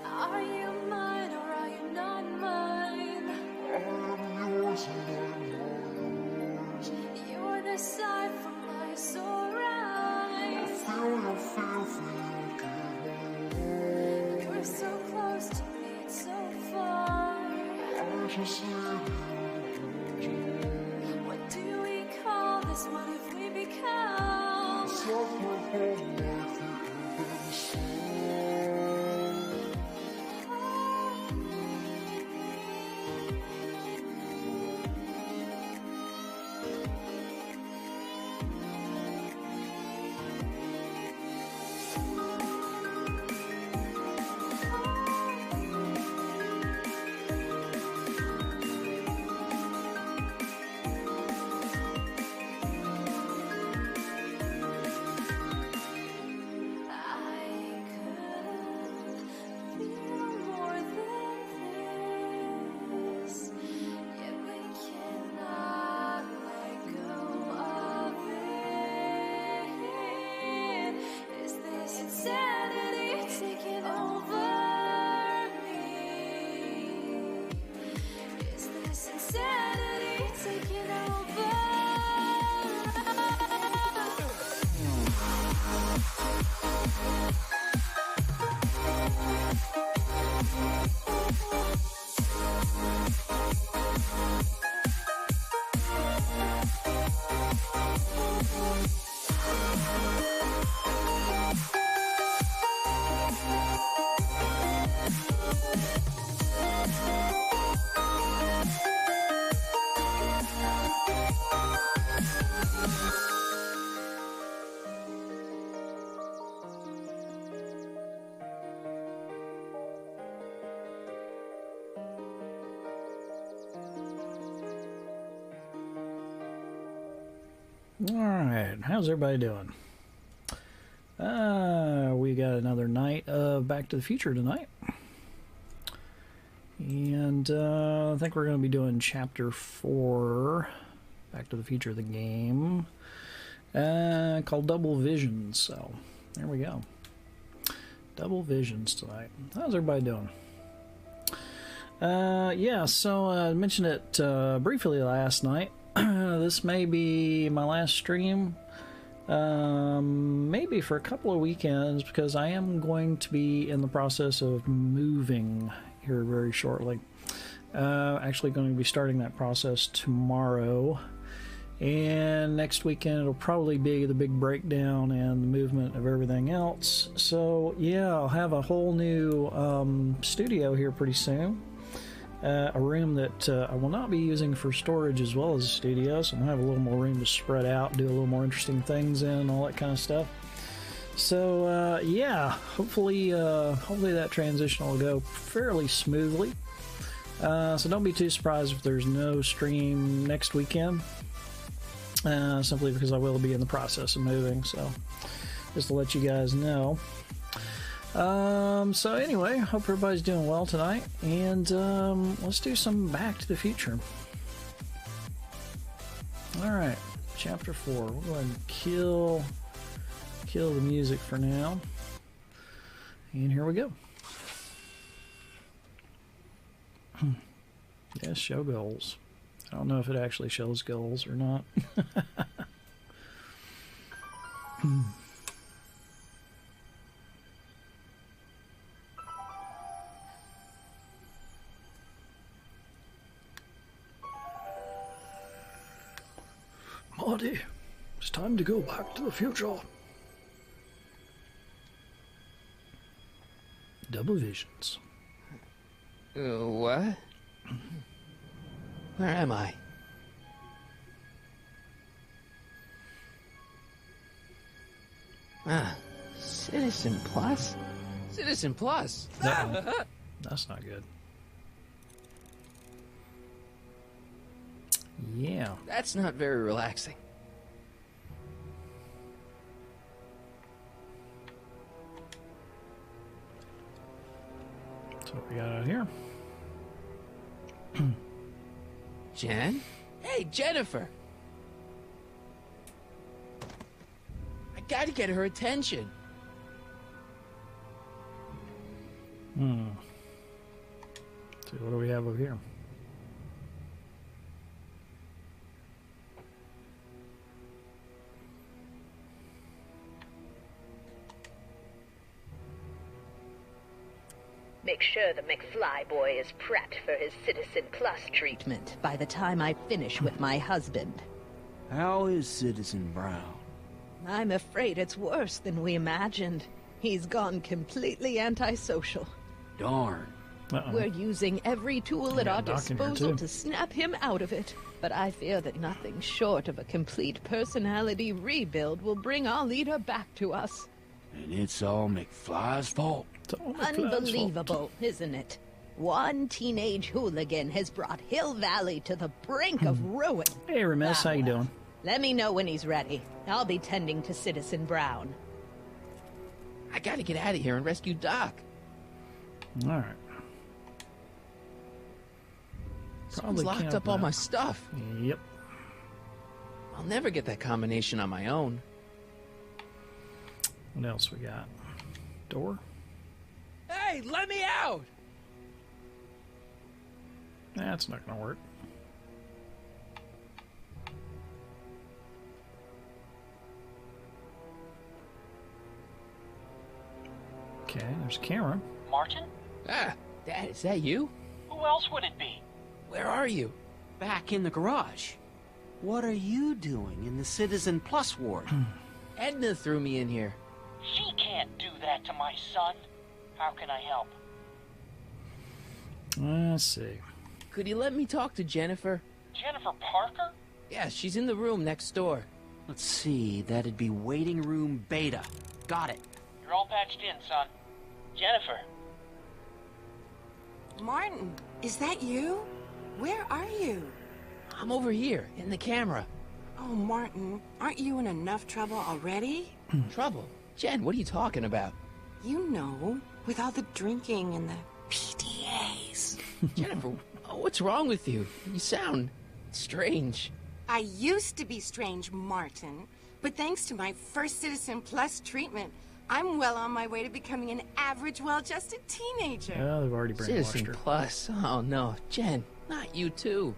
Are you mine or are you not mine? I am yours and I'm yours. You're the side from my soul right. I feel your fear for you. You're so close to me, it's so far. I just need you. What do we call this? What have we become? Set my home like the urban sun. I couldn't feel more than this, yet we cannot let go of it. Is this insanity taking over me? Is this insanity taking over? Alright, how's everybody doing? We got another night of Back to the Future tonight. And I think we're going to be doing Chapter 4, Back to the Future, the game, called Double Visions. So, there we go. Double Visions tonight. How's everybody doing? Yeah, so I mentioned it briefly last night. This may be my last stream, maybe for a couple of weekends, because I am going to be in the process of moving here very shortly. Actually going to be starting that process tomorrow, and next weekend it'll probably be the big breakdown and the movement of everything else. So yeah, I'll have a whole new studio here pretty soon. A room that I will not be using for storage as well as a studio, so I'm going to have a little more room to spread out, do a little more interesting things in, all that kind of stuff. So, yeah, hopefully that transition will go fairly smoothly. So don't be too surprised if there's no stream next weekend, simply because I will be in the process of moving, so just to let you guys know. So anyway, hope everybody's doing well tonight, and let's do some Back to the Future. Alright, Chapter 4. We'll go ahead and kill the music for now. And here we go. Yes, show goals. I don't know if it actually shows goals or not. Marty, it's time to go back to the future. Double Visions. What? Where am I? Citizen Plus? Citizen Plus? That's not good. Yeah. That's not very relaxing. So what we got out here? Jen? Hey, Jennifer! I gotta get her attention. So what do we have over here? Make sure the McFly boy is prepped for his Citizen Plus treatment by the time I finish with my husband. How is Citizen Brown? I'm afraid it's worse than we imagined. He's gone completely antisocial. Darn. Uh-oh. We're using every tool at got our Doc in here, disposal too. to snap him out of it. But I fear that nothing short of a complete personality rebuild will bring our leader back to us. And it's all McFly's fault. It's all McFly's fault. Unbelievable, isn't it? One teenage hooligan has brought Hill Valley to the brink of ruin. Hey, Remes, how you well, doing? Let me know when he's ready. I'll be tending to Citizen Brown. I gotta get out of here and rescue Doc. All right. Someone's Probably locked can't up all now. my stuff. Yep. I'll never get that combination on my own. What else we got? Door? Hey, let me out! That's not gonna work. Okay, there's a camera. Martin? Ah, Dad, is that you? Who else would it be? Where are you? Back in the garage. What are you doing in the Citizen Plus ward? Edna threw me in here. She can't do that to my son. How can I help? Let's see. Could you let me talk to Jennifer? Jennifer Parker? Yeah, she's in the room next door. Let's see, that'd be waiting room beta. Got it. You're all patched in, son. Jennifer. Martin, is that you? Where are you? I'm over here, in the camera. Oh, Martin, aren't you in enough trouble already? Trouble? Jen, what are you talking about? You know, with all the drinking and the PDAs. Jennifer, what's wrong with you? You sound strange. I used to be strange, Martin, but thanks to my first Citizen Plus treatment, I'm well on my way to becoming an average, well-adjusted teenager. Yeah, they've already brainwashed Citizen her. Plus. Oh no, Jen, not you too.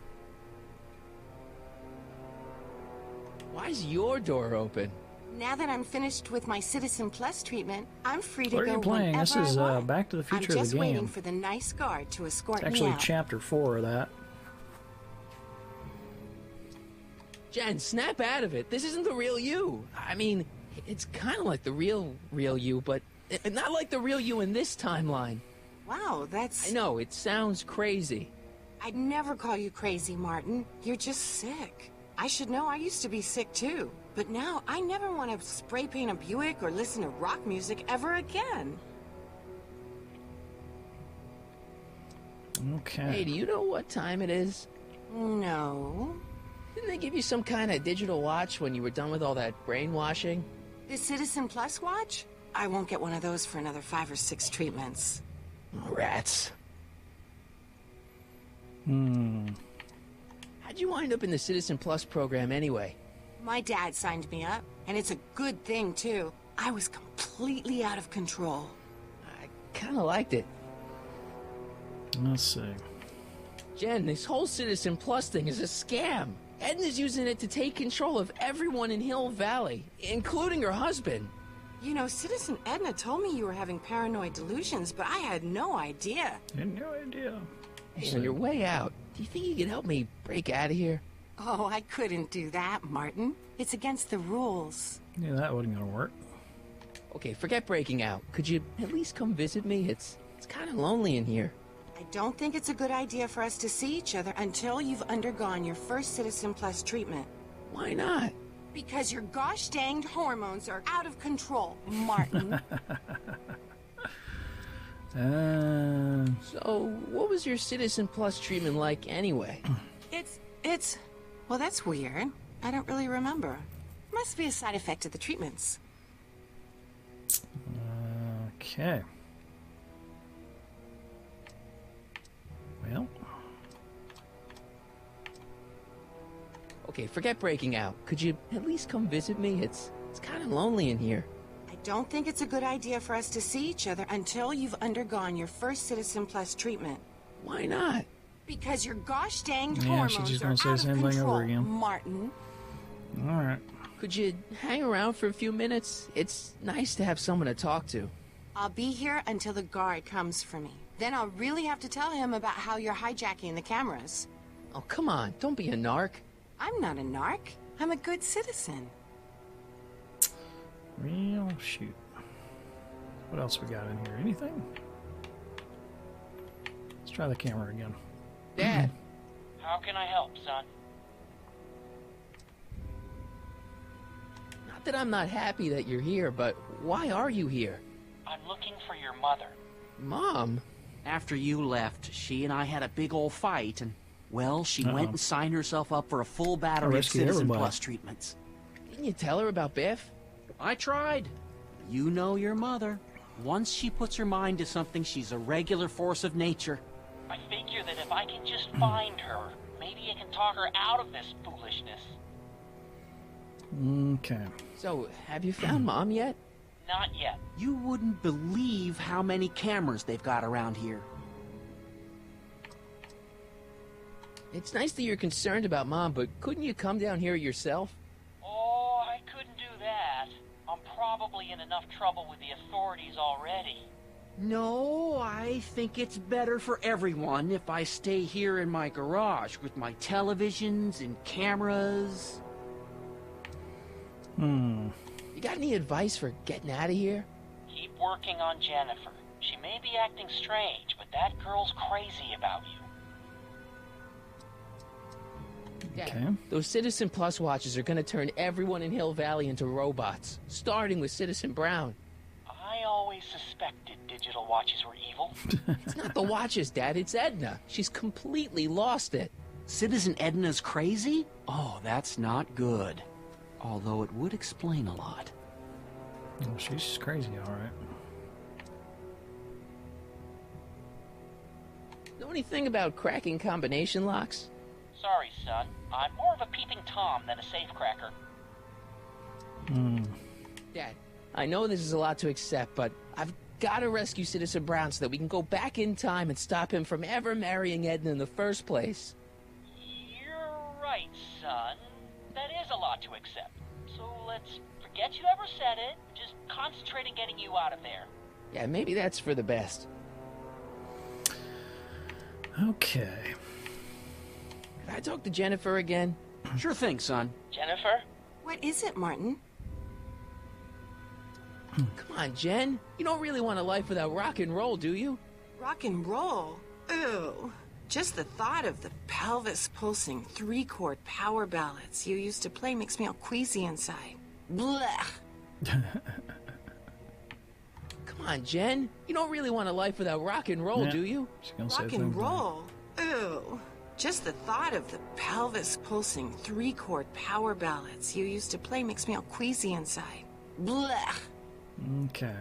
Why's your door open? Now that I'm finished with my Citizen Plus treatment, I'm free to What are go you playing? whenever This is I want. Back to the Future I'm of just the game. waiting for the nice guard to escort It's actually me out. chapter 4 of that. Jen, snap out of it. This isn't the real you. I mean, it's kind of like the real you, but not like the real you in this timeline. Wow, that's... I know, it sounds crazy. I'd never call you crazy, Martin. You're just sick. I should know, I used to be sick too. But now, I never want to spray paint a Buick or listen to rock music ever again. Okay. Hey, do you know what time it is? No. Didn't they give you some kind of digital watch when you were done with all that brainwashing? The Citizen Plus watch? I won't get one of those for another 5 or 6 treatments. Oh, rats. Hmm. How'd you wind up in the Citizen Plus program anyway? My dad signed me up, and it's a good thing, too. I was completely out of control. I kind of liked it. Let's see. Jen, this whole Citizen Plus thing is a scam. Edna's using it to take control of everyone in Hill Valley, including her husband. You know, Citizen Edna told me you were having paranoid delusions, but I had no idea. I had no idea. Hey, on your way out, do you think you could help me break out of here? Oh, I couldn't do that, Martin. It's against the rules. Yeah, that wasn't gonna work. Okay, forget breaking out. Could you at least come visit me? It's kind of lonely in here. I don't think it's a good idea for us to see each other until you've undergone your first Citizen Plus treatment. Why not? Because your gosh danged hormones are out of control, Martin. So, what was your Citizen Plus treatment like anyway? It's Well, that's weird. I don't really remember. Must be a side effect of the treatments. Okay. Well, Okay, forget breaking out. Could you at least come visit me? It's kind of lonely in here. I don't think it's a good idea for us to see each other until you've undergone your first Citizen Plus treatment. Why not? Because your gosh dang Yeah, she's hormones just are gonna say out the of same thing control, over again. Martin. all right. Could you hang around for a few minutes? It's nice to have someone to talk to. I'll be here until the guard comes for me. Then I'll really have to tell him about how you're hijacking the cameras. Oh, come on. Don't be a narc. I'm not a narc. I'm a good citizen. Well, shoot. What else we got in here? Anything? Let's try the camera again. Dad, How can I help, son? not that I'm not happy that you're here, but why are you here? I'm looking for your mother. Mom? After you left, she and I had a big old fight, and, well, she went and signed herself up for a full battery of rescued Citizen everybody. Plus treatments. Didn't you tell her about Biff? I tried. You know your mother. Once she puts her mind to something, she's a regular force of nature. I figure that if I can just find her, maybe I can talk her out of this foolishness. Okay. So, have you found Mom yet? Not yet. You wouldn't believe how many cameras they've got around here. It's nice that you're concerned about Mom, but couldn't you come down here yourself? Oh, I couldn't do that. I'm probably in enough trouble with the authorities already. No, I think it's better for everyone if I stay here in my garage with my televisions and cameras. You got any advice for getting out of here? Keep working on Jennifer. She may be acting strange, but that girl's crazy about you. Dad, Okay. those Citizen Plus watches are gonna turn everyone in Hill Valley into robots, starting with Citizen Brown. I always suspected digital watches were evil. It's not the watches, Dad, it's Edna. She's completely lost it. Citizen Edna's crazy? Oh, that's not good. Although it would explain a lot. Oh, she's crazy, all right. Know anything about cracking combination locks? Sorry, son. I'm more of a peeping Tom than a safecracker. Dad, I know this is a lot to accept, but I've got to rescue Citizen Brown so that we can go back in time and stop him from ever marrying Edna in the first place. You're right, son. That is a lot to accept. So let's forget you ever said it. Just concentrate on getting you out of there. Yeah, maybe that's for the best. Okay. Can I talk to Jennifer again? Sure thing, son. Jennifer? What is it, Martin? Come on, Jen. You don't really want a life without rock and roll, do you? Rock and roll? Ew. Just the thought of the pelvis pulsing 3-chord power ballads you used to play makes me all queasy inside. Blech. Come on, Jen. You don't really want a life without rock and roll, Yeah. do you? She's gonna say Rock the and same thing. roll? Ew. Just the thought of the pelvis pulsing 3-chord power ballads you used to play makes me all queasy inside. Blech. Okay.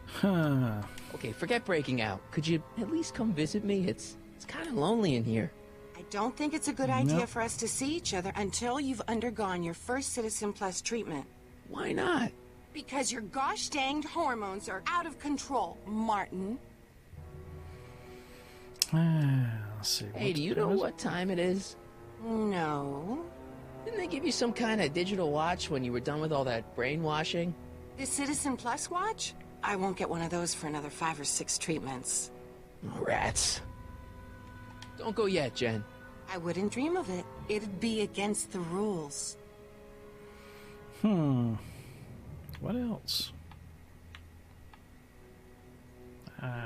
Huh. Okay, forget breaking out. Could you at least come visit me? It's kind of lonely in here. I don't think it's a good idea for us to see each other until you've undergone your first Citizen Plus treatment. Why not? Because your gosh danged hormones are out of control, Martin. Let's see. Hey, do you know what time it is? No. Didn't they give you some kind of digital watch when you were done with all that brainwashing? The Citizen Plus watch? I won't get one of those for another 5 or 6 treatments. Rats. Don't go yet, Jen. I wouldn't dream of it. It'd be against the rules. What else?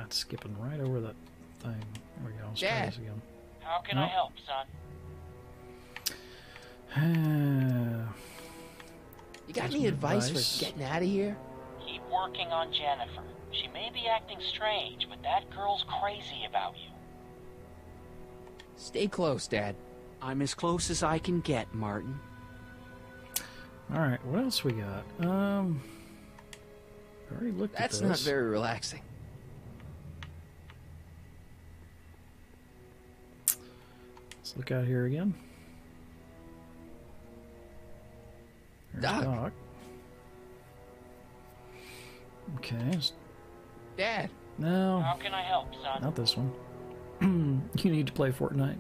It's skipping right over that thing. There we go. Let's try Dad. this again. How can I help, son? You got That's any my advice advice. for getting out of here? Keep working on Jennifer. She may be acting strange, but that girl's crazy about you. Stay close, Dad. I'm as close as I can get, Martin. All right, what else we got? I already looked at this. That's not very relaxing. Let's look out here again. There's Doc. Doc. Okay. Dad, No, How can I help, son? not this one. You need to play Fortnite.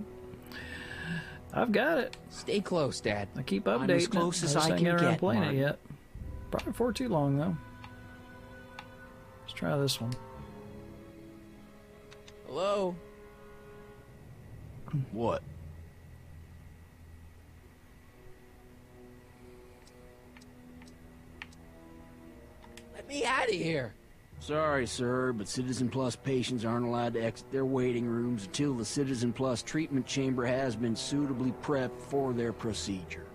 I've got it. stay close, Dad. I keep I'm updating as close it. as just I ain't can getting around get, playing it Martin. yet. Probably for too long though. Let's try this one. Hello? What? Let me out of here. Sorry, sir, but Citizen Plus patients aren't allowed to exit their waiting rooms until the Citizen Plus treatment chamber has been suitably prepped for their procedure.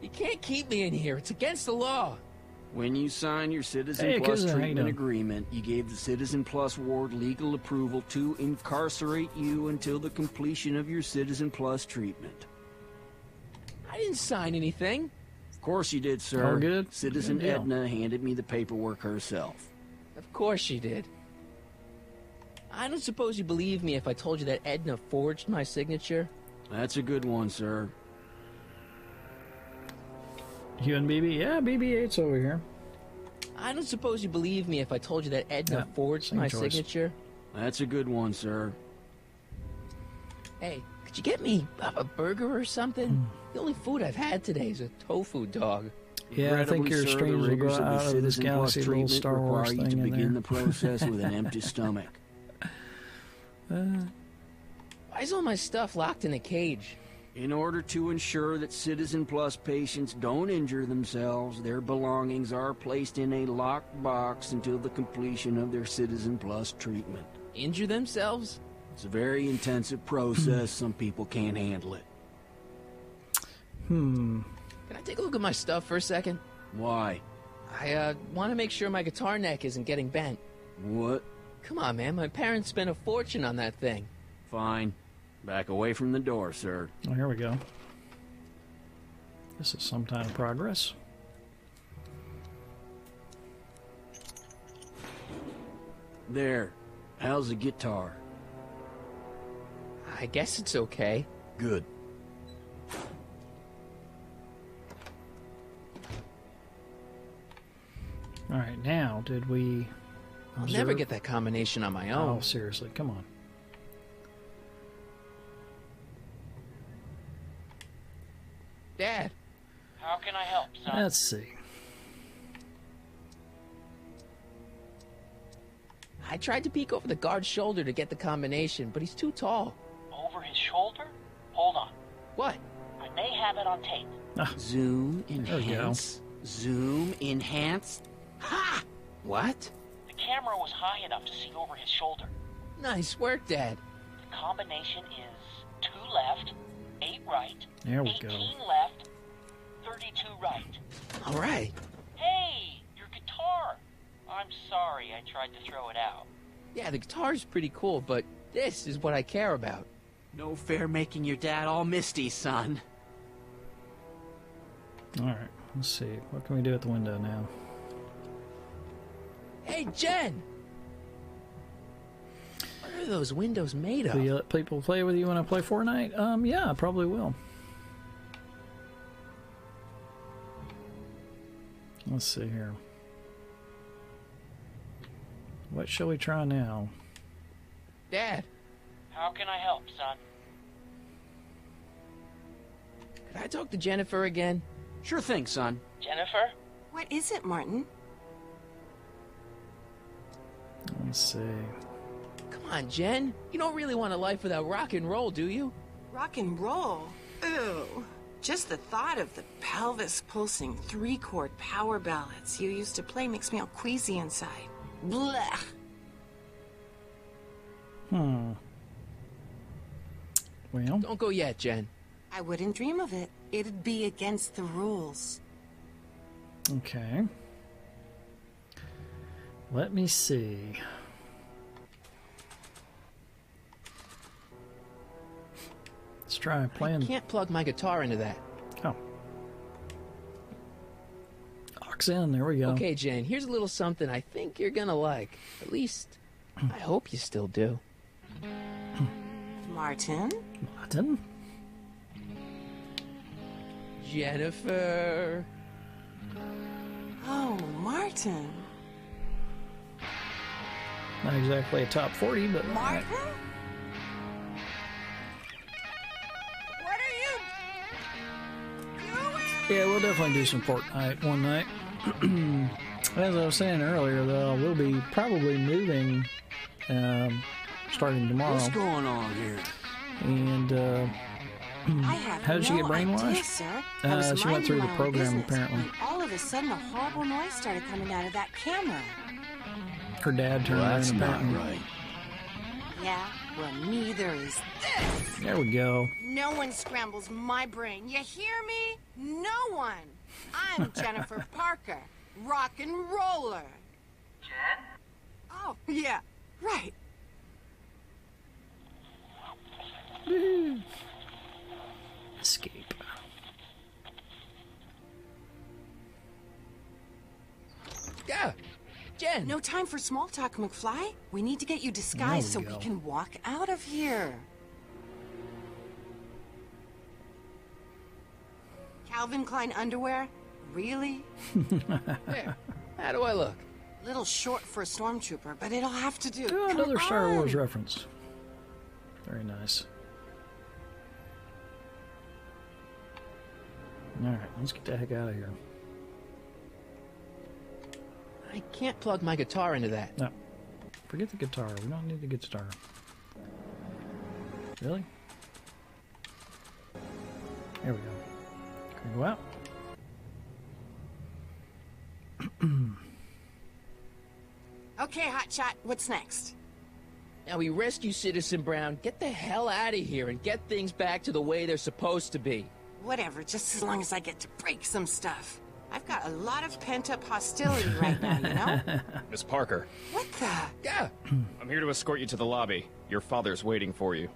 You can't keep me in here. It's against the law. When you sign your Citizen Hey, Plus cousin, how you treatment doing? agreement, you gave the Citizen Plus ward legal approval to incarcerate you until the completion of your Citizen Plus treatment. I didn't sign anything. Of course you did, sir. All good? Citizen Good deal. Edna handed me the paperwork herself. Of course she did. I don't suppose you believe me if I told you that Edna forged my signature. That's a good one, sir. You and BB? Yeah, BB-8's over here. I don't suppose you believe me if I told you that Edna Yeah, forged same my choice. signature. That's a good one, sir. Hey, could you get me a burger or something? The only food I've had today is a tofu dog. Yeah, I think Regrettably, your sir, the streams will go rigors of the out of this Citizen Plus Galaxy little treatment Star Wars require you thing to in begin there. the process with an empty stomach. Why is all my stuff locked in a cage? In order to ensure that Citizen Plus patients don't injure themselves, their belongings are placed in a locked box until the completion of their Citizen Plus treatment. Injure themselves? It's a very intensive process. Some people can't handle it. Can I take a look at my stuff for a second? Why? I want to make sure my guitar neck isn't getting bent. What? Come on, man. My parents spent a fortune on that thing. Fine. Back away from the door, sir. Oh, here we go. This is some kind of progress. There. How's the guitar? I guess it's okay. Good. All right, now did we? I'll never get that combination on my Oh, own. seriously, come on. Dad, How can I help, son? Let's see. I tried to peek over the guard's shoulder to get the combination, but he's too tall. Over his shoulder? Hold on. What? I may have it on tape. Zoom, we go. enhance. Zoom, enhance. Ha! What? The camera was high enough to see over his shoulder. Nice work, Dad. The combination is 2 left, 8 right, There we 18 go. left, 32 right. All right. Hey, your guitar! I'm sorry I tried to throw it out. Yeah, the guitar's pretty cool, but this is what I care about. No fair making your dad all misty, son. All right, let's see. What can we do at the window now? Hey, Jen! What are those windows made of? Will you let people play with you when I play Fortnite? Yeah, I probably will. Let's see here. What shall we try now? Dad, How can I help, son? could I talk to Jennifer again? Sure thing, son. Jennifer? What is it, Martin? Let's see. Come on, Jen. You don't really want a life without rock and roll, do you? Rock and roll? Ew. Just the thought of the pelvis-pulsing 3-chord power ballads you used to play makes me all queasy inside. Blech. Well, Don't go yet, Jen. I wouldn't dream of it. It'd be against the rules. okay. Let me see. try playing. Can't plug my guitar into that. Oh. Aux in, there we go. Okay, Jen, here's a little something I think you're gonna like. At least, I hope you still do. Martin? Martin? Jennifer. Oh, Martin. Not exactly a top 40, but... Martin? What are you doing? Yeah, we'll definitely do some Fortnite one night. As I was saying earlier, though, we'll be probably moving starting tomorrow. What's going on here? And I have how did she get brainwashed? idea, sir. I was She went through the minding my own program, business apparently. when all of a sudden, a horrible noise started coming out of that camera. Her dad turned Well, around that's and not apparently... right. Yeah, well, neither is this. There we go. No one scrambles my brain. You hear me? No one. I'm Jennifer Parker, rock and roller. Jen? Oh, yeah, right. Escape. Yeah, Jen. No time for small talk, McFly. We need to get you disguised so There we we go. can walk out of here. Calvin Klein underwear? Really? There. How do I look? Little short for a stormtrooper, but it'll have to do. Oh, Come another Star on. Wars reference. Very nice. Alright, let's get the heck out of here. I can't plug my guitar into that. No. Forget the guitar. We don't need the guitar. Really? There we go. Can we go out? Okay, Hotshot, what's next? Now we rescue Citizen Brown, get the hell out of here, and get things back to the way they're supposed to be. Whatever, just as long as I get to break some stuff. I've got a lot of pent-up hostility right now, you know? Miss Parker, What the? Yeah. I'm here to escort you to the lobby. Your father's waiting for you.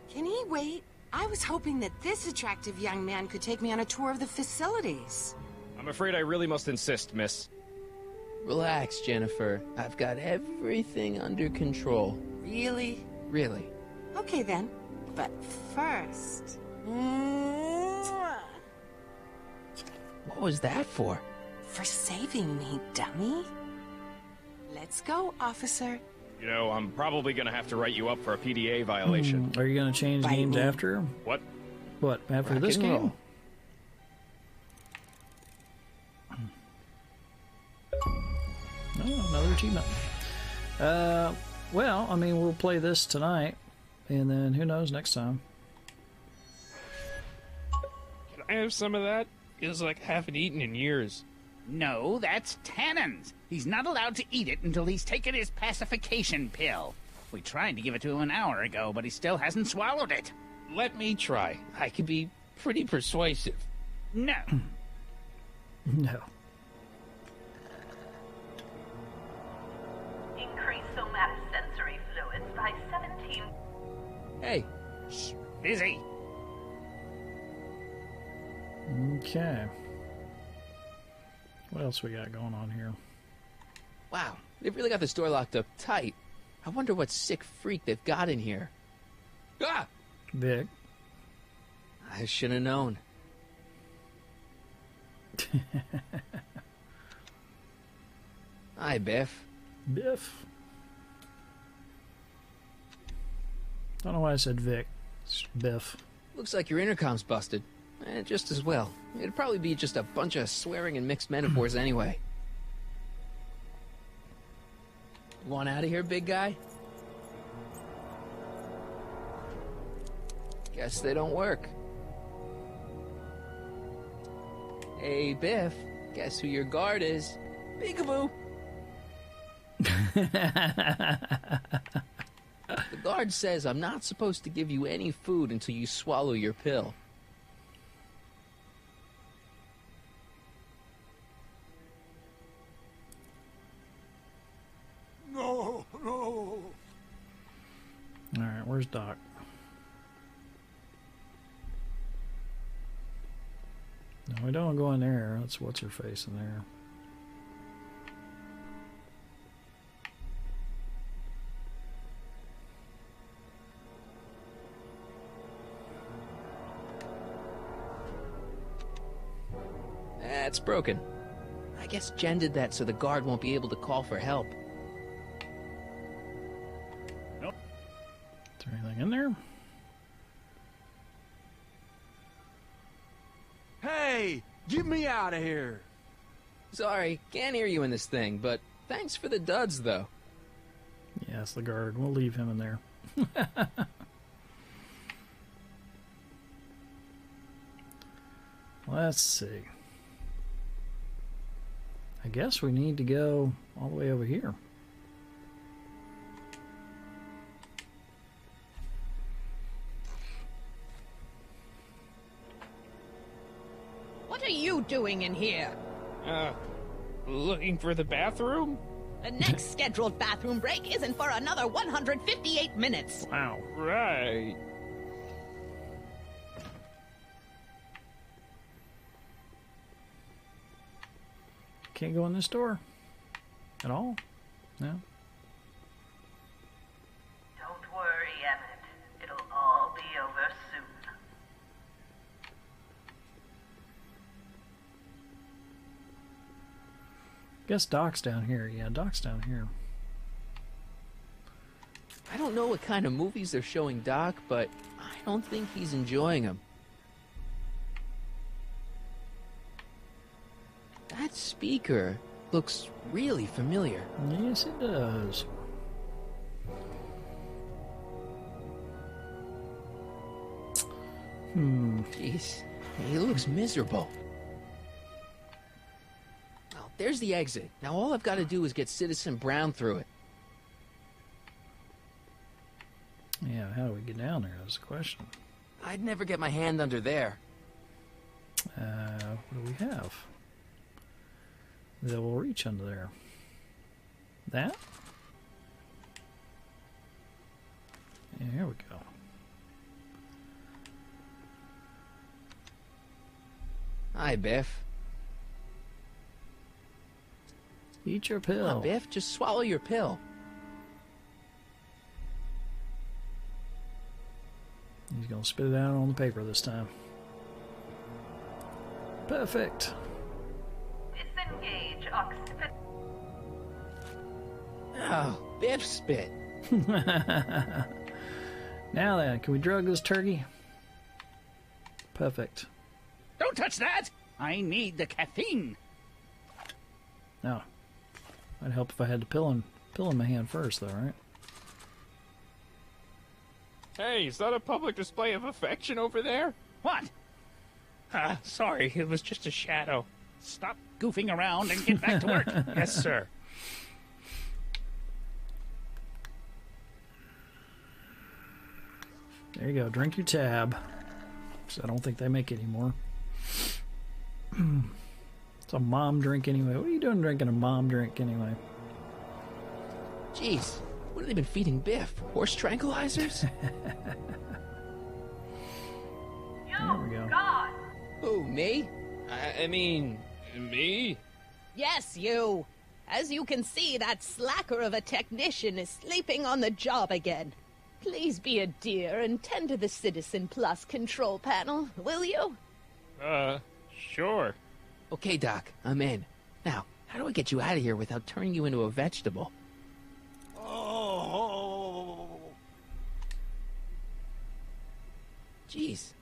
Can he wait? I was hoping that this attractive young man could take me on a tour of the facilities. I'm afraid I really must insist, miss. Relax, Jennifer. I've got everything under control. Really? Really. Okay then. But first... Mwah. What was that for? For saving me, dummy. Let's go, officer. You know, I'm probably gonna have to write you up for a PDA violation. Are you going to change Bite games me. after? What? What, after Rock this and game? roll. Oh, another achievement. Well, I mean, we'll play this tonight, and then who knows next time. Can I have some of that? Feels like I haven't eaten in years. No, that's Tannen's. He's not allowed to eat it until he's taken his pacification pill. We tried to give it to him an hour ago, but he still hasn't swallowed it. Let me try. I can be pretty persuasive. No. No. Increase somatosensory fluids by 17. Hey, Shh, busy. Okay. What else we got going on here? wow. They've really got this door locked up tight. I wonder what sick freak they've got in here. Ah! Vic. I should have known. Hi, Biff. Biff. Don't know why I said Vic. It's Biff. Looks like your intercom's busted. Just as well. It'd probably be just a bunch of swearing and mixed metaphors anyway. Want out of here, big guy? Guess they don't work. Hey, Biff. Guess who your guard is? Peekaboo. The guard says I'm not supposed to give you any food until you swallow your pill. No, no. Alright, where's Doc? No, we don't go in there. That's what's her face in there. It's broken. I guess Jen did that so the guard won't be able to call for help. Is there anything in there? Hey, get me out of here. Sorry, can't hear you in this thing, but thanks for the duds, though. Yes, the guard. We'll leave him in there. Let's see. I guess we need to go all the way over here. What are you doing in here? Looking for the bathroom? The next scheduled bathroom break isn't for another 158 minutes. Wow. Right. Can't go in this door at all? No? Don't worry, Emmett. It'll all be over soon. Guess Doc's down here. Yeah, Doc's down here. I don't know what kind of movies they're showing Doc, but I don't think he's enjoying them. That speaker looks really familiar. Yes, it does. Jeez, he looks miserable. Well, there's the exit. Now all I've got to do is get Citizen Brown through it. Yeah, how do we get down there? That's the question. I'd never get my hand under there. What do we have that will reach under there? That? Yeah, here we go. Hi, Biff. Eat your Come pill. on, Biff, just swallow your pill. He's gonna spit it out on the paper this time. Perfect. Disengage occiput. Oh, Biff spit. Now then, can we drug this turkey? Perfect. Don't touch that! I need the caffeine. Now, I'd help if I had the pill in my hand first, though, right? Hey, is that a public display of affection over there? What? Sorry, it was just a shadow. Stop goofing around and get back to work. Yes, sir. There you go. Drink your tab. 'Cause I don't think they make it anymore. It's a mom drink anyway. What are you doing drinking a mom drink anyway? Jeez, what have they been feeding Biff? Horse tranquilizers? There we go. God! Who, me? I mean, me? Yes, you. As you can see, that slacker of a technician is sleeping on the job again. Please be a dear and tend to the Citizen Plus control panel, will you? Sure. Okay, Doc, I'm in. Now, how do I get you out of here without turning you into a vegetable? Jeez,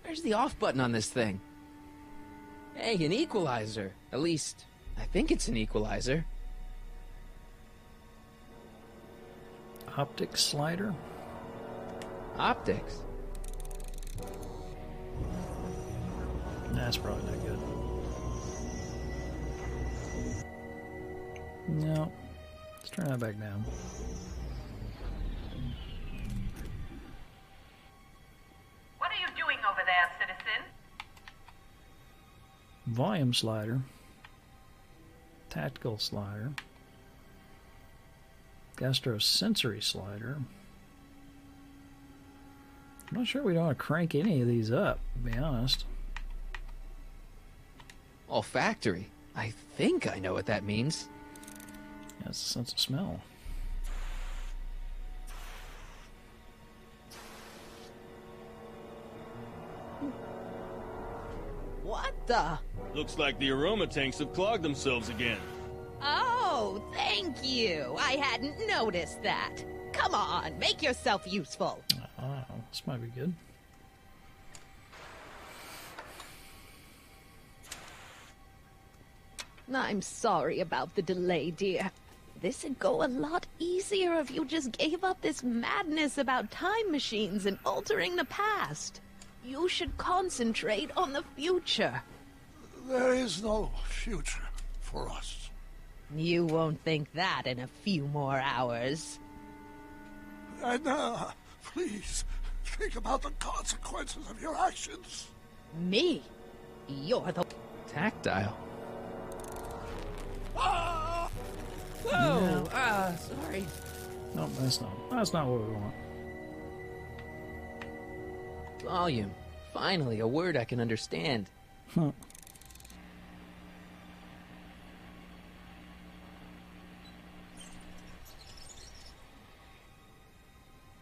where's the off button on this thing? Hey, an equalizer. At least, I think it's an equalizer. Optic slider. Optics. That's probably not good. No. Let's turn that back down. What are you doing over there, citizen? Volume slider. Tactical slider. Gastrosensory slider. I'm not sure we don't want to crank any of these up, to be honest. Olfactory? I think I know what that means. Yeah, it's a sense of smell. What the? Looks like the aroma tanks have clogged themselves again. Oh, thank you. I hadn't noticed that. Come on, make yourself useful. This might be good. I'm sorry about the delay, dear. This'd go a lot easier if you just gave up this madness about time machines and altering the past. You should concentrate on the future. There is no future for us. You won't think that in a few more hours. Edna, please, think about the consequences of your actions. Me? You're the... Tactile. Ah! Whoa! Sorry. No, that's not what we want. Volume. Finally, a word I can understand. Huh.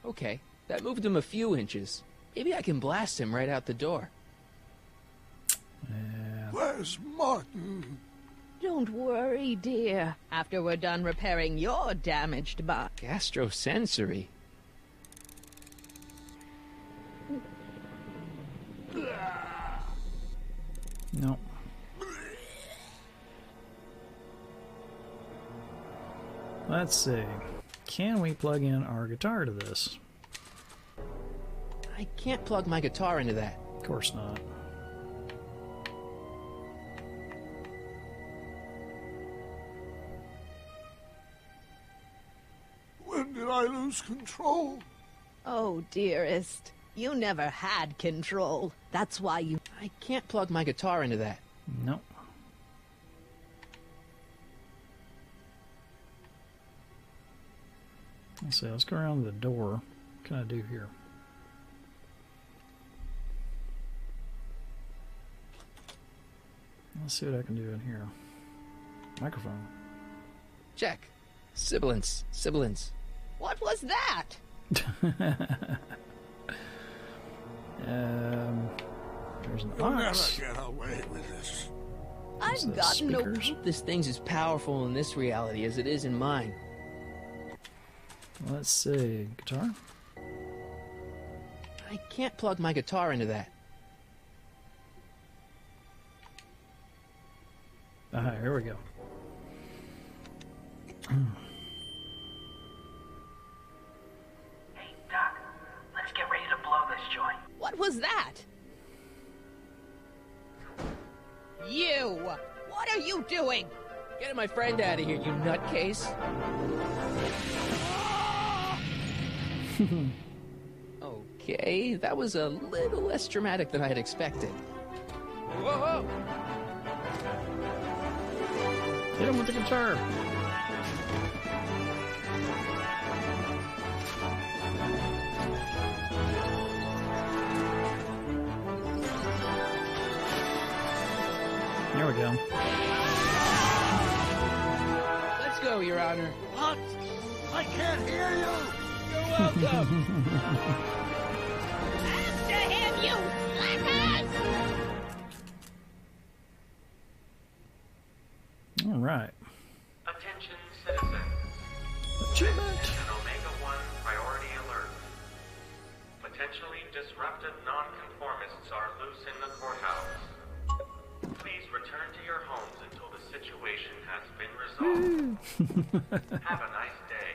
Okay, that moved him a few inches. Maybe I can blast him right out the door. Yeah. Where's Martin? Don't worry, dear. After we're done repairing your damaged body. Gastrosensory. No. Let's see. Can we plug in our guitar to this? I can't plug my guitar into that. Of course not. When did I lose control? Oh, dearest. You never had control. That's why you... I can't plug my guitar into that. Nope. Let's see, let's go around the door. What can I do here? Let's see what I can do in here. Microphone. Check. Sibilance. Sibilance. What was that? There's an You'll ox. never get away with this. I've got no... Speakers. This thing's as powerful in this reality as it is in mine. Let's see. Guitar? I can't plug my guitar into that. Ah, here we go. Hey, Doc, let's get ready to blow this joint. What was that? You! What are you doing? Getting my friend out of here, you nutcase. Okay, that was a little less dramatic than I had expected. Whoa, whoa! Hit him with the guitar. There we go. Let's go, Your Honor. What? I can't hear you! You're welcome! After him, you slackers! All right. Attention, citizens. Achievement. An Omega-1 priority alert. Potentially disruptive nonconformists are loose in the courthouse. Please return to your homes until the situation has been resolved. Have a nice day.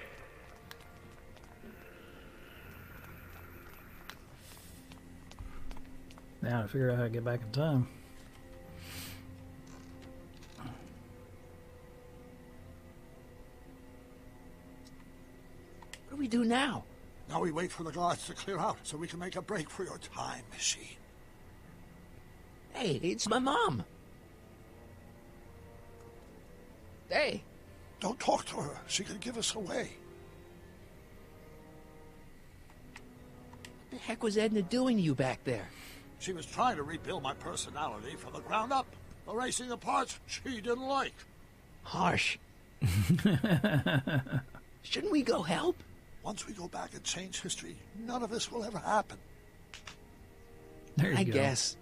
Now to figure out how to get back in time. What do we do now? Now we wait for the guards to clear out so we can make a break for your time machine. Hey, it's my mom. Hey. Don't talk to her. She could give us away. What the heck was Edna doing to you back there? She was trying to rebuild my personality from the ground up. erasing the parts she didn't like. Harsh. Shouldn't we go help? Once we go back and change history, none of this will ever happen. There you I go. guess.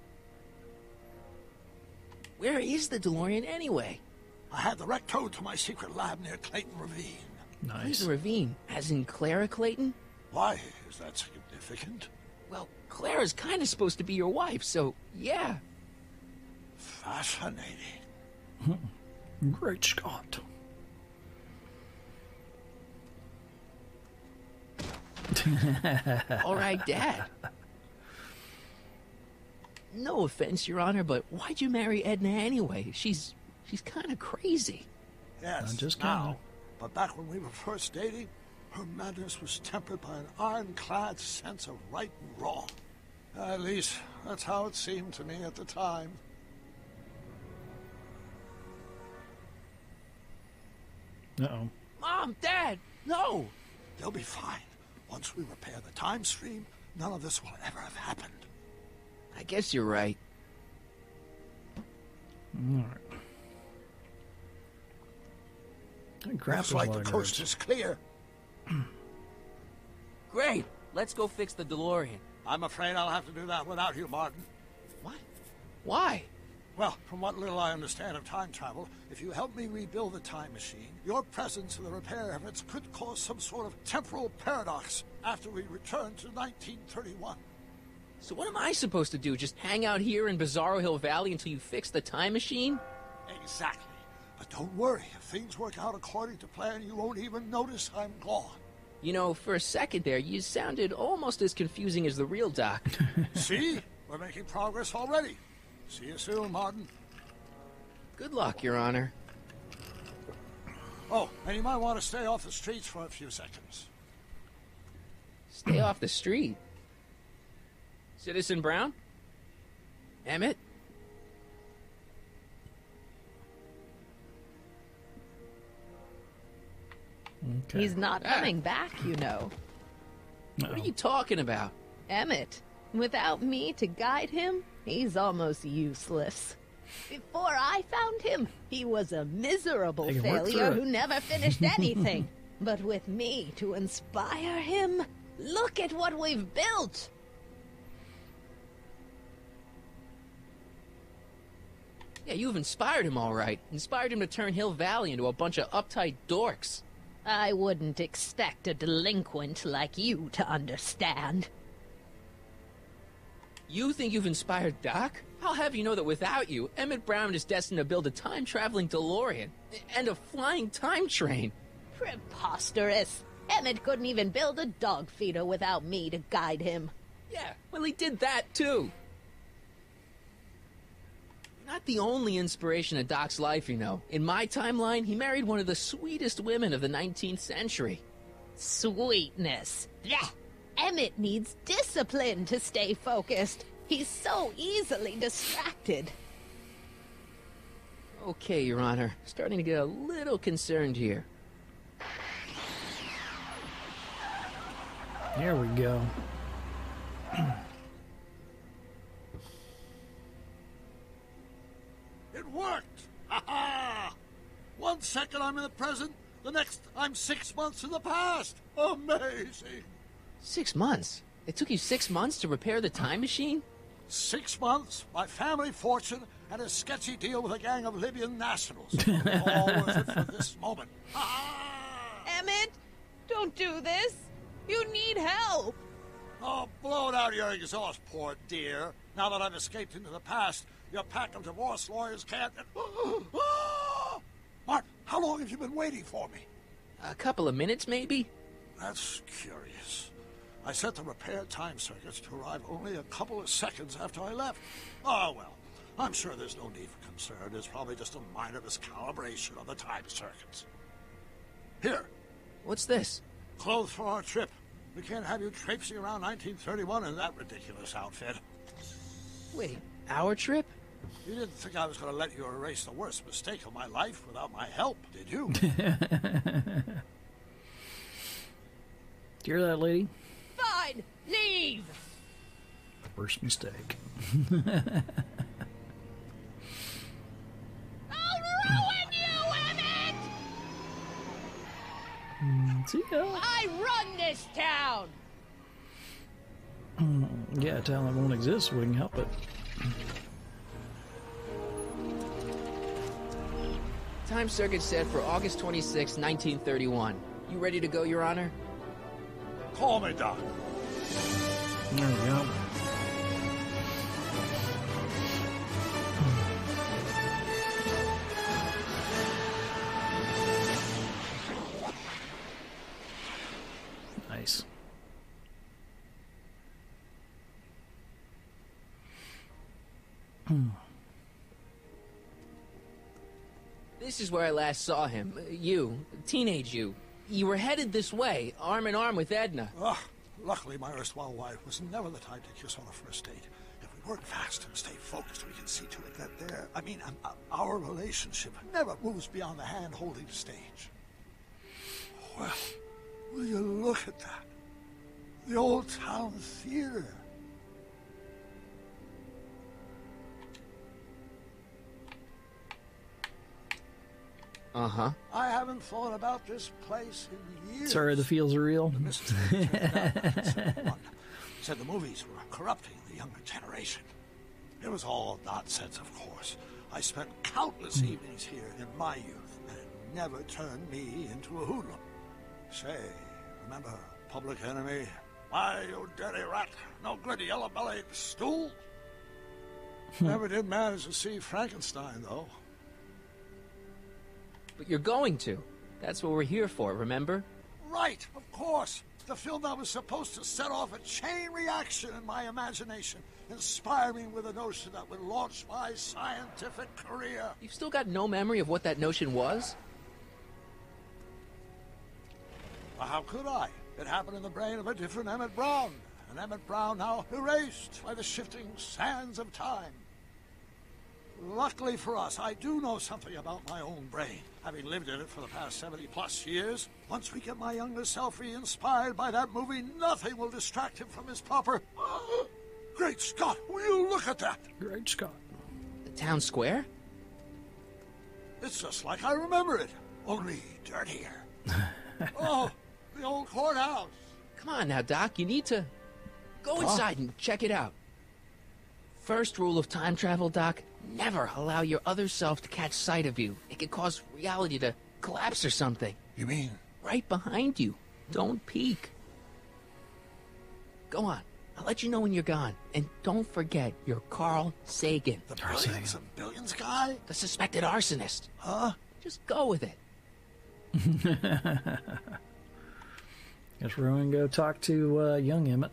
Where is the DeLorean anyway? I had the wreck towed to my secret lab near Clayton Ravine. Nice. Clayton Ravine, as in Clara Clayton? Why is that significant? Well, Clara's kind of supposed to be your wife, so yeah. Fascinating. Great Scott. All right, Dad. No offense, Your Honor, but why'd you marry Edna anyway? She's kind of crazy. Yes, Not just now. kinda. But back when we were first dating, her madness was tempered by an ironclad sense of right and wrong. At least, that's how it seemed to me at the time. Uh-oh. Mom, Dad, no! They'll be fine. Once we repair the time stream, none of this will ever have happened. I guess you're right. All right. Crap, Looks there's a like lot the of coast nerds. is clear. Great. Let's go fix the DeLorean. I'm afraid I'll have to do that without you, Martin. What? Why? Well, from what little I understand of time travel, if you help me rebuild the time machine, your presence in the repair efforts could cause some sort of temporal paradox after we return to 1931. So what am I supposed to do? Just hang out here in Bizarro Hill Valley until you fix the time machine? Exactly. But don't worry, if things work out according to plan, you won't even notice I'm gone. You know, for a second there, you sounded almost as confusing as the real Doc. See? We're making progress already. See you soon, Martin. Good luck, Your Honor. Oh, and you might want to stay off the streets for a few seconds. Stay off the street. Citizen Brown? Emmett? Okay. He's not coming back, you know. What are you talking about? Emmett. Without me to guide him, he's almost useless. Before I found him, he was a miserable They can work failure through it. who never finished anything. But with me to inspire him, look at what we've built. Yeah, you've inspired him all right. Inspired him to turn Hill Valley into a bunch of uptight dorks. I wouldn't expect a delinquent like you to understand. You think you've inspired Doc? I'll have you know that without you, Emmett Brown is destined to build a time-traveling DeLorean and a flying time train. Preposterous. Emmett couldn't even build a dog feeder without me to guide him. Yeah, well, he did that too. You're not the only inspiration of Doc's life, you know. In my timeline, he married one of the sweetest women of the 19th century. Sweetness. Blech. Emmett needs discipline to stay focused. He's so easily distracted. Okay, Your Honor. Starting to get a little concerned here. There we go. It worked! Ha ha! 1 second I'm in the present, the next I'm 6 months in the past. Amazing! 6 months? It took you 6 months to repair the time machine? 6 months, my family fortune, and a sketchy deal with a gang of Libyan nationals. All worth it for this moment. Emmett, don't do this. You need help. Oh, blow it out of your exhaust, poor dear. Now that I've escaped into the past, your pack of divorce lawyers can't... Mark, how long have you been waiting for me? A couple of minutes, maybe? That's curious. I set the repair time circuits to arrive only a couple of seconds after I left. Oh, well, I'm sure there's no need for concern. It's probably just a minor miscalibration of the time circuits. Here. What's this? Clothes for our trip. We can't have you traipsing around 1931 in that ridiculous outfit. Wait, our trip? You didn't think I was going to let you erase the worst mistake of my life without my help, did you? Do you hear that, lady? Fine, leave. Worst mistake. See ya. I run this town! Yeah, a town that won't exist, we can help it. Time circuit set for August 26, 1931. You ready to go, Your Honor? Call me, Doc. There we go. Nice. This is where I last saw him. You, teenage you. You were headed this way, arm in arm with Edna. Luckily, my erstwhile wife was never the type to kiss on a first date. If we work fast and stay focused, we can see to it that our relationship never moves beyond the hand-holding stage. Well, will you look at that? The Old Town Theater. Uh-huh. I haven't thought about this place in years. Sorry, the feels are real. Said the movies were corrupting the younger generation. It was all nonsense, of course. I spent countless evenings here in my youth, and it never turned me into a hoodlum. Say, remember Public Enemy? Why, you dirty rat, no good yellow-bellied stool? Never did manage to see Frankenstein, though. But you're going to. That's what we're here for, remember? Right, of course. The film that was supposed to set off a chain reaction in my imagination, inspire me with a notion that would launch my scientific career. You've still got no memory of what that notion was? Well, how could I? It happened in the brain of a different Emmett Brown. An Emmett Brown now erased by the shifting sands of time. Luckily for us, I do know something about my own brain, having lived in it for the past 70-plus years. Once we get my younger self re-inspired by that movie, nothing will distract him from his proper... Great Scott, will you look at that? Great Scott. The town square? It's just like I remember it, only dirtier. Oh, the old courthouse. Come on now, Doc, you need to... Go inside and check it out. First rule of time travel, Doc, never allow your other self to catch sight of you. It could cause reality to collapse or something. You mean? Right behind you. Don't peek. Go on. I'll let you know when you're gone. And don't forget, you're Carl Sagan. The billions and billions guy? The suspected arsonist. Huh? Just go with it. Guess we're going to go talk to young Emmett.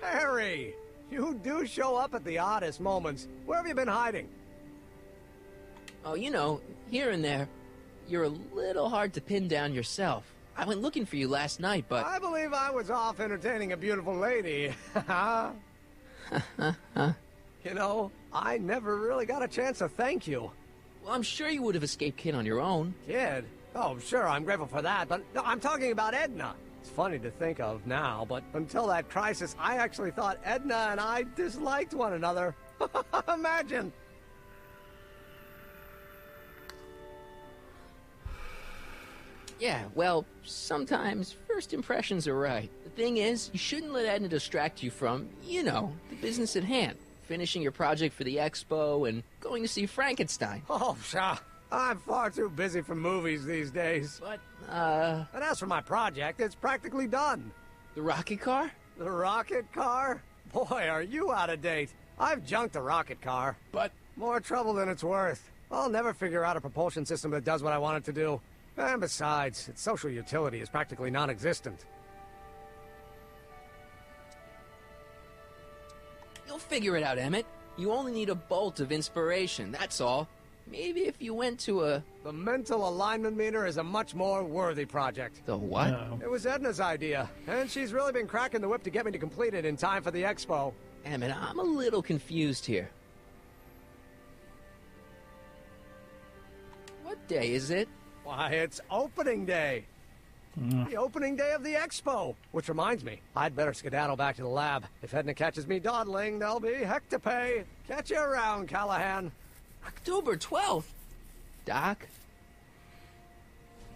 Harry! You do show up at the oddest moments. Where have you been hiding? Oh, you know, here and there. You're a little hard to pin down yourself. I went looking for you last night, but... I believe I was off entertaining a beautiful lady. You know, I never really got a chance to thank you. Well, I'm sure you would have escaped Kid on your own. Kid? Oh, sure, I'm grateful for that, but no, I'm talking about Edna. It's funny to think of now, but until that crisis, I actually thought Edna and I disliked one another. Imagine! Yeah, well, sometimes first impressions are right. The thing is, you shouldn't let Edna distract you from, you know, the business at hand. Finishing your project for the expo and going to see Frankenstein. Oh, pshaw. I'm far too busy for movies these days. But, And as for my project, it's practically done. The rocket car? The rocket car? Boy, are you out of date. I've junked the rocket car. But... More trouble than it's worth. I'll never figure out a propulsion system that does what I want it to do. And besides, its social utility is practically non-existent. You'll figure it out, Emmett. You only need a bolt of inspiration, that's all. Maybe if you went to a... The mental alignment meter is a much more worthy project. The what? No. It was Edna's idea, and she's really been cracking the whip to get me to complete it in time for the expo. Emmett, I'm a little confused here. What day is it? Why, it's opening day. The opening day of the expo. Which reminds me, I'd better skedaddle back to the lab. If Edna catches me dawdling, there'll be heck to pay. Catch you around, Callahan. October 12th? Doc?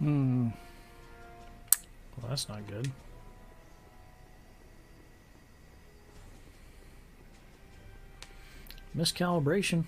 Well, that's not good. Miscalibration.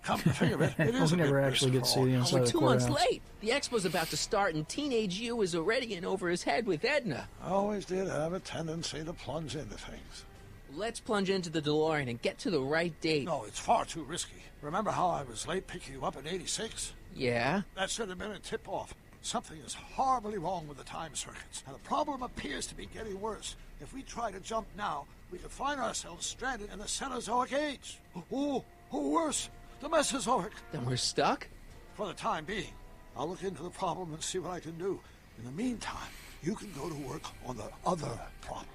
Come to think of it, it is We a never bit actually get to see the mystical. inside We're of the 2 months courthouse. late. The expo's about to start, and Teenage You is already in over his head with Edna. I always did have a tendency to plunge into things. Let's plunge into the DeLorean and get to the right date. No, it's far too risky. Remember how I was late picking you up in '86? Yeah? That should have been a tip-off. Something is horribly wrong with the time circuits, and the problem appears to be getting worse. If we try to jump now, we could find ourselves stranded in the Cenozoic Age. Or worse, the Mesozoic. Then we're stuck? For the time being. I'll look into the problem and see what I can do. In the meantime, you can go to work on the other problem.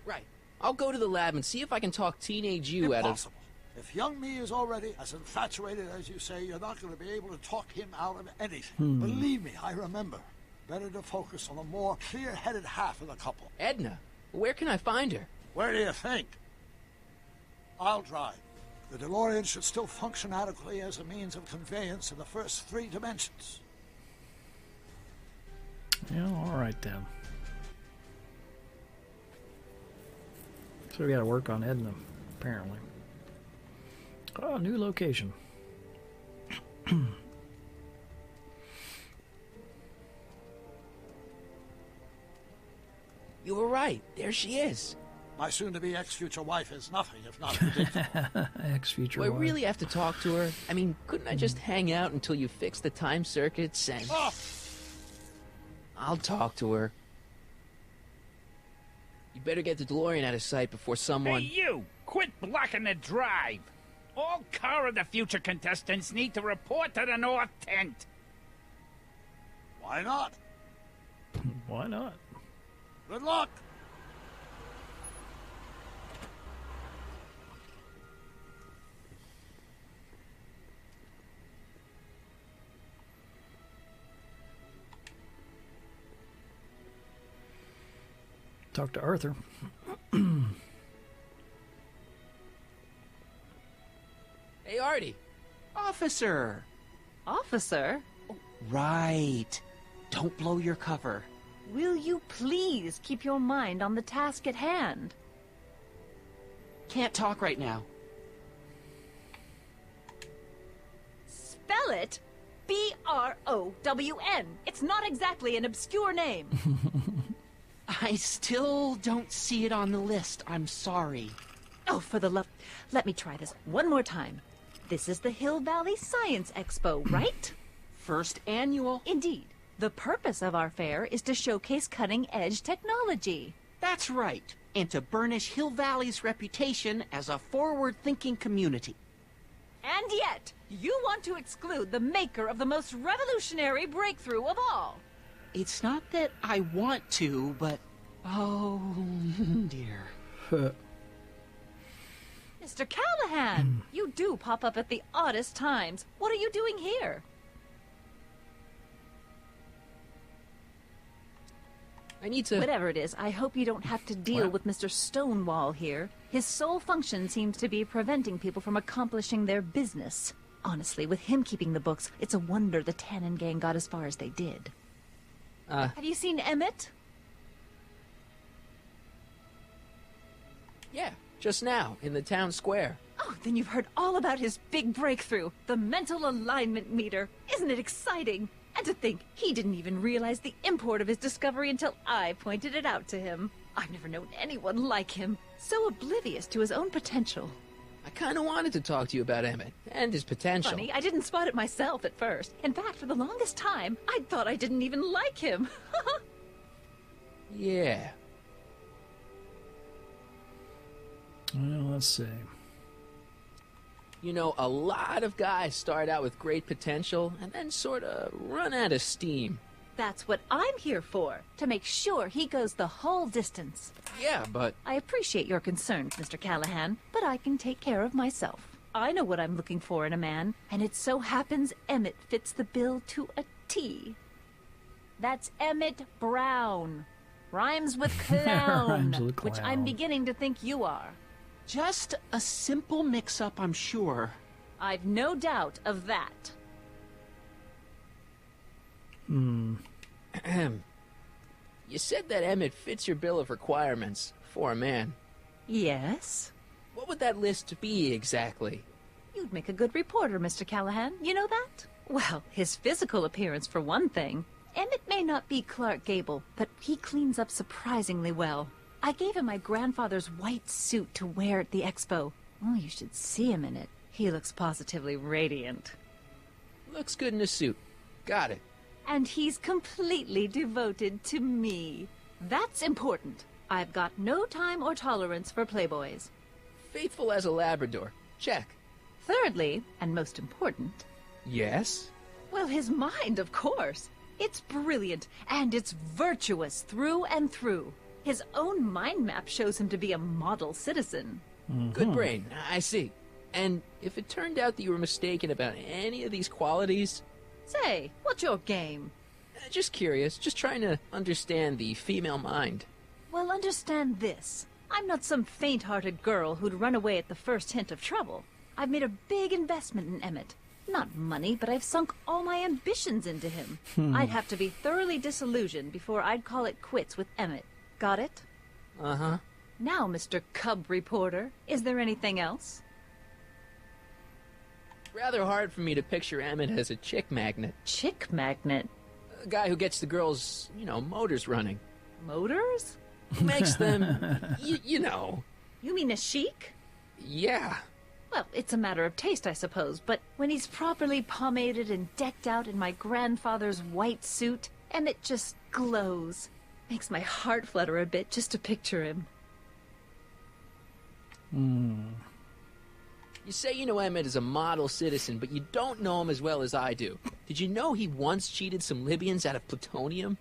Right. I'll go to the lab and see if I can talk Teenage You out of... Impossible. If young me is already as infatuated as you say, you're not going to be able to talk him out of anything. Believe me, I remember. Better to focus on the more clear-headed half of the couple. Edna? Where can I find her? Where do you think? I'll drive. The DeLorean should still function adequately as a means of conveyance in the first 3 dimensions. Yeah, all right then. So we got to work on Edna, apparently. Oh, new location. You were right. There she is. My soon-to-be ex-future wife is nothing if not predictable. Ex-future Do I wife. really have to talk to her? I mean, couldn't I just hang out until you fix the time circuits and... Oh! I'll talk to her. You better get the DeLorean out of sight before someone... Hey, you! Quit blocking the drive! All Car of the Future contestants need to report to the North Tent. Why not? Why not? Good luck! Talk to Arthur. Hey, Artie. Officer. Officer? Right. Don't blow your cover. Will you please keep your mind on the task at hand? Can't talk right now. Spell it B-R-O-W-N. It's not exactly an obscure name. I still don't see it on the list. I'm sorry. Oh, for the love... Let me try this one more time. This is the Hill Valley Science Expo, right? First annual. Indeed. The purpose of our fair is to showcase cutting-edge technology. That's right. And to burnish Hill Valley's reputation as a forward-thinking community. And yet, you want to exclude the maker of the most revolutionary breakthrough of all. It's not that I want to, but... Oh, dear. Mr. Callahan, you do pop up at the oddest times. What are you doing here? I need to... Whatever it is, I hope you don't have to deal with Mr. Stonewall here. His sole function seems to be preventing people from accomplishing their business. Honestly, with him keeping the books, it's a wonder the Tannen gang got as far as they did. Have you seen Emmett? Yeah, just now, in the town square. Oh, then you've heard all about his big breakthrough, the mental alignment meter. Isn't it exciting? And to think, he didn't even realize the import of his discovery until I pointed it out to him. I've never known anyone like him, so oblivious to his own potential. I kind of wanted to talk to you about Emmett and his potential. Funny, I didn't spot it myself at first. In fact, for the longest time, I thought I didn't even like him. Yeah. Well, let's see. You know, a lot of guys start out with great potential and then sort of run out of steam. That's what I'm here for, to make sure he goes the whole distance. Yeah, but... I appreciate your concerns, Mr. Callahan, but I can take care of myself. I know what I'm looking for in a man, and it so happens Emmett fits the bill to a T. That's Emmett Brown. Rhymes with clown, Rhymes with which clown. I'm beginning to think you are. Just a simple mix-up, I'm sure. I've no doubt of that. Ahem. You said that Emmett fits your bill of requirements for a man. Yes? What would that list be exactly? You'd make a good reporter, Mr. Callahan. You know that? Well, his physical appearance, for one thing. Emmett may not be Clark Gable, but he cleans up surprisingly well. I gave him my grandfather's white suit to wear at the expo. Oh, you should see him in it. He looks positively radiant. Looks good in a suit. Got it. And he's completely devoted to me. That's important. I've got no time or tolerance for playboys. Faithful as a Labrador. Check. Thirdly, and most important... Yes? Well, his mind, of course. It's brilliant, and it's virtuous through and through. His own mind map shows him to be a model citizen. Good brain, I see. And if it turned out that you were mistaken about any of these qualities... Say, what's your game? Just curious, just trying to understand the female mind. Well, understand this. I'm not some faint-hearted girl who'd run away at the first hint of trouble. I've made a big investment in Emmett. Not money, but I've sunk all my ambitions into him. I'd have to be thoroughly disillusioned before I'd call it quits with Emmett. Got it? Uh-huh. Now, Mr. Cub Reporter, is there anything else? Rather hard for me to picture Emmett as a chick magnet. Chick magnet? A guy who gets the girls, motors running. Motors? Who makes them, you know. You mean a chic? Yeah. Well, it's a matter of taste, I suppose, but when he's properly pomaded and decked out in my grandfather's white suit, Emmett just glows. Makes my heart flutter a bit just to picture him. You say you know Emmett is a model citizen, but you don't know him as well as I do. Did you know he once cheated some Libyans out of plutonium?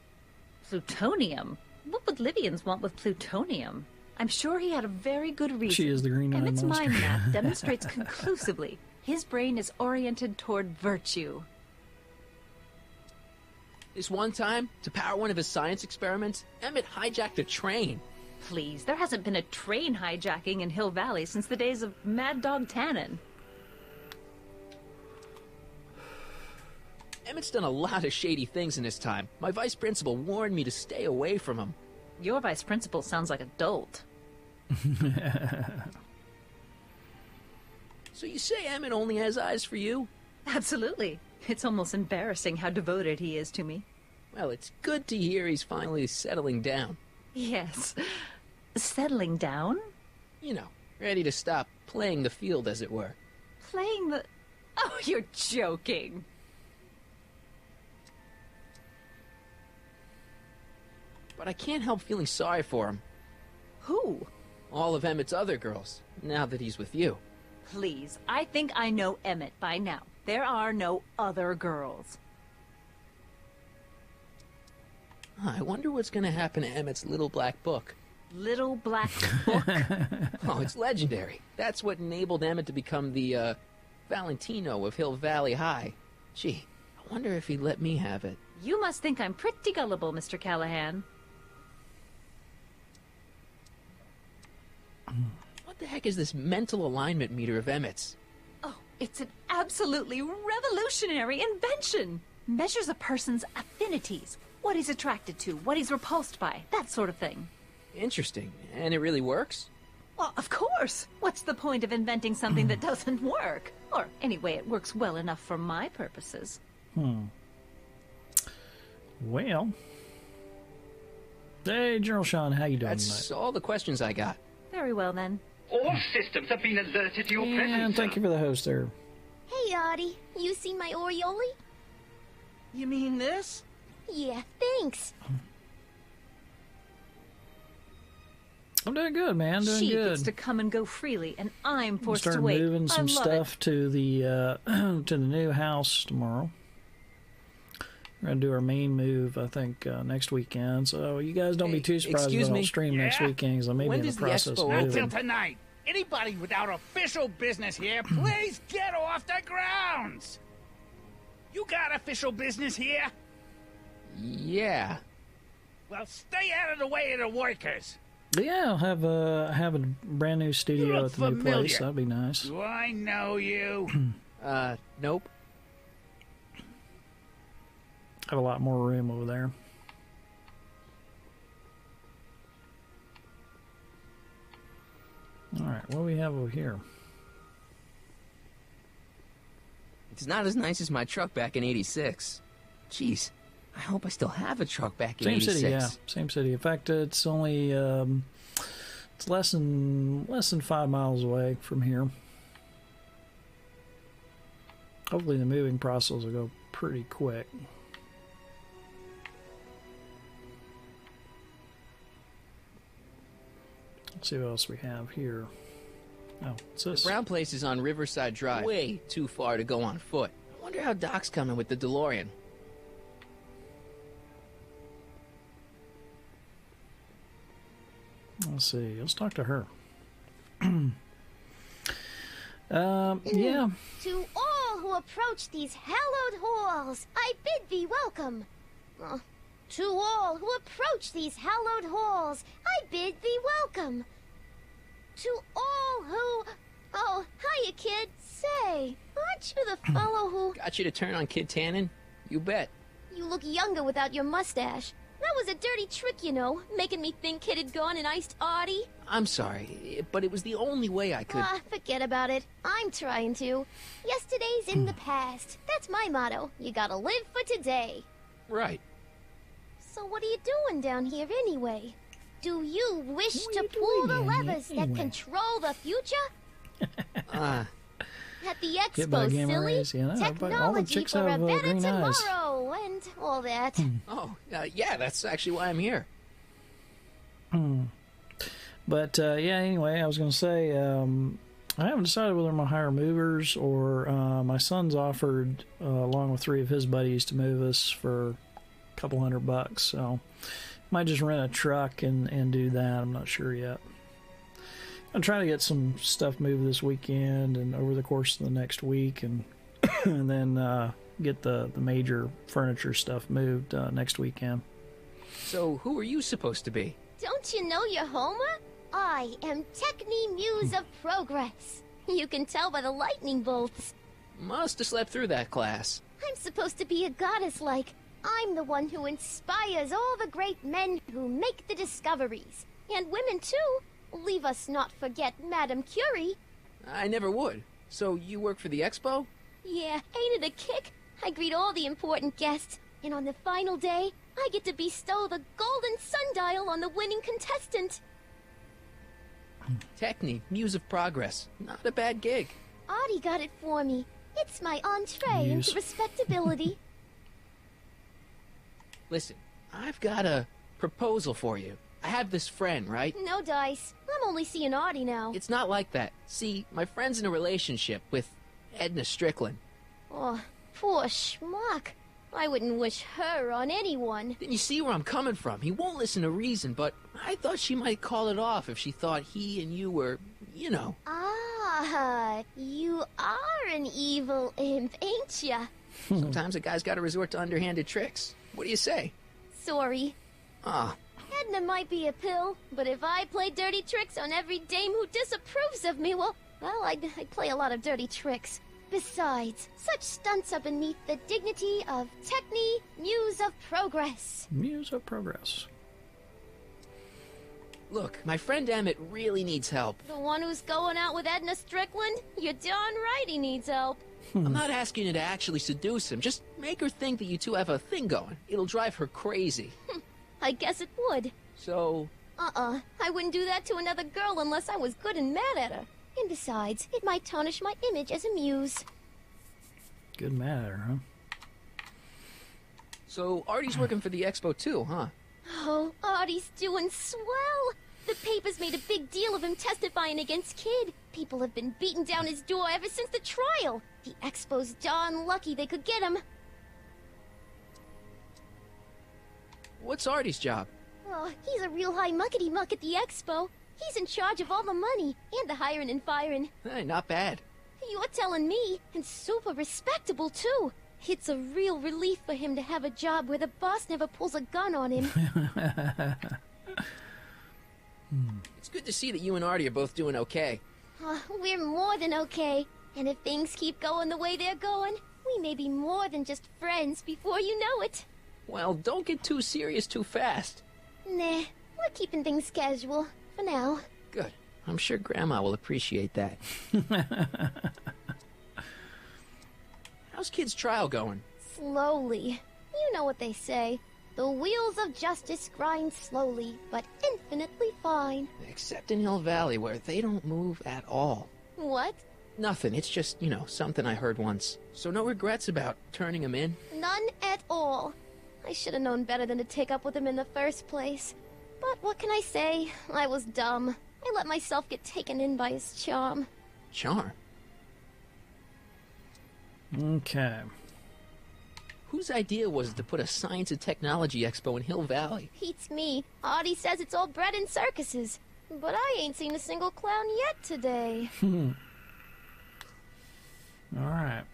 Plutonium? What would Libyans want with plutonium? I'm sure he had a very good reason. She is the green-eyed Emmett's monster. mind map demonstrates conclusively his brain is oriented toward virtue. This one time, to power one of his science experiments, Emmett hijacked a train. Please, there hasn't been a train hijacking in Hill Valley since the days of Mad Dog Tannen. Emmett's done a lot of shady things in his time. My vice principal warned me to stay away from him. Your vice principal sounds like a dolt. So you say Emmett only has eyes for you? Absolutely. It's almost embarrassing how devoted he is to me. Well, it's good to hear he's finally settling down. Yes. Settling down? You know, ready to stop playing the field, as it were. Playing the... Oh, you're joking. But I can't help feeling sorry for him. Who? All of Emmett's other girls, now that he's with you. Please, I think I know Emmett by now. There are no other girls. I wonder what's going to happen to Emmett's little black book. Little black book? Oh, it's legendary. That's what enabled Emmett to become the, Valentino of Hill Valley High. Gee, I wonder if he'd let me have it. You must think I'm pretty gullible, Mr. Callahan. What the heck is this mental alignment meter of Emmett's? Oh, it's an absolutely revolutionary invention. Measures a person's affinities, what he's attracted to, what he's repulsed by, that sort of thing. Interesting. And it really works? Well, of course. What's the point of inventing something that doesn't work? Or, anyway, it works well enough for my purposes. Well. Hey, General Sean, how you doing That's tonight? all the questions I got. Very well, then. All systems have been alerted to your presence. And thank you for the host there. Hey, Audie. You seen my Oriole? You mean this? Yeah, thanks. I'm doing good, man. Doing She good. gets to come and go freely, and I'm forced Start to wait. moving some I love stuff to the to the new house tomorrow. We're gonna do our main move, I think, next weekend. So you guys don't be too surprised excuse if I me? don't stream next weekend, because I may When be in does the the process expo of open? Until moving. tonight. Anybody without official business here, please get off the grounds. You got official business here? Yeah. Well, stay out of the way of the workers. But yeah, I'll have a brand new You studio look at the new place. familiar. That'd be nice. Do I know you? Nope. Have a lot more room over there. All right, what do we have over here? It's not as nice as my truck back in '86. Jeez, I hope I still have a truck back in Same '86. city, yeah, same city. In fact, it's only it's less than 5 miles away from here. Hopefully, the moving process will go pretty quick. Let's see what else we have here. Oh, what's this? The brown place is on Riverside Drive. Way too far to go on foot. I wonder how Doc's coming with the DeLorean. Let's see. Let's talk to her. Yeah. To all who approach these hallowed halls, I bid thee welcome. To all who approach these hallowed halls, I bid thee welcome. To all who... Oh, hiya, kid. Say, aren't you the fellow who... Got you to turn on Kid Tannen? You bet. You look younger without your mustache. That was a dirty trick, you know, making me think Kid had gone and iced Artie. I'm sorry, but it was the only way I could... Forget about it. I'm trying to. Yesterday's in the past. That's my motto. You gotta live for today. Right. So what are you doing down here anyway? Do you wish to pull the levers that control the future? At the Get by expo, gamma silly. rays, yeah, but all the Technology chicks for a have better green eyes. tomorrow and all that. Oh, yeah, that's actually why I'm here. But yeah, anyway, I was going to say I haven't decided whether I'm going to hire movers or my son's offered, along with 3 of his buddies, to move us for a couple $100. So might just rent a truck and do that. I'm not sure yet. I'm trying to get some stuff moved this weekend and over the course of the next week, and and then get the major furniture stuff moved next weekend. So who are you supposed to be? Don't you know your Homer? I am Techni Muse of Progress. You can tell by the lightning bolts. Must have slept through that class. I'm supposed to be a goddess like. I'm the one who inspires all the great men who make the discoveries. And women too. Leave us not forget Madame Curie. I never would. So you work for the expo? Yeah, ain't it a kick? I greet all the important guests, and on the final day, I get to bestow the golden sundial on the winning contestant. Techni, Muse of Progress. Not a bad gig. Artie got it for me. It's my entree Muse. into respectability. Listen, I've got a proposal for you. I have this friend, right? No dice. I'm only seeing Artie now. It's not like that. See, my friend's in a relationship with Edna Strickland. Oh, poor schmuck. I wouldn't wish her on anyone. Then you see where I'm coming from. He won't listen to reason, but I thought she might call it off if she thought he and you were, you know. Ah, you are an evil imp, ain't ya? Sometimes a guy's got to resort to underhanded tricks. What do you say? Sorry. Ah, Edna might be a pill, but if I play dirty tricks on every dame who disapproves of me, well, I'd play a lot of dirty tricks. Besides, such stunts are beneath the dignity of Techni, Muse of Progress. Muse of Progress. look, my friend Emmett really needs help. The one who's going out with Edna Strickland? You're darn right he needs help. I'm not asking you to actually seduce him. Just make her think that you two have a thing going. It'll drive her crazy. I guess it would. So... I wouldn't do that to another girl unless I was good and mad at her. And besides, it might tarnish my image as a muse. Good matter, huh? So Artie's working for the expo too, huh? Oh, Artie's doing swell. The papers made a big deal of him testifying against Kid. People have been beating down his door ever since the trial. The expo's darn lucky they could get him. What's Artie's job? Oh, he's a real high muckety-muck at the expo. He's in charge of all the money, and the hiring and firing. Hey, not bad. You're telling me, and super respectable, too. It's a real relief for him to have a job where the boss never pulls a gun on him. It's good to see that you and Artie are both doing okay. We're more than okay. And if things keep going the way they're going, we may be more than just friends before you know it. Well, don't get too serious too fast. Nah, we're keeping things casual, for now. Good. I'm sure Grandma will appreciate that. How's Kid's trial going? Slowly. You know what they say. The wheels of justice grind slowly, but infinitely fine. Except in Hill Valley, where they don't move at all. What? Nothing. It's just, something I heard once. So no regrets about turning him in? None at all. I should have known better than to take up with him in the first place. But what can I say? I was dumb. I let myself get taken in by his charm. Charm? Okay. Whose idea was it to put a science and technology expo in Hill Valley? Beats me. Artie says it's all bred in circuses. But I ain't seen a single clown yet today. Alright.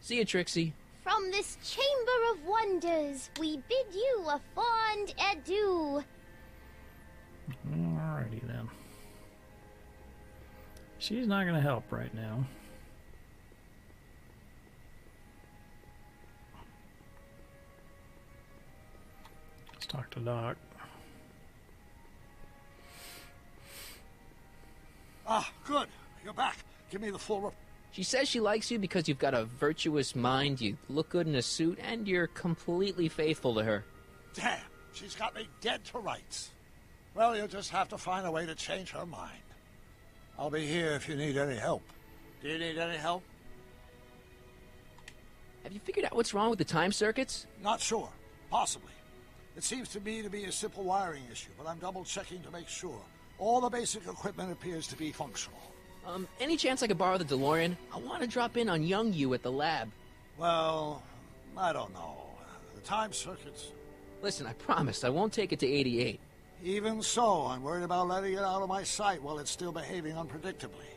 See you, Trixie. From this chamber of wonders, we bid you a fond adieu. Alrighty then. She's not going to help right now. Let's talk to Doc. Ah, good. You're back. Give me the full report. She says she likes you because you've got a virtuous mind, you look good in a suit, and you're completely faithful to her. Damn, she's got me dead to rights. Well, you'll just have to find a way to change her mind. I'll be here if you need any help. Do you need any help? Have you figured out what's wrong with the time circuits? Not sure. Possibly. It seems to me to be a simple wiring issue, but I'm double-checking to make sure. All the basic equipment appears to be functional. Any chance I could borrow the DeLorean? I want to drop in on young you at the lab. Well, I don't know. The time circuits... Listen, I promise I won't take it to 88. Even so, I'm worried about letting it out of my sight while it's still behaving unpredictably.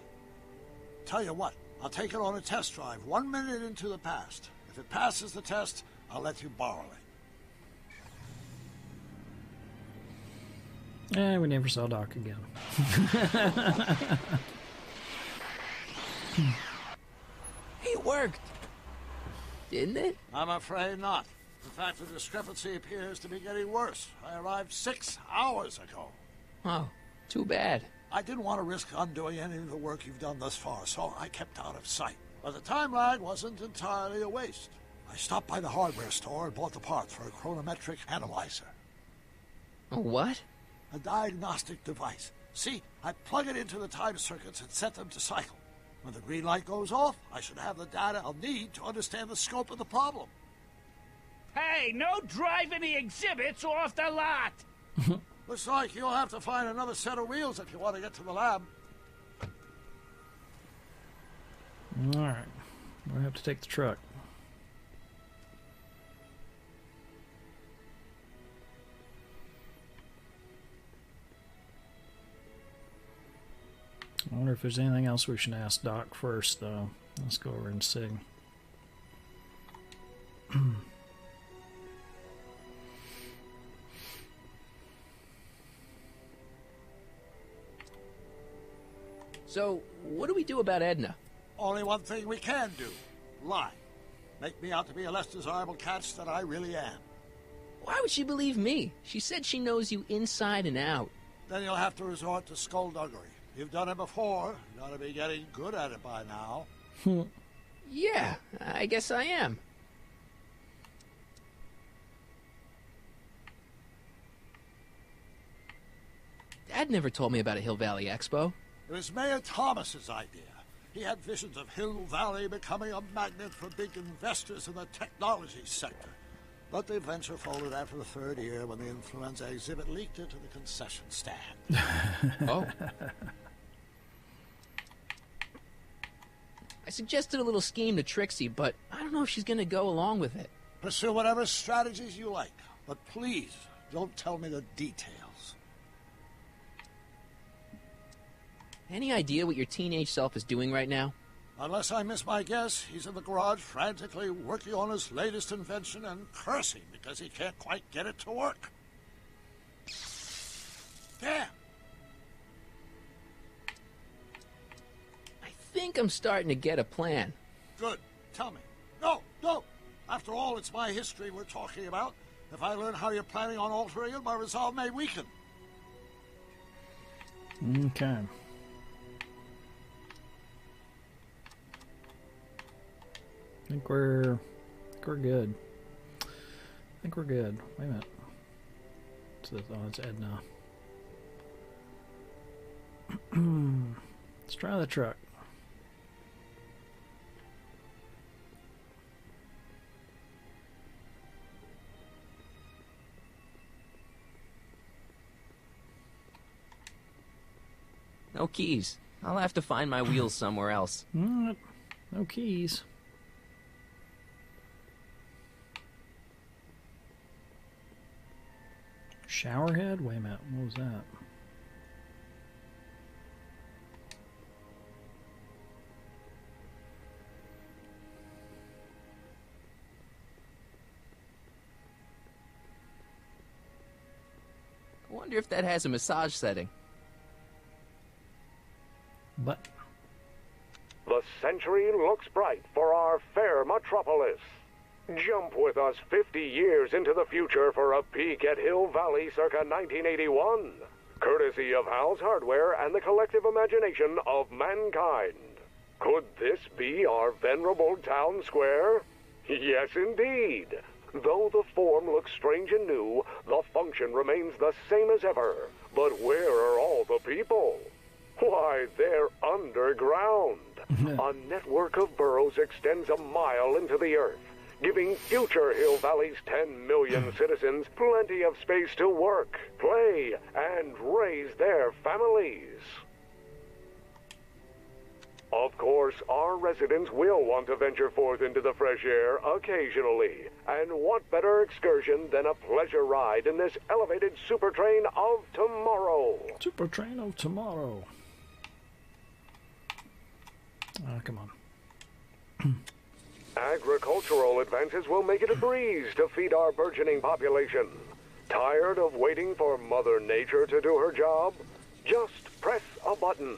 Tell you what, I'll take it on a test drive 1 minute into the past. If it passes the test, I'll let you borrow it. And we never saw Doc again. It worked. Didn't it? I'm afraid not. In fact, the discrepancy appears to be getting worse. I arrived 6 hours ago. Oh, too bad. I didn't want to risk undoing any of the work you've done thus far, so I kept out of sight. But the time lag wasn't entirely a waste. I stopped by the hardware store and bought the parts for a chronometric analyzer. A what? A diagnostic device. See, I plug it into the time circuits and set them to cycle. When the green light goes off, I should have the data I'll need to understand the scope of the problem. Hey, no driving the exhibits off the lot! Looks like you'll have to find another set of wheels if you want to get to the lab. Alright. We'll have to take the truck. I wonder if there's anything else we should ask Doc first, though. Let's go over and see. So, what do we do about Edna? Only one thing we can do. Lie. Make me out to be a less desirable catch than I really am. Why would she believe me? She said she knows you inside and out. Then you'll have to resort to skullduggery. You've done it before. You ought to be getting good at it by now. Yeah, I guess I am. Dad never told me about a Hill Valley Expo. It was Mayor Thomas's idea. He had visions of Hill Valley becoming a magnet for big investors in the technology sector. But the venture folded after the third year when the influenza exhibit leaked into the concession stand. Oh. I suggested a little scheme to Trixie, but I don't know if she's going to go along with it. Pursue whatever strategies you like. But please, don't tell me the details. Any idea what your teenage self is doing right now? Unless I miss my guess, he's in the garage frantically working on his latest invention and cursing because he can't quite get it to work. There! I think I'm starting to get a plan. Good. Tell me. No, no! After all, it's my history we're talking about. If I learn how you're planning on altering it, my resolve may weaken. Okay. I think we're good. I think we're good. Wait a minute. It's Edna. Let's try the truck. No keys. I'll have to find my wheels somewhere else. No keys. Showerhead? Wait a minute. What was that? I wonder if that has a massage setting. But the century looks bright for our fair metropolis. Jump with us 50 years into the future for a peek at Hill Valley circa 1981, courtesy of Hal's Hardware and the collective imagination of mankind. Could this be our venerable town square? Yes, indeed. Though the form looks strange and new, the function remains the same as ever. But where are all the people? Why, they're underground. A network of burrows extends a mile into the earth, giving future Hill Valley's 10 million citizens plenty of space to work, play, and raise their families. Of course, our residents will want to venture forth into the fresh air occasionally. And what better excursion than a pleasure ride in this elevated super train of tomorrow? Super train of tomorrow. Come on. Agricultural advances will make it a breeze to feed our burgeoning population. Tired of waiting for Mother Nature to do her job? Just press a button.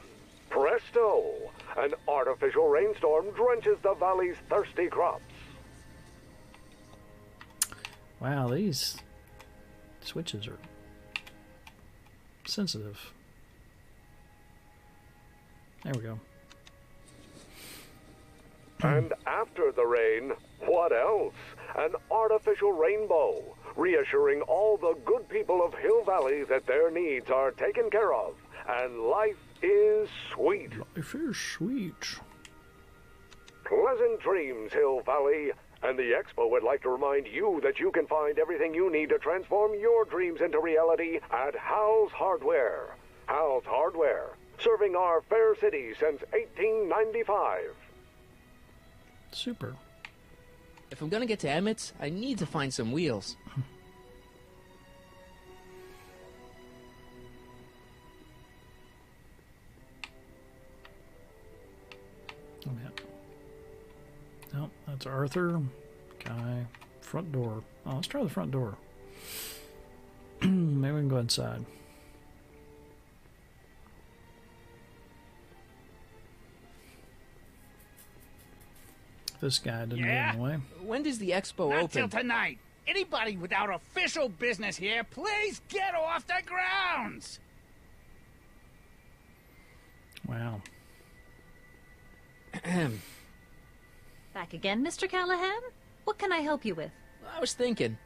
Presto! An artificial rainstorm drenches the valley's thirsty crops. Wow, these switches are sensitive. There we go. And after the rain, what else? An artificial rainbow, reassuring all the good people of Hill Valley that their needs are taken care of, and life is sweet. Life is sweet. Pleasant dreams, Hill Valley. And the Expo would like to remind you that you can find everything you need to transform your dreams into reality at Hal's Hardware. Hal's Hardware, serving our fair city since 1895. Super. If I'm gonna get to Emmett's, I need to find some wheels. Oh, yeah. No, that's Arthur. Guy. Front door. Oh, let's try the front door. Maybe we can go inside. This guy didn't get in the way. When does the Expo Not open? till tonight. Anybody without official business here, please get off the grounds! Wow. Back again, Mr. Callahan? What can I help you with? I was thinking.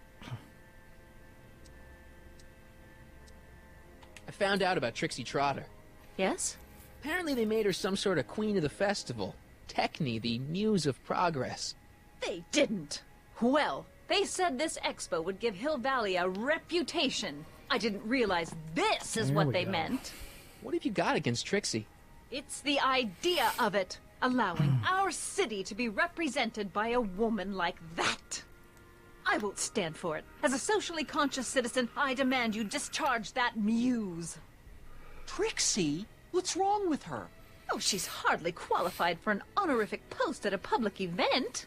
I found out about Trixie Trotter. Yes? Apparently they made her some sort of queen of the festival. Techne, the muse of progress. They didn't. Well, they said this expo would give Hill Valley a reputation. I didn't realize this is what they meant. What have you got against Trixie? It's the idea of it. Allowing our city to be represented by a woman like that. I won't stand for it. As a socially conscious citizen, I demand you discharge that muse. Trixie? What's wrong with her? Oh, she's hardly qualified for an honorific post at a public event.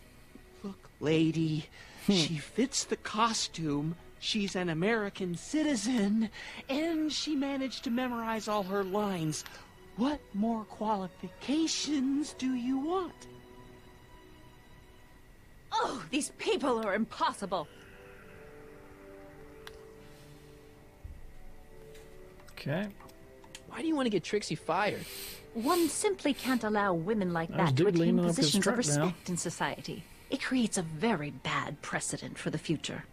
Look, lady, she fits the costume. She's an American citizen, and she managed to memorize all her lines. What more qualifications do you want? Oh, these people are impossible. Okay. Why do you want to get Trixie fired? One simply can't allow women like that to attain positions of respect in society. It creates a very bad precedent for the future.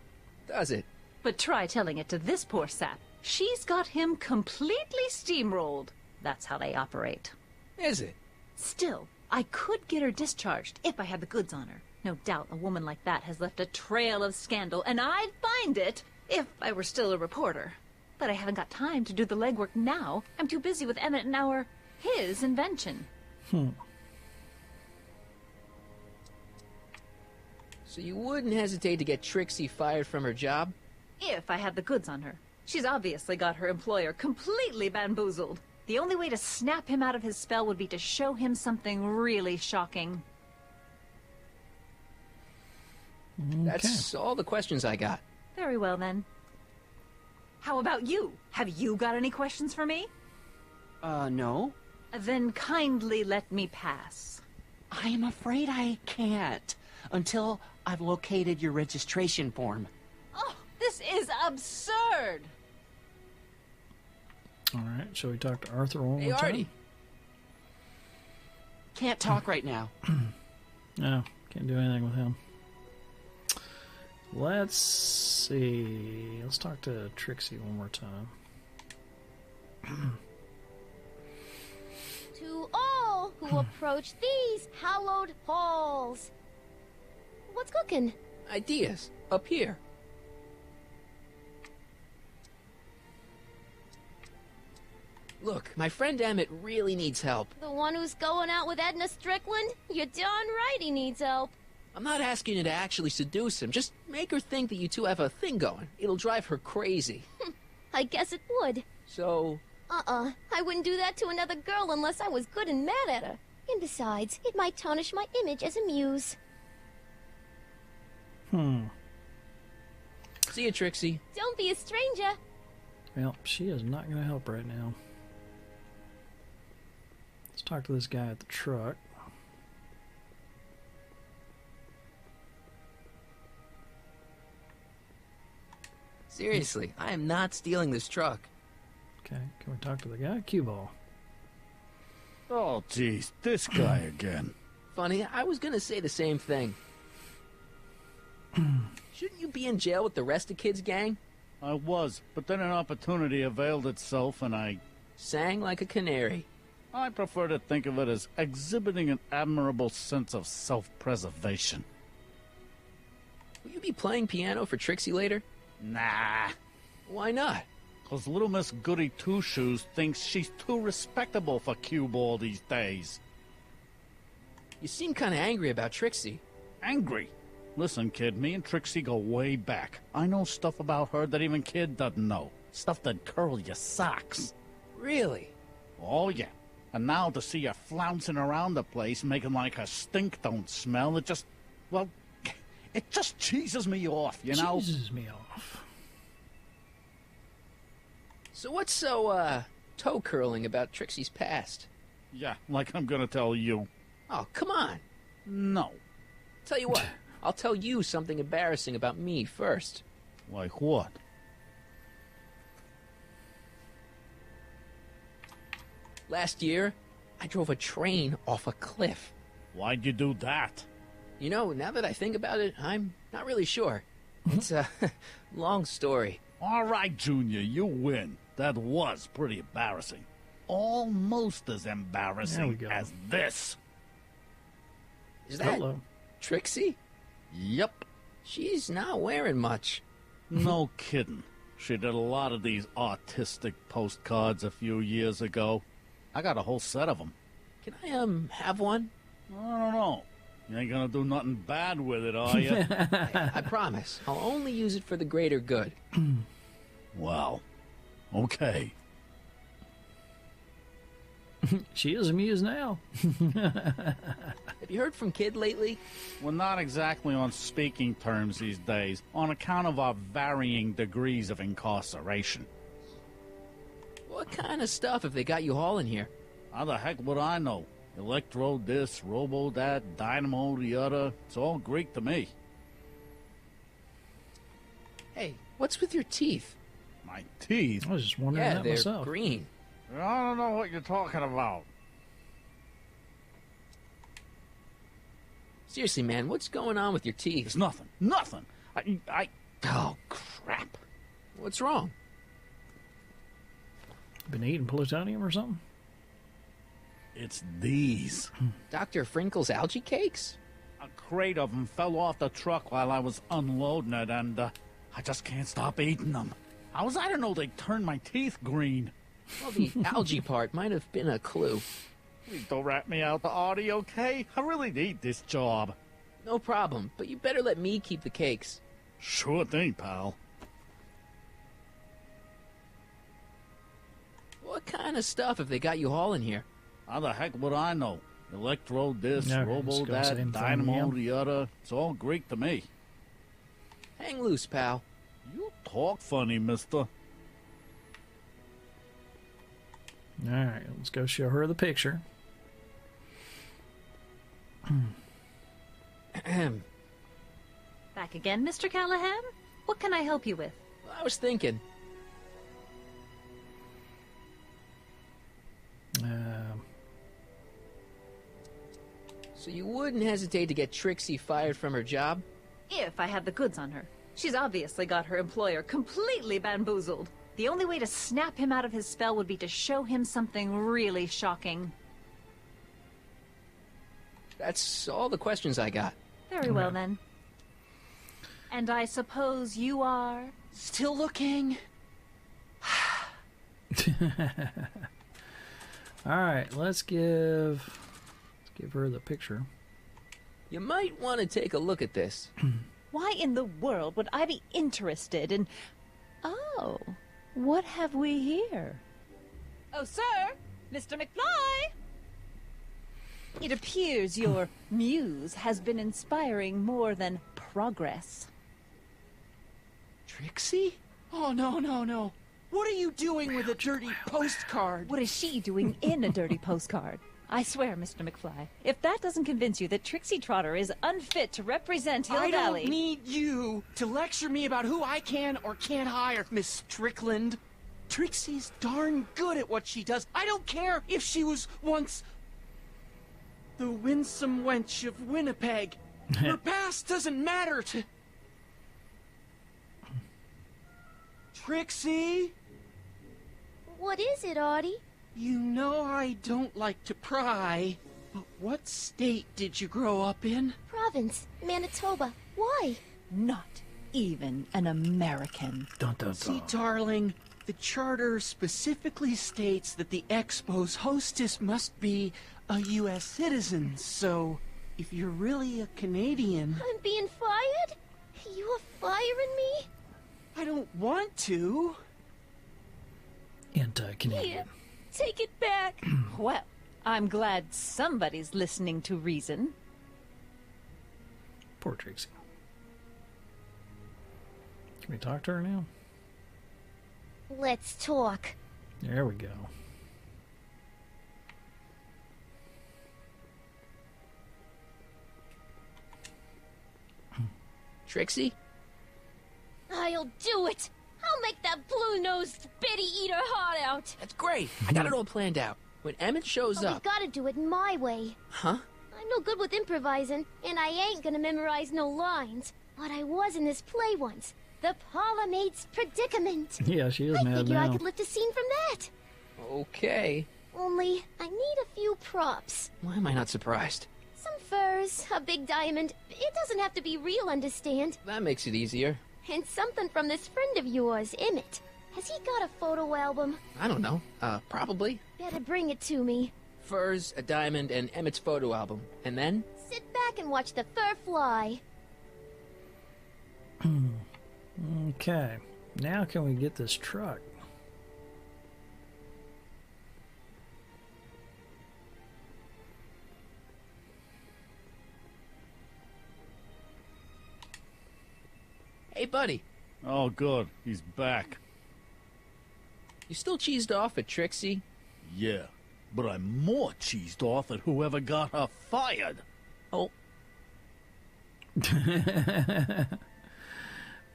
Does it? But try telling it to this poor sap. She's got him completely steamrolled. That's how they operate. Is it? Still, I could get her discharged if I had the goods on her. No doubt a woman like that has left a trail of scandal, and I'd find it if I were still a reporter. But I haven't got time to do the legwork now. I'm too busy with Emmett and his invention. So you wouldn't hesitate to get Trixie fired from her job? If I had the goods on her. She's obviously got her employer completely bamboozled. The only way to snap him out of his spell would be to show him something really shocking. That's all the questions I got. Very well, then. How about you? Have you got any questions for me? No. Then kindly let me pass. I am afraid I can't until I've located your registration form. Oh, this is absurd! Alright, shall we talk to Arthur one Hey, more time? Artie. Can't talk right now. No, can't do anything with him. Let's see. Let's talk to Trixie one more time. To all who approach these hallowed halls. What's cooking? Ideas. Up here. Look, my friend Emmett really needs help. The one who's going out with Edna Strickland? You're darn right he needs help. I'm not asking you to actually seduce him. Just make her think that you two have a thing going. It'll drive her crazy. I guess it would. So... I wouldn't do that to another girl unless I was good and mad at her. And besides, it might tarnish my image as a muse. See you, Trixie. Don't be a stranger. Well, she is not going to help right now. Let's talk to this guy at the truck. Seriously, I am not stealing this truck. Okay, can we talk to the guy? Cue ball. Oh, jeez, this guy again. Funny, I was gonna say the same thing. Shouldn't you be in jail with the rest of Kid's gang? I was, but then an opportunity availed itself and I... Sang like a canary. I prefer to think of it as exhibiting an admirable sense of self-preservation. Will you be playing piano for Trixie later? Nah. Why not? 'Cause little Miss Goody Two-Shoes thinks she's too respectable for cue ball these days. You seem kind of angry about Trixie. Angry? Listen, kid, me and Trixie go way back. I know stuff about her that even Kid doesn't know. Stuff that curl your socks. Really? Oh, yeah. And now to see her flouncing around the place, making like her stink don't smell, it just... well, it just cheeses me off, you know? Cheeses me off. So what's so, toe-curling about Trixie's past? Yeah, like I'm gonna tell you. Oh, come on. No. Tell you what, I'll tell you something embarrassing about me first. Like what? Last year, I drove a train off a cliff. Why'd you do that? You know, now that I think about it, I'm not really sure. It's a long story. All right, Junior, you win. That was pretty embarrassing. Almost as embarrassing as this. Is that Trixie? Yep. She's not wearing much. No kidding. She did a lot of these artistic postcards a few years ago. I got a whole set of them. Can I, have one? I don't know. You ain't gonna do nothing bad with it, are you? I promise. I'll only use it for the greater good. Well, okay. She is amused now. Have you heard from Kid lately? We're not exactly on speaking terms these days, on account of our varying degrees of incarceration. What kind of stuff have they got you hauling here? How the heck would I know? Electro this, Robo that, Dynamo the other. It's all Greek to me. Hey, what's with your teeth? My teeth? I was just wondering that they're myself. green. I don't know what you're talking about. Seriously, man, what's going on with your teeth? It's nothing. Nothing. Oh, crap. What's wrong? Been eating plutonium or something? It's these. Dr. Frinkle's algae cakes? A crate of them fell off the truck while I was unloading it, and I just can't stop eating them. How was I to know they turned my teeth green? Well, the algae part might have been a clue. Please don't rat me out, Artie, okay? I really need this job. No problem, but you better let me keep the cakes. Sure thing, pal. What kind of stuff have they got you hauling here? How the heck would I know? Electro this, Yeah, Robo it's the that, same thing, Dynamo yeah. the other. It's all Greek to me. Hang loose, pal. You talk funny, mister. Alright, let's go show her the picture. Back again, Mr. Callahan? What can I help you with? I was thinking. So you wouldn't hesitate to get Trixie fired from her job? If I had the goods on her. She's obviously got her employer completely bamboozled. The only way to snap him out of his spell would be to show him something really shocking. That's all the questions I got. Very well, then. And I suppose you are... Still looking? Alright, let's give her the picture. You might want to take a look at this. Why in the world would I be interested in... Oh, what have we here? Oh, sir! Mr. McFly! It appears your muse has been inspiring more than progress. Trixie? Oh, no, no, no. What are you doing with a dirty postcard? What is she doing in a dirty postcard? I swear, Mr. McFly, if that doesn't convince you that Trixie Trotter is unfit to represent Hill I Valley... don't need you to lecture me about who I can or can't hire, Miss Strickland. Trixie's darn good at what she does. I don't care if she was once the winsome wench of Winnipeg. Her past doesn't matter to... Trixie? What is it, Artie? You know I don't like to pry, but what state did you grow up in? Province, Manitoba. Why? Not even an American. Dun, dun, dun. See, darling, the charter specifically states that the Expo's hostess must be a U.S. citizen, so if you're really a Canadian... I'm being fired? You are firing me? I don't want to. Anti-Canadian. Here, take it back. Well, I'm glad somebody's listening to reason. Poor Trixie. Can we talk to her now? Let's talk. There we go. Trixie? I'll do it. I'll make that blue-nosed bitty eat her heart out. That's great. I got it all planned out. When Emmett shows But up... we gotta do it my way. Huh? I'm no good with improvising, and I ain't gonna memorize no lines. But I was in this play once. The Parlourmaid's Predicament. Yeah, she is I mad figure now. I could lift a scene from that. Okay. Only, I need a few props. Why am I not surprised? Some furs, a big diamond. It doesn't have to be real, understand? That makes it easier. And something from this friend of yours, Emmett. Has he got a photo album? I don't know. Probably. Better bring it to me. Furs, a diamond, and Emmett's photo album. And then? Sit back back and watch the fur fly. Okay. Now can we get this truck? Hey, buddy. Oh, good. He's back. You still cheesed off at Trixie? Yeah, but I'm more cheesed off at whoever got her fired. Oh.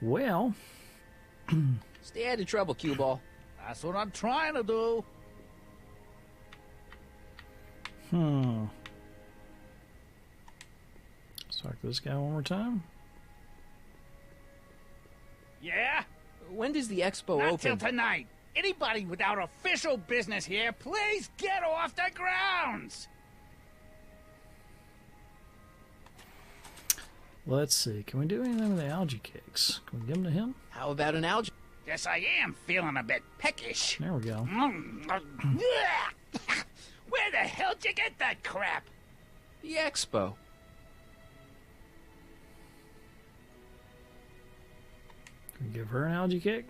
Well. Stay out of trouble, cue ball. That's what I'm trying to do. Let's talk to this guy one more time. Yeah? When does the expo Not open? till tonight. Anybody without official business here, please get off the grounds! Let's see. Can we do anything with the algae cakes? Can we give them to him? How about an algae? Yes, I am feeling a bit peckish. There we go. Where the hell did you get that crap? The expo. Can we give her an algae cake?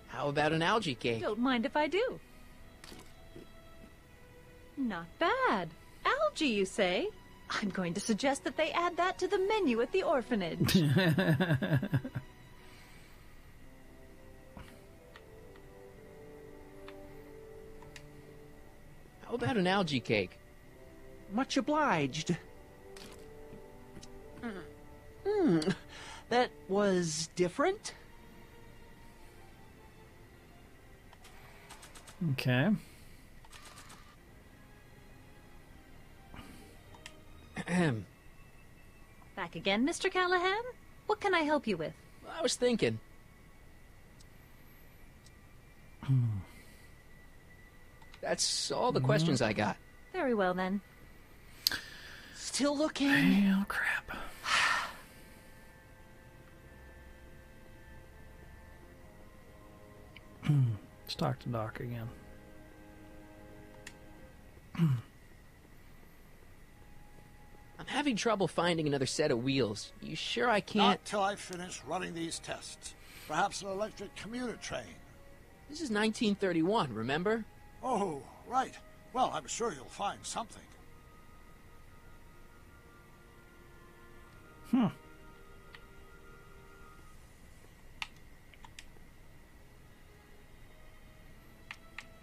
How about an algae cake? Don't mind if I do. Not bad. Algae, you say? I'm going to suggest that they add that to the menu at the orphanage. How about an algae cake? Much obliged. That was different? Okay. Back again, Mr. Callahan? What can I help you with? I was thinking. That's all the questions I got. Very well, then. Still looking? Oh, crap. Let's talk to Doc again. I'm having trouble finding another set of wheels. You sure I can't? Not till I finish running these tests. Perhaps an electric commuter train. This is 1931, remember? Oh, right. Well, I'm sure you'll find something.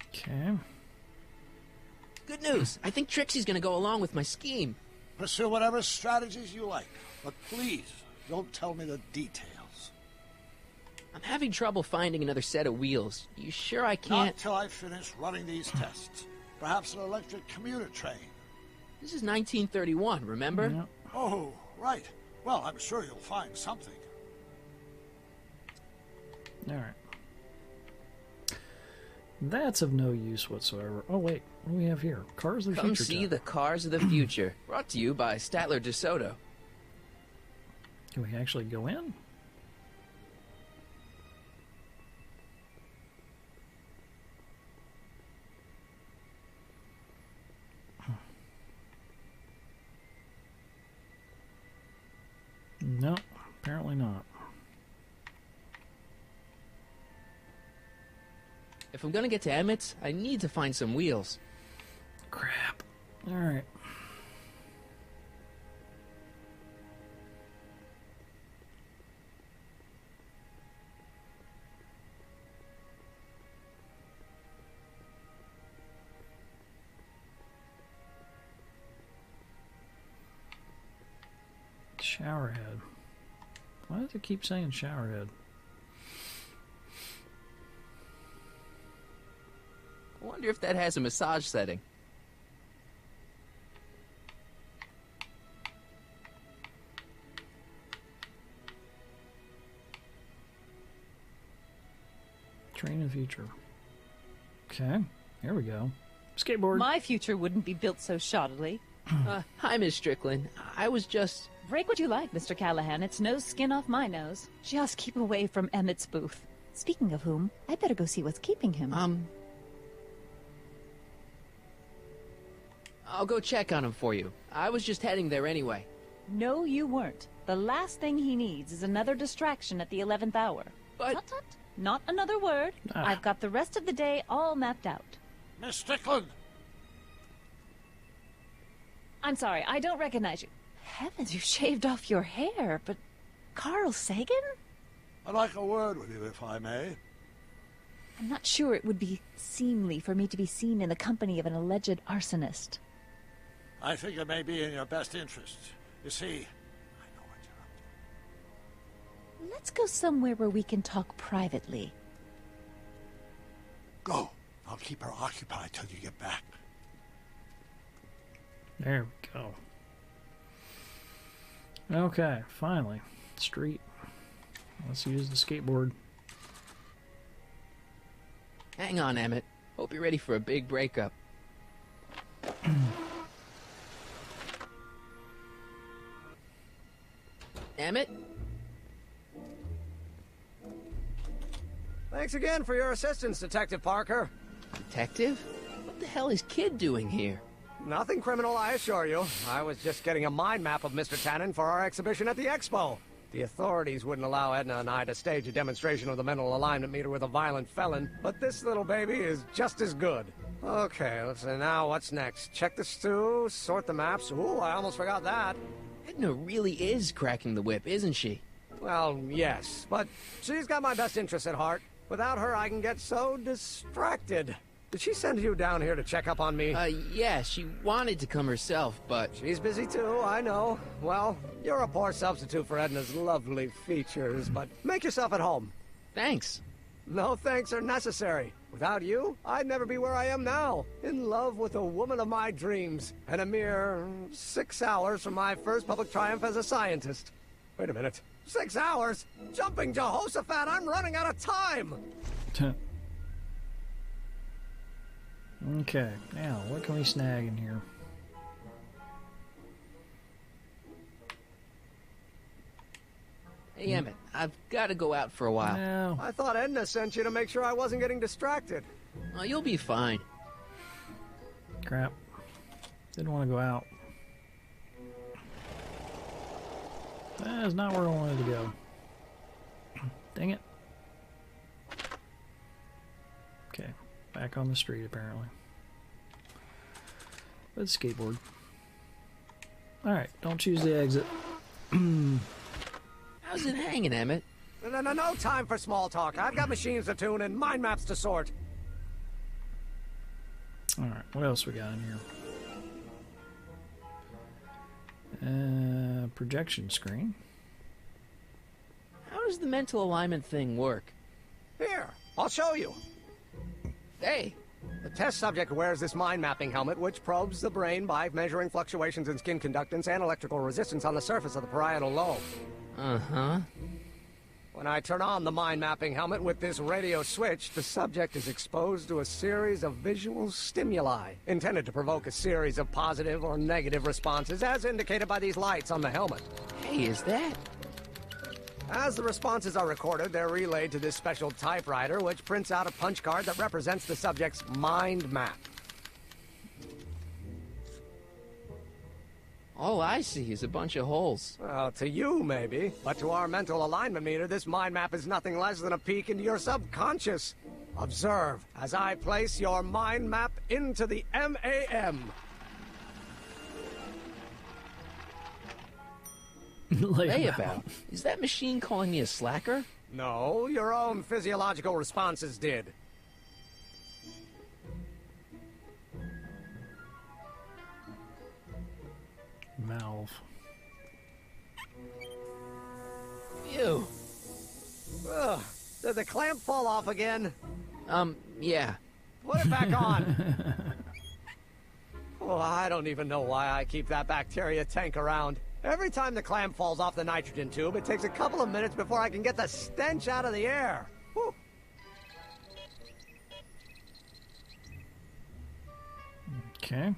Okay. Good news. I think Trixie's gonna go along with my scheme. Pursue whatever strategies you like, but please don't tell me the details. I'm having trouble finding another set of wheels. You sure I can't? Not till I finish running these tests. Perhaps an electric commuter train. This is 1931, remember? Yep. Oh, right. Well, I'm sure you'll find something. All right. That's of no use whatsoever. Oh, wait. What do we have here? Cars of the Come Future. see Time. the cars of the future. Brought to you by Statler DeSoto. Can we actually go in? No, apparently not. If I'm gonna get to Emmett's, I need to find some wheels. Crap. All right. Showerhead. Why does it keep saying showerhead? I wonder if that has a massage setting. Train of the future. Okay, here we go. Skateboard. My future wouldn't be built so shoddily. Hi, Miss Strickland. I was just... Break what you like, Mr. Callahan. It's no skin off my nose. Just keep away from Emmett's booth. Speaking of whom, I better go see what's keeping him. I'll go check on him for you. I was just heading there anyway. No, you weren't. The last thing he needs is another distraction at the 11th hour. But... Tut, tut. Not another word. I've got the rest of the day all mapped out. Miss Strickland! I'm sorry, I don't recognize you. Heavens, you shaved off your hair, but... Carl Sagan? I'd like a word with you, if I may. I'm not sure it would be seemly for me to be seen in the company of an alleged arsonist. I think it may be in your best interest. You see, Let's go somewhere where we can talk privately. go. I'll keep her occupied till you get back. There we go. Okay, finally. Street. Let's use the skateboard. Hang on, Emmett. Hope you're ready for a big breakup. Emmett? Thanks again for your assistance, Detective Parker. Detective? What the hell is Kid doing here? Nothing criminal, I assure you. I was just getting a mind map of Mr. Tannen for our exhibition at the Expo. The authorities wouldn't allow Edna and I to stage a demonstration of the mental alignment meter with a violent felon, but this little baby is just as good. Okay, let's see now what's next. Check the stew, sort the maps. Ooh, I almost forgot that. Edna really is cracking the whip, isn't she? Well, yes, but she's got my best interests at heart. Without her, I can get so distracted. Did she send you down here to check up on me? Yeah, she wanted to come herself, but... She's busy too, I know. Well, you're a poor substitute for Edna's lovely features, but make yourself at home. Thanks. No thanks are necessary. Without you, I'd never be where I am now. In love with the woman of my dreams. And a mere 6 hours from my first public triumph as a scientist. Wait a minute. 6 hours? Jumping Jehoshaphat, I'm running out of time! Okay, now what can we snag in here? Hey, Emmett, I've got to go out for a while. No. I thought Edna sent you to make sure I wasn't getting distracted. Oh, you'll be fine. Crap. Didn't want to go out. That is not where I wanted to go. Dang it. Okay, back on the street apparently. With skateboard. Alright, don't choose the exit. How's it hanging, Emmett? No time for small talk. I've got machines to tune and mind maps to sort. Alright, what else we got in here? Projection screen. How does the mental alignment thing work? Here, I'll show you. Hey! The test subject wears this mind mapping helmet, which probes the brain by measuring fluctuations in skin conductance and electrical resistance on the surface of the parietal lobe. Uh-huh. When I turn on the mind mapping helmet with this radio switch, the subject is exposed to a series of visual stimuli, intended to provoke a series of positive or negative responses, as indicated by these lights on the helmet. Hey, is that? As the responses are recorded, they're relayed to this special typewriter, which prints out a punch card that represents the subject's mind map. All I see is a bunch of holes. Well, to you, maybe. But to our mental alignment meter, this mind map is nothing less than a peek into your subconscious. Observe as I place your mind map into the MAM. Layabout? Is that machine calling me a slacker? No, your own physiological responses did. Valve. Ew. Ugh. Did the clamp fall off again? Yeah. Put it back on. Oh, I don't even know why I keep that bacteria tank around. Every time the clamp falls off the nitrogen tube, it takes a couple of minutes before I can get the stench out of the air. Whew. Okay.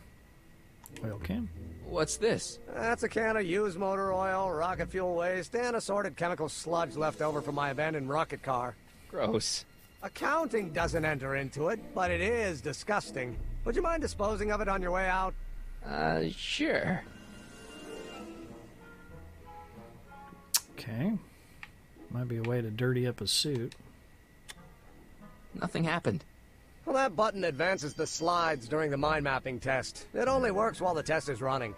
Oil can. What's this? That's a can of used motor oil, rocket fuel waste, and assorted chemical sludge left over from my abandoned rocket car. Gross. Accounting doesn't enter into it, but it is disgusting. Would you mind disposing of it on your way out? Sure. Okay. Might be a way to dirty up his suit. Nothing happened. Well, that button advances the slides during the mind mapping test. It only works while the test is running.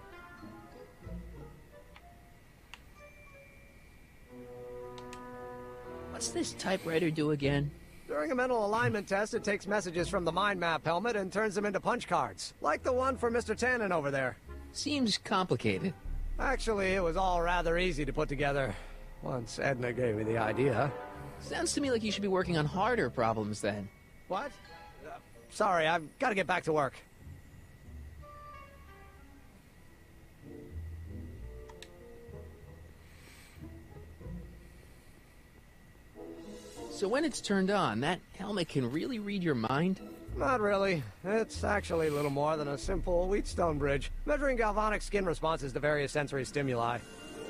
What's this typewriter do again? During a mental alignment test, it takes messages from the mind map helmet and turns them into punch cards, like the one for Mr. Tannen over there. Seems complicated. Actually, it was all rather easy to put together, once Edna gave me the idea. Sounds to me like you should be working on harder problems then. What? Sorry, I've got to get back to work. So when it's turned on, that helmet can really read your mind? Not really. It's actually a little more than a simple Wheatstone bridge, measuring galvanic skin responses to various sensory stimuli.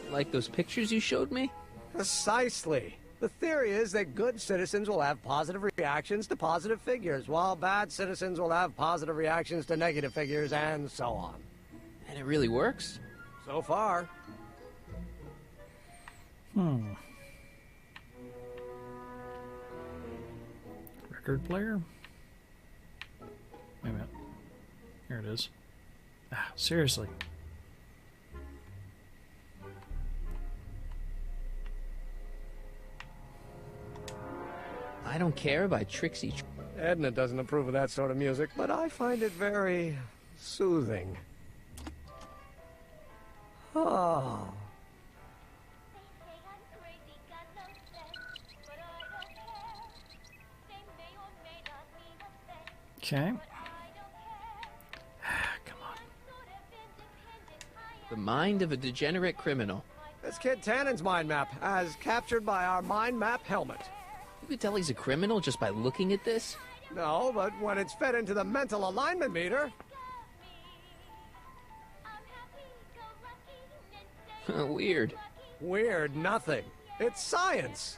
Like those pictures you showed me? Precisely. The theory is that good citizens will have positive reactions to positive figures, while bad citizens will have positive reactions to negative figures, and so on. And it really works? So far. Record player? Wait a minute. Here it is. Ah, seriously. I Don't Care by Trixie. Edna doesn't approve of that sort of music, but I find it very soothing. Oh. Okay. Come on. The mind of a degenerate criminal. It's Kid Tannen's mind map, as captured by our mind map helmet. You could tell he's a criminal just by looking at this? No, but when it's fed into the mental alignment meter... Weird. Weird nothing. It's science.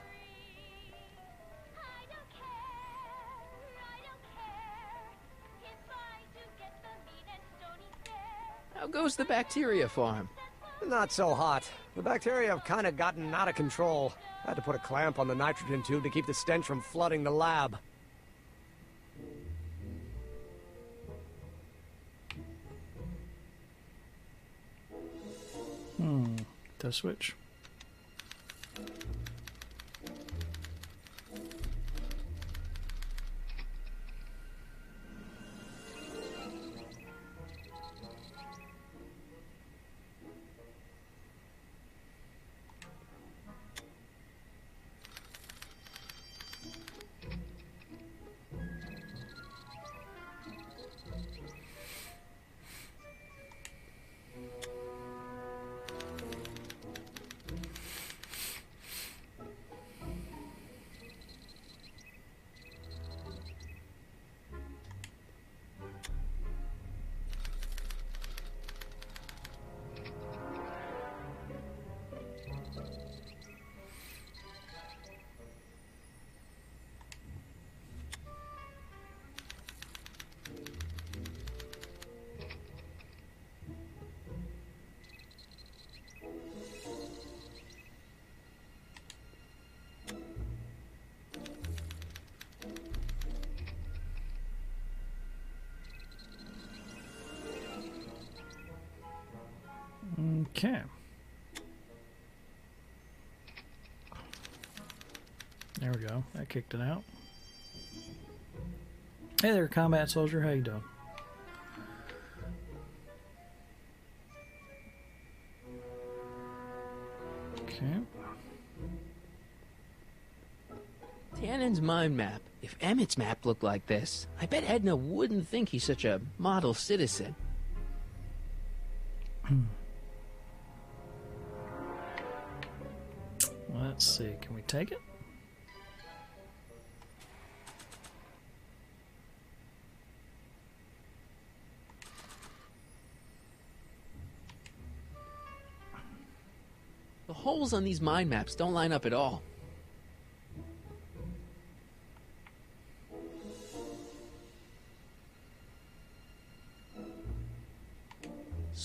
How goes the bacteria farm? Not so hot. The bacteria have kind of gotten out of control. Had to put a clamp on the nitrogen tube to keep the stench from flooding the lab. Test switch. Okay. There we go. That kicked it out. Hey there, combat soldier. How you doing? Okay. Tannen's mind map. If Emmett's map looked like this, I bet Edna wouldn't think he's such a model citizen. Let's see. Can we take it? The holes on these mind maps don't line up at all.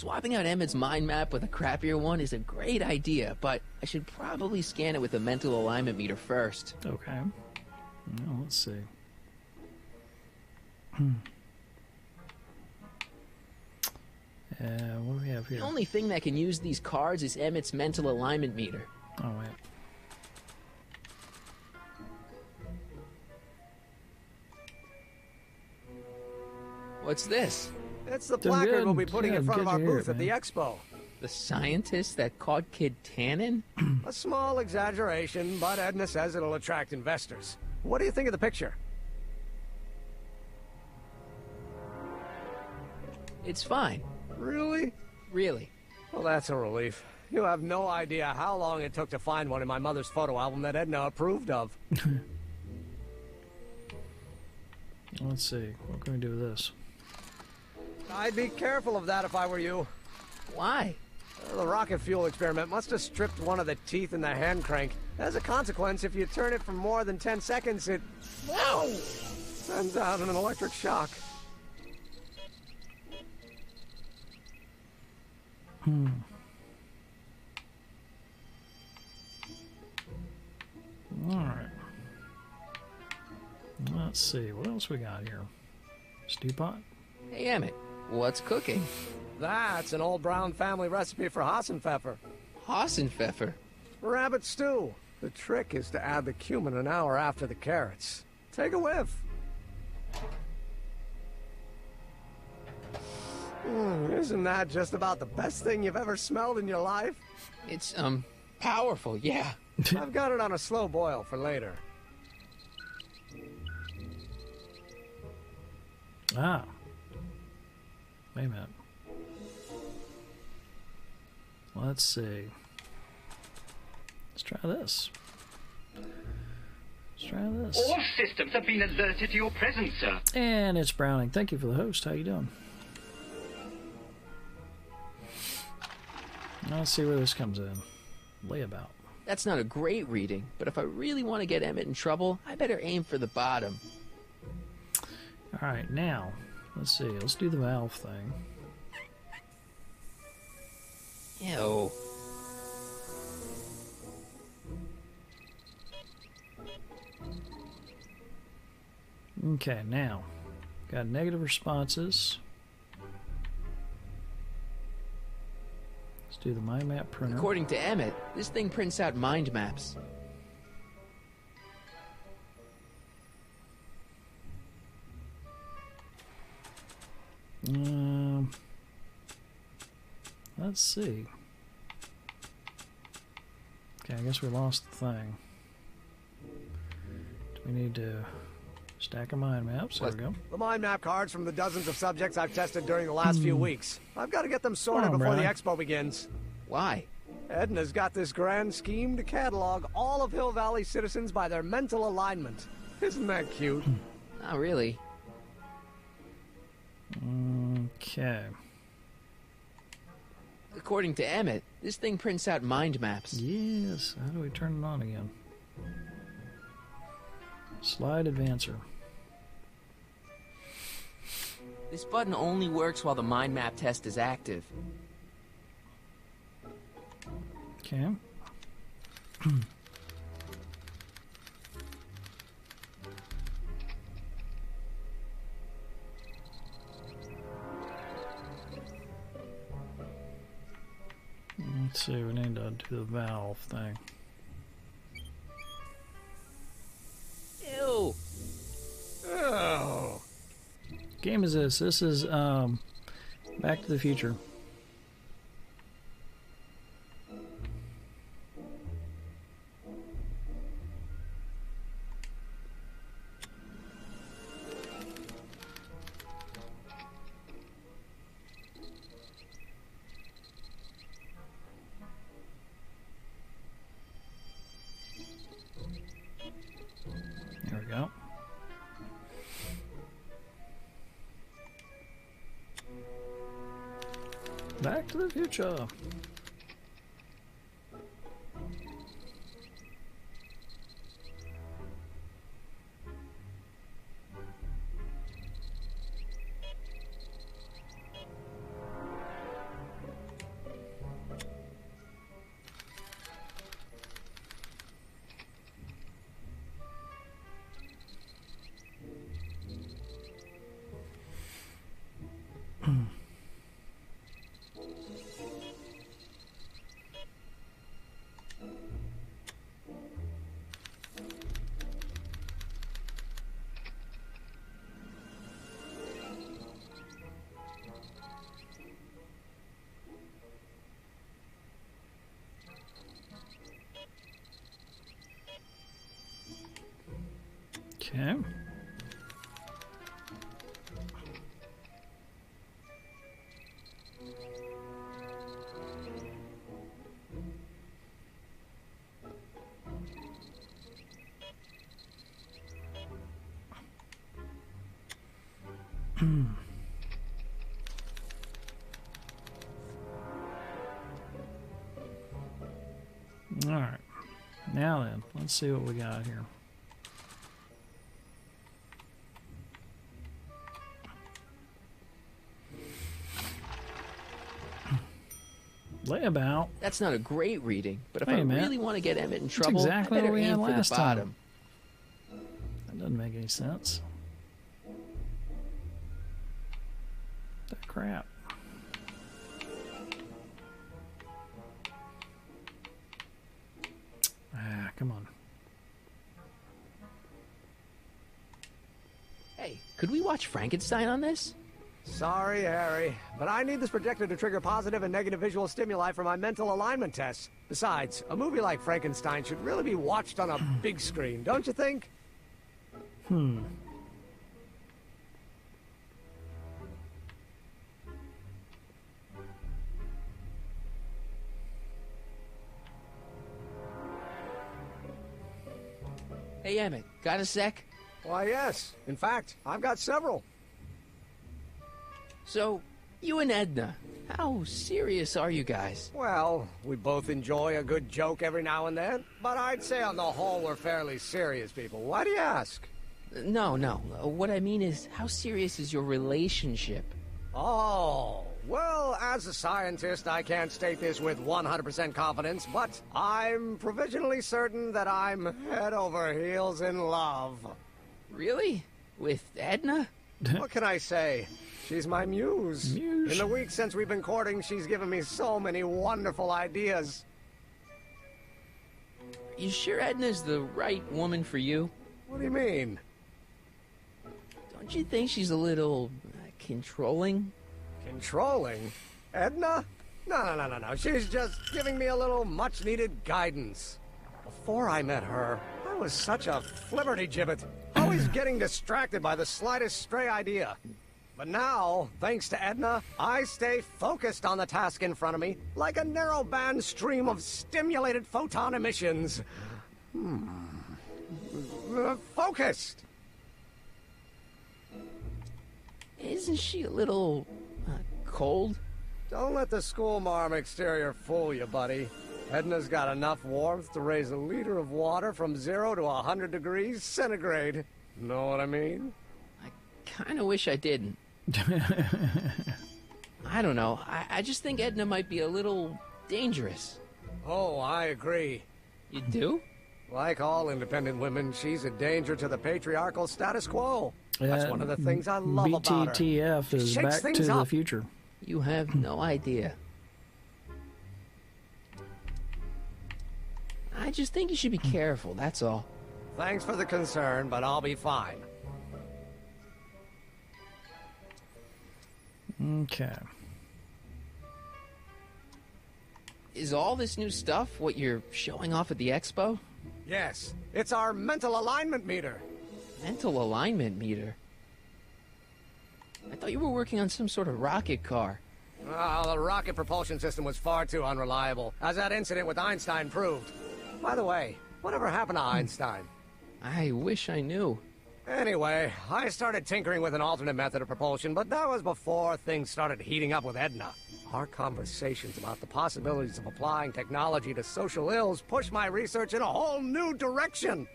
Swapping out Emmett's mind map with a crappier one is a great idea, but I should probably scan it with a mental alignment meter first. Okay. Well, let's see. What do we have here? The only thing that can use these cards is Emmett's mental alignment meter. Oh, wait. What's this? It's the placard we'll be putting in front of our good to hear booth it, at the man. expo. The scientist that caught Kid Tannen? A small exaggeration, but Edna says it'll attract investors. What do you think of the picture? It's fine. Really? Really. Well, that's a relief. You have no idea how long it took to find one in my mother's photo album that Edna approved of. Let's see. What can we do with this? I'd be careful of that if I were you. Why? The rocket fuel experiment must have stripped one of the teeth in the hand crank. As a consequence, if you turn it for more than 10 seconds, it... Whoa! Sends out an electric shock. Alright. Let's see. What else we got here? Stew pot? Hey, Emmett, what's cooking? That's an old Brown family recipe for Hassenpfeffer. Hassenpfeffer? Rabbit stew. The trick is to add the cumin an hour after the carrots. Take a whiff. Isn't that just about the best thing you've ever smelled in your life? It's, powerful, yeah. I've got it on a slow boil for later. Ah. Wait a minute. Let's see. Let's try this. Let's try this. All systems have been alerted to your presence, sir. And it's Browning. Thank you for the host. How you doing? Let's see where this comes in. Layabout. That's not a great reading, but if I really want to get Emmett in trouble, I better aim for the bottom. Alright, now, let's see. Let's do the valve thing. Ew. Okay, now, got negative responses. Let's do the mind map printer. According to Emmett, this thing prints out mind maps. Let's see. Okay, I guess we lost the thing. Do we need to stack of mind maps? There we go. The mind map cards from the dozens of subjects I've tested during the last few weeks. I've got to get them sorted before the expo begins. Why? Edna's got this grand scheme to catalog all of Hill Valley citizens by their mental alignment. Isn't that cute? Not really. Okay. According to Emmett, this thing prints out mind maps. Yes. How do we turn it on again? Slide advancer. This button only works while the mind map test is active. Okay. Let's see, we need to do the valve thing. Ew. Oh. Game is this? This is Back to the Future. There we go. Back to the Future. Okay. All right. Now then, let's see what we got here. Layabout. That's not a great reading, but if Wait I a minute. really want to get Emmett in That's trouble, exactly I better what we aim had for the last bottom. time. That doesn't make any sense. That crap. Ah, come on. Hey, could we watch Frankenstein on this? Sorry, Harry, but I need this projector to trigger positive and negative visual stimuli for my mental alignment tests. Besides, a movie like Frankenstein should really be watched on a big screen, don't you think? Hey, Emmett, got a sec? Why, yes. In fact, I've got several. So, you and Edna, how serious are you guys? Well, we both enjoy a good joke every now and then, but I'd say on the whole we're fairly serious people. Why do you ask? No. What I mean is, how serious is your relationship? Oh, well, as a scientist, I can't state this with 100% confidence, but I'm provisionally certain that I'm head over heels in love. Really? With Edna? What can I say? She's my muse. Muse. In the week since we've been courting, she's given me so many wonderful ideas. You sure Edna's the right woman for you? What do you mean? Don't you think she's a little controlling? Controlling? Edna? No. She's just giving me a little much-needed guidance. Before I met her, I was such a flibberty-gibbet, always getting distracted by the slightest stray idea. But now, thanks to Edna, I stay focused on the task in front of me, like a narrow-band stream of stimulated photon emissions. Focused! Isn't she a little cold? Don't let the schoolmarm exterior fool you, buddy. Edna's got enough warmth to raise a liter of water from 0 to 100 degrees centigrade. Know what I mean? Kinda wish I didn't. I don't know. I just think Edna might be a little dangerous. Oh, I agree. You do? Like all independent women, she's a danger to the patriarchal status quo. That's one of the things I love about her. BTTF is Shakes Back to things the up. Future. You have no idea. I just think you should be careful, that's all. Thanks for the concern, but I'll be fine. Okay. Is all this new stuff what you're showing off at the expo? Yes, it's our mental alignment meter. Mental alignment meter? I thought you were working on some sort of rocket car. Oh, the rocket propulsion system was far too unreliable, as that incident with Einstein proved. By the way, whatever happened to Einstein? I wish I knew. Anyway, I started tinkering with an alternate method of propulsion, but that was before things started heating up with Edna. Our conversations about the possibilities of applying technology to social ills pushed my research in a whole new direction.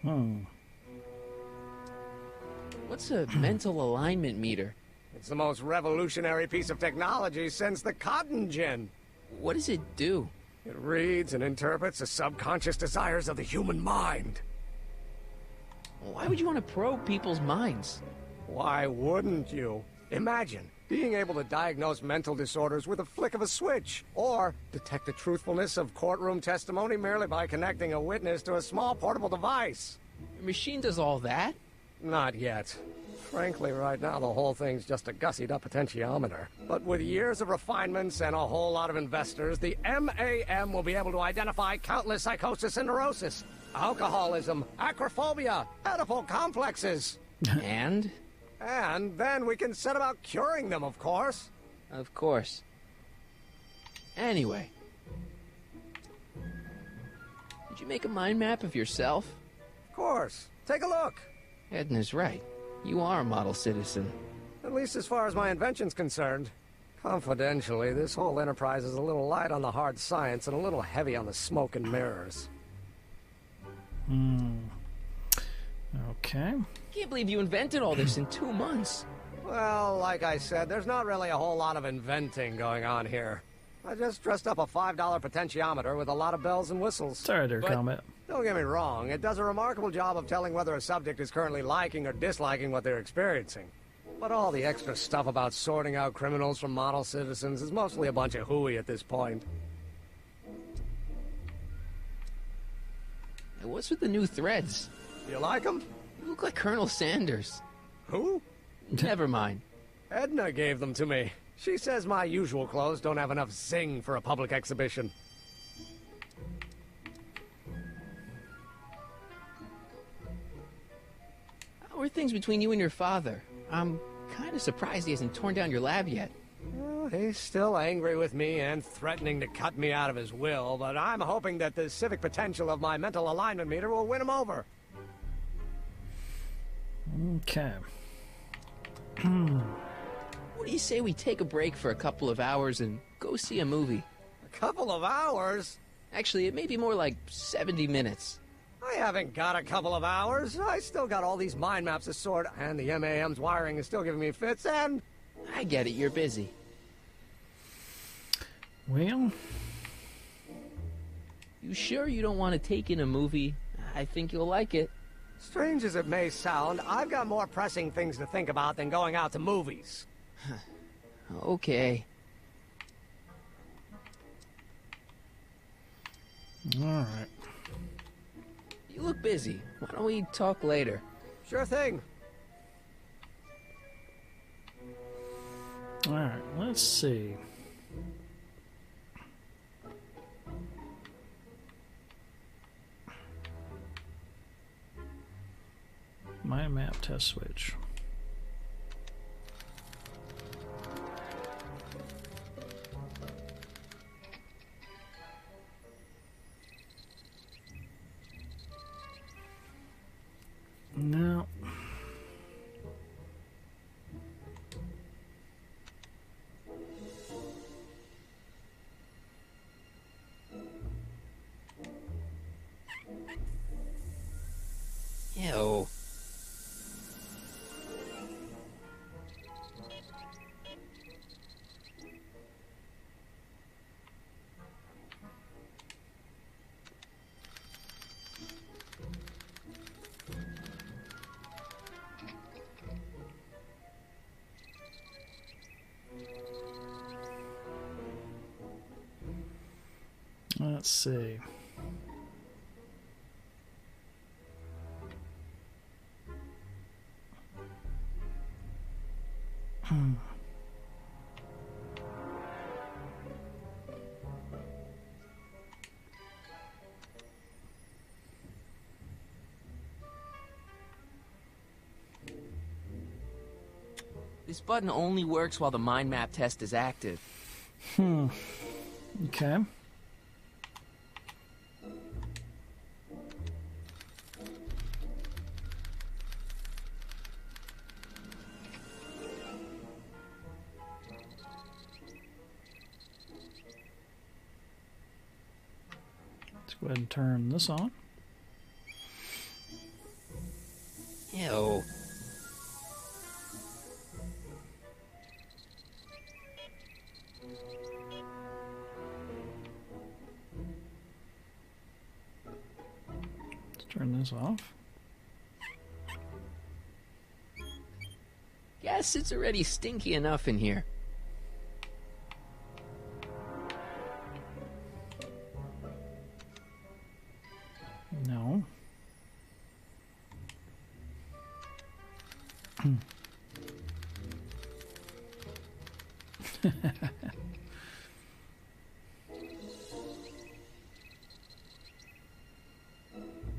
What's a mental alignment meter? It's the most revolutionary piece of technology since the cotton gin. What does it do? It reads and interprets the subconscious desires of the human mind. Why would you want to probe people's minds? Why wouldn't you? Imagine, Being able to diagnose mental disorders with a flick of a switch, or detect the truthfulness of courtroom testimony merely by connecting a witness to a small portable device. Your machine does all that? Not yet. Frankly, right now the whole thing's just a gussied-up potentiometer. But with years of refinements and a whole lot of investors, the MAM will be able to identify countless psychosis and neurosis, alcoholism, acrophobia, Oedipal complexes. And? And then we can set about curing them, of course. Of course. Anyway. Did you make a mind map of yourself? Of course. Take a look. Edna's right. You are a model citizen. At least as far as my invention's concerned. Confidentially, this whole enterprise is a little light on the hard science and a little heavy on the smoke and mirrors. Okay. Can't believe you invented all this in 2 months. Well, like I said, there's not really a whole lot of inventing going on here. I just dressed up a $5 potentiometer with a lot of bells and whistles. Sorry to comment. Don't get me wrong, it does a remarkable job of telling whether a subject is currently liking or disliking what they're experiencing. But all the extra stuff about sorting out criminals from model citizens is mostly a bunch of hooey at this point. And what's with the new threads? You like them? You look like Colonel Sanders. Who? Never mind. Edna gave them to me. She says my usual clothes don't have enough zing for a public exhibition. How are things between you and your father? I'm kind of surprised he hasn't torn down your lab yet. Well, he's still angry with me and threatening to cut me out of his will, but I'm hoping that the civic potential of my mental alignment meter will win him over. Okay. What do you say we take a break for a couple of hours and go see a movie? A couple of hours? Actually, it may be more like 70 minutes. I haven't got a couple of hours. I still got all these mind maps to sort, and the MAM's wiring is still giving me fits, and... I get it, you're busy. Well... You sure you don't want to take in a movie? I think you'll like it. Strange as it may sound, I've got more pressing things to think about than going out to movies. Okay. Alright. You look busy. Why don't we talk later? Sure thing. Alright, let's see. My map test switch. No. Ew. Let's see. This button only works while the mind map test is active. Okay. Let's go ahead and turn this on. Ew. Let's turn this off. Guess Plus, it's already stinky enough in here. No.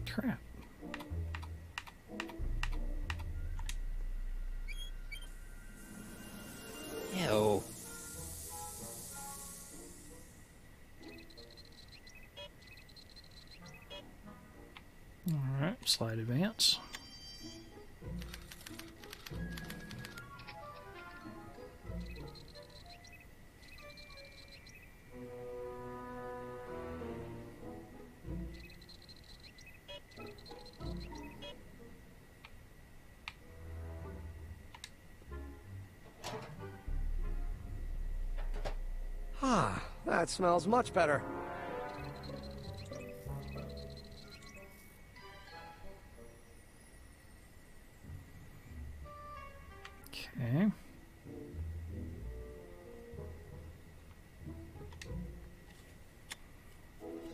Crap. Ew. Alright, slight advance. Ah, that smells much better. Okay.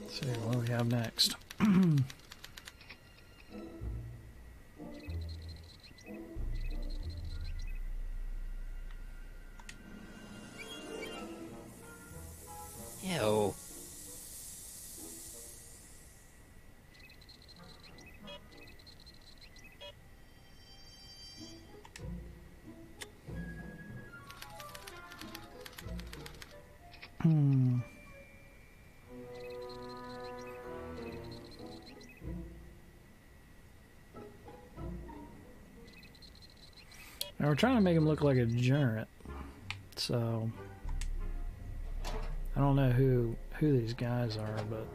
Let's see what we have next. Ew. Hmm. Now we're trying to make him look like a degenerate, so I don't know who these guys are, but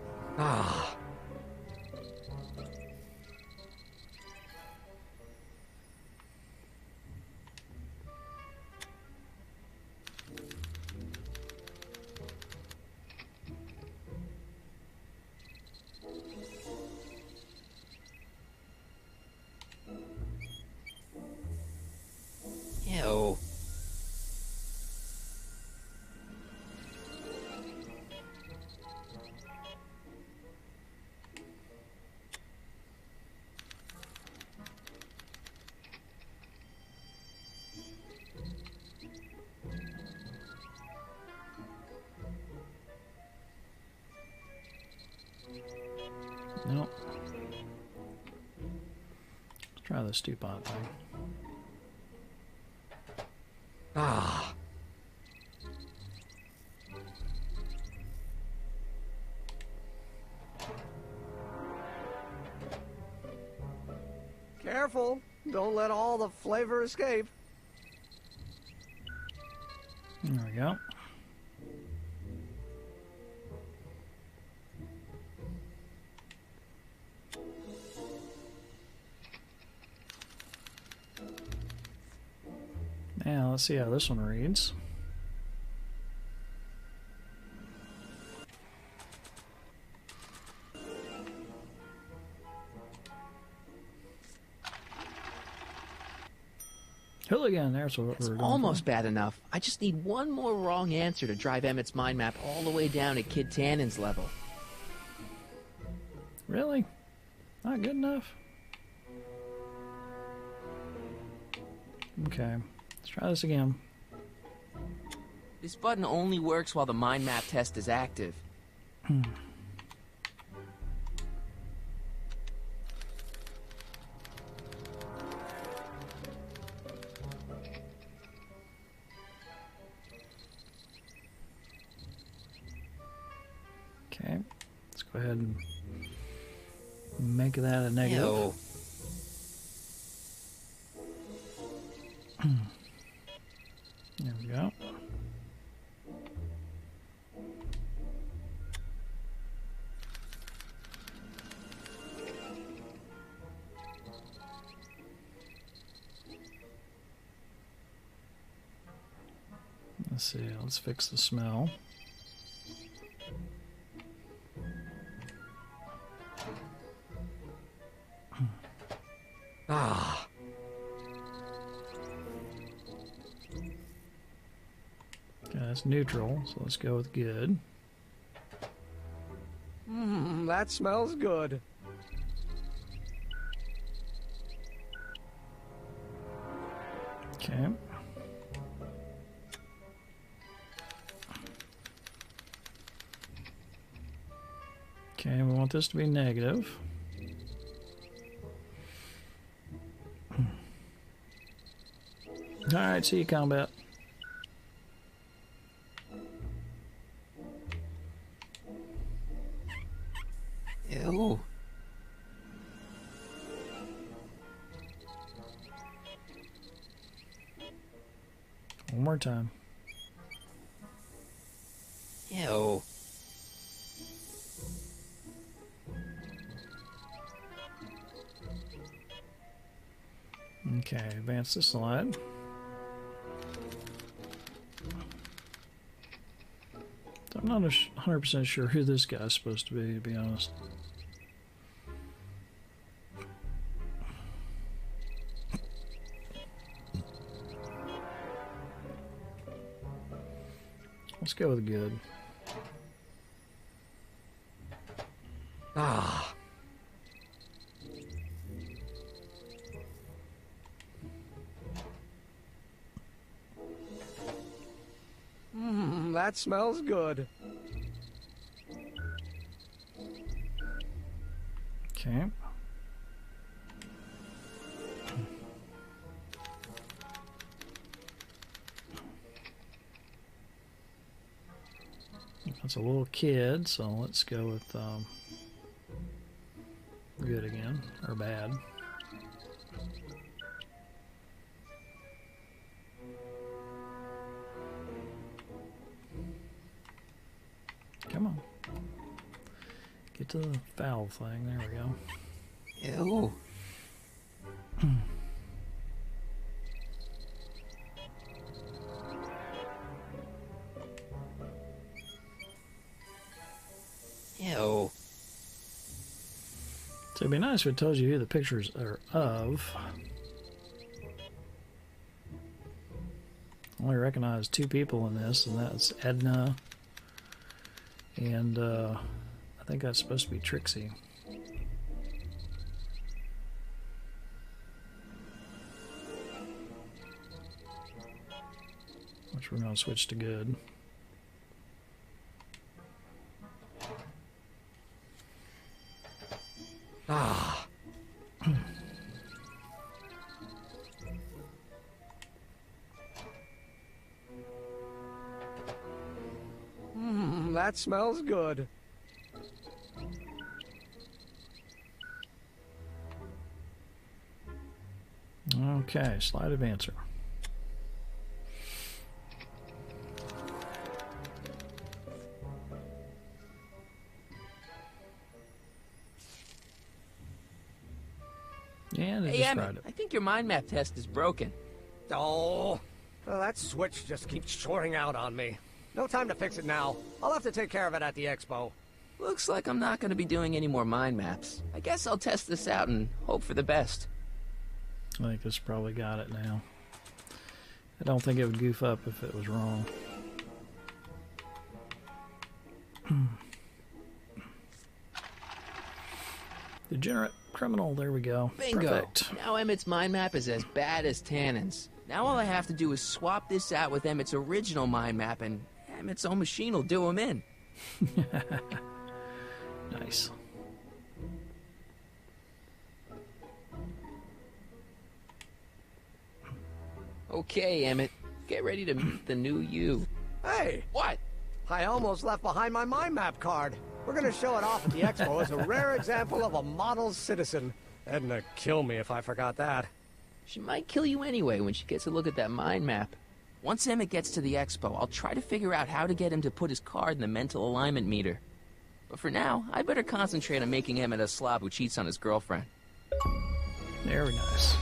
Ew. nope. Let's try the Stupot thing. Ah. Careful. Don't let all the flavor escape. There we go. Now let's see how this one reads. Hooligan, there's what It's we're going almost bad enough. I just need one more wrong answer to drive Emmett's mind map all the way down at Kid Tannen's level. for. Really? Not good enough? Okay, let's try this again. This button only works while the mind map test is active. Okay, let's go ahead and make that a negative. Ew. There we go. Let's see, let's fix the smell. Ah. that's neutral, so let's go with good. That smells good. Okay. Okay, we want this to be negative. Alright, see you, combat. Ew. One more time. Ew. Okay, advance the slide. I'm not 100% sure who this guy's supposed to be honest. Let's go with good. Ah. That smells good. Okay. That's a little kid, so let's go with good again, or bad. Come on. Get to the valve thing. There we go. Ew. Ew. So it'd be nice if it tells you who the pictures are of. I only recognize two people in this, and that's Edna and I think that's supposed to be Trixie. Which we're going to switch to good. Ah. That smells good. Okay, slide advancer. And it Hey, just Emmett, tried it. I think your mind map test is broken. Oh, well, that switch just keeps shorting out on me. No time to fix it now. I'll have to take care of it at the expo. Looks like I'm not going to be doing any more mind maps. I guess I'll test this out and hope for the best. I think this probably got it now. I don't think it would goof up if it was wrong. Degenerate criminal, there we go. Bingo! Perfect. Now Emmett's mind map is as bad as Tannen's. Now all I have to do is swap this out with Emmett's original mind map, and Emmett's own machine will do him in. Nice. Okay, Emmett. Get ready to meet the new you. Hey! What? I almost left behind my mind map card. We're gonna show it off at the expo as a rare example of a model citizen. Edna kill me if I forgot that. She might kill you anyway when she gets a look at that mind map. Once Emmett gets to the expo, I'll try to figure out how to get him to put his card in the mental alignment meter. But for now, I better concentrate on making Emmett a slob who cheats on his girlfriend. Very nice.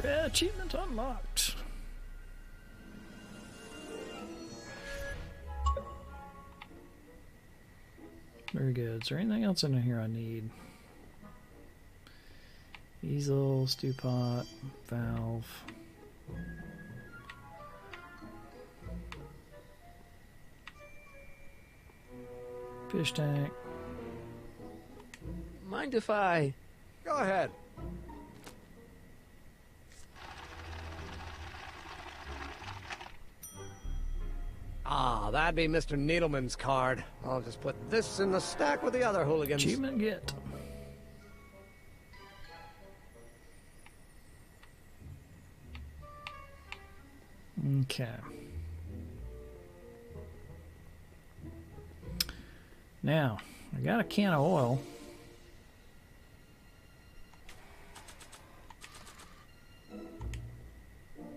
Rare achievement unlocked. Very good. Is there anything else in here I need? Easel, stew pot, valve. Fish tank. Mind if I... Go ahead. Ah, that'd be Mr. Needleman's card. I'll just put this in the stack with the other hooligans. Achievement get. Okay. Now, I got a can of oil.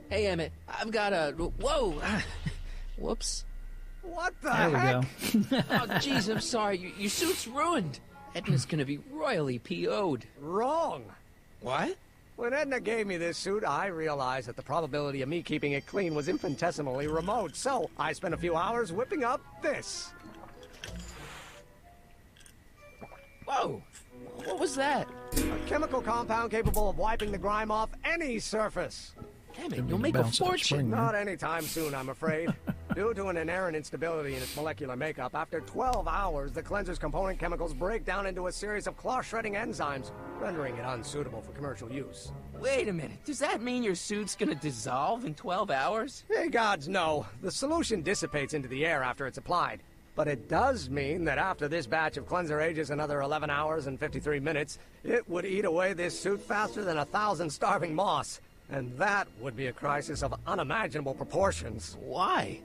Hey, Emmett, I've got a... Whoa! Whoops. What the There we heck? go. Oh, jeez, I'm sorry. Your suit's ruined. Edna's gonna be royally PO'd. Wrong. What? When Edna gave me this suit, I realized that the probability of me keeping it clean was infinitesimally remote, so I spent a few hours whipping up this. Whoa! What was that? A chemical compound capable of wiping the grime off any surface. Damn it, you'll make a fortune. Not anytime soon, I'm afraid. Due to an inherent instability in its molecular makeup, after 12 hours, the cleanser's component chemicals break down into a series of cloth-shredding enzymes, rendering it unsuitable for commercial use. Wait a minute, does that mean your suit's gonna dissolve in 12 hours? Hey, gods, no. The solution dissipates into the air after it's applied. But it does mean that after this batch of cleanser ages another 11 hours and 53 minutes, it would eat away this suit faster than 1,000 starving moths. And that would be a crisis of unimaginable proportions. Why?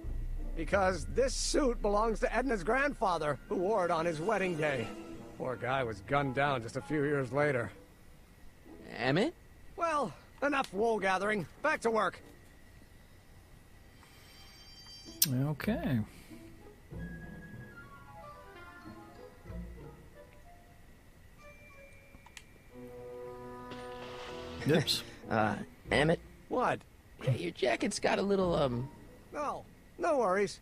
Because this suit belongs to Edna's grandfather, who wore it on his wedding day. Poor guy was gunned down just a few years later. Emmett? Well, enough wool gathering. Back to work. Okay. Oops. Emmett? What? Yeah, your jacket's got a little, No, no worries.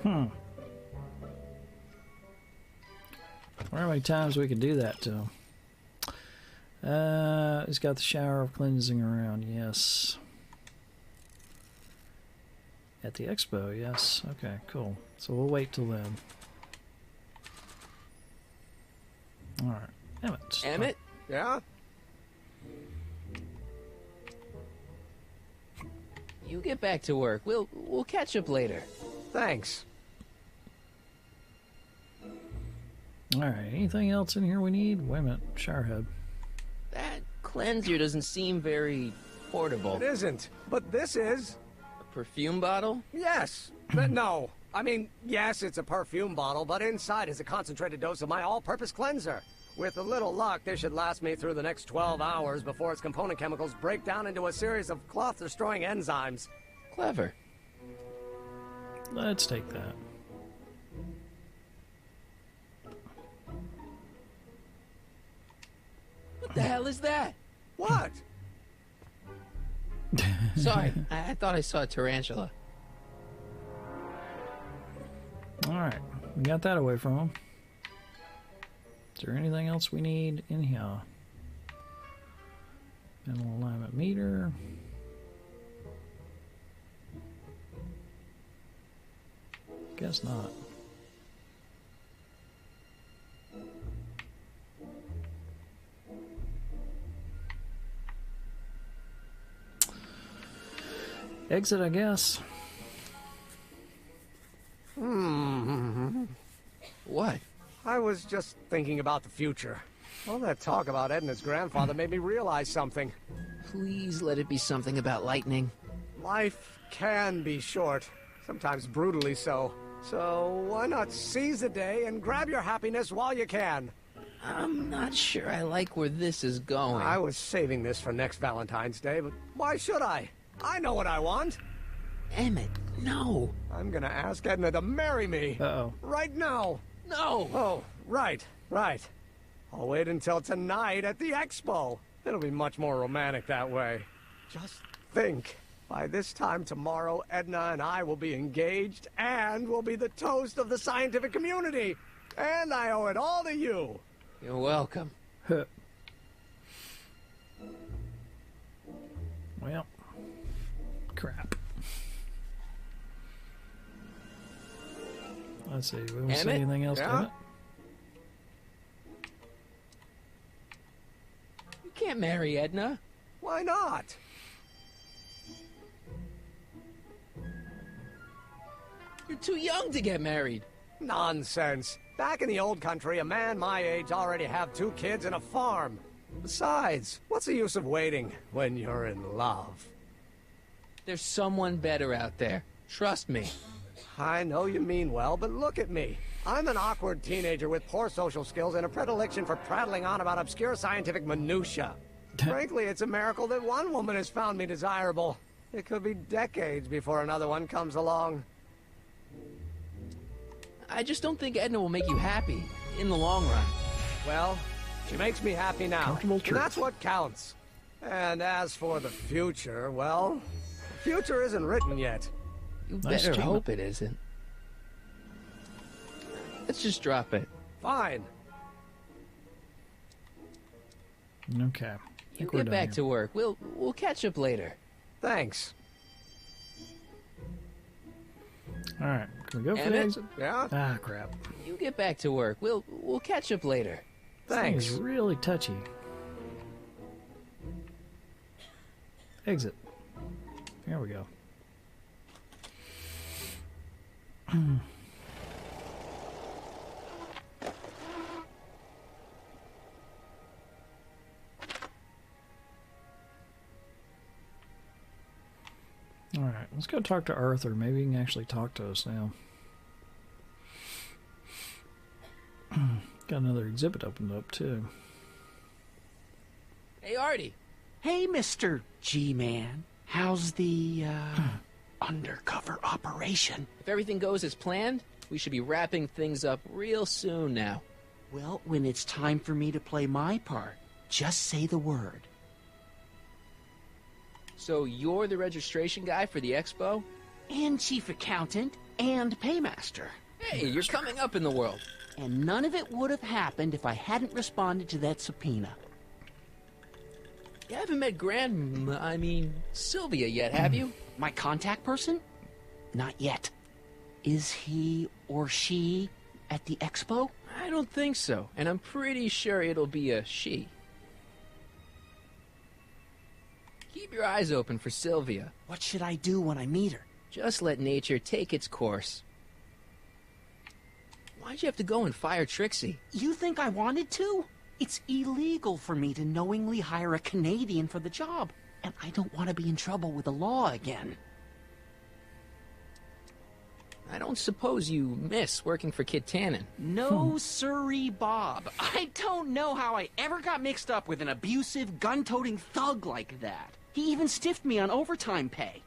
I wonder how many times we could do that to him. He's got the shower of cleansing around, yes. At the expo, yes. Okay, cool. So we'll wait till then. Alright. Emmett. Emmett? Yeah? You get back to work. We'll catch up later. Thanks. Alright, anything else in here we need? Wait a minute, showerhead. That cleanser doesn't seem very portable. It isn't, but this is. Perfume bottle? Yes. But no. I mean, yes, it's a perfume bottle, but inside is a concentrated dose of my all-purpose cleanser. With a little luck, this should last me through the next 12 hours before its component chemicals break down into a series of cloth-destroying enzymes. Clever. Let's take that. What the hell is that? What? Sorry, I thought I saw a tarantula. Alright, we got that away from him. Is there anything else we need in here? Panel alignment meter. Guess not. Exit, I guess. What? I was just thinking about the future. All that talk about Edna's grandfather made me realize something. Please let it be something about lightning. Life can be short, sometimes brutally so. So why not seize the day and grab your happiness while you can? I'm not sure I like where this is going. I was saving this for next Valentine's Day, but why should I? I know what I want. Emmett, no. I'm gonna ask Edna to marry me. Uh-oh. Right now. No. Oh, right. I'll wait until tonight at the expo. It'll be much more romantic that way. Just think. By this time tomorrow, Edna and I will be engaged and will be the toast of the scientific community. And I owe it all to you. You're welcome. Well, crap. Let's see. We don't see anything else, yeah? damn it? You can't marry Edna. Why not? You're too young to get married. Nonsense. Back in the old country, a man my age already have 2 kids and a farm. Besides, what's the use of waiting when you're in love? There's someone better out there. Trust me. I know you mean well, but look at me. I'm an awkward teenager with poor social skills and a predilection for prattling on about obscure scientific minutiae. Frankly, it's a miracle that one woman has found me desirable. It could be decades before another one comes along. I just don't think Edna will make you happy in the long run. Well, she makes me happy now, and that's what counts. And as for the future, well, the future isn't written yet. You better hope it isn't. Let's just drop it. Fine. Okay. You get back to work. We'll catch up later. Thanks. All right. Can we go for the exit? Yeah? Ah, crap. You get back to work. We'll catch up later. This thing is really touchy. Exit. Here we go. Alright, let's go talk to Arthur. Maybe he can actually talk to us now. Got another exhibit opened up, too. Hey, Artie. Hey, Mr. G-Man. How's the, undercover operation? If everything goes as planned, we should be wrapping things up real soon now. Well, when it's time for me to play my part, just say the word. So you're the registration guy for the expo? And chief accountant and paymaster. Hey, you're coming up in the world. And none of it would have happened if I hadn't responded to that subpoena. You haven't met Sylvia yet, have you? My contact person? Not yet. Is he or she at the expo? I don't think so, and I'm pretty sure it'll be a she. Keep your eyes open for Sylvia. What should I do when I meet her? Just let nature take its course. Why'd you have to go and fire Trixie? You think I wanted to? It's illegal for me to knowingly hire a Canadian for the job, and I don't want to be in trouble with the law again. I don't suppose you miss working for Kit Tannen. No, sirree, Bob. I don't know how I ever got mixed up with an abusive, gun-toting thug like that. He even stiffed me on overtime pay.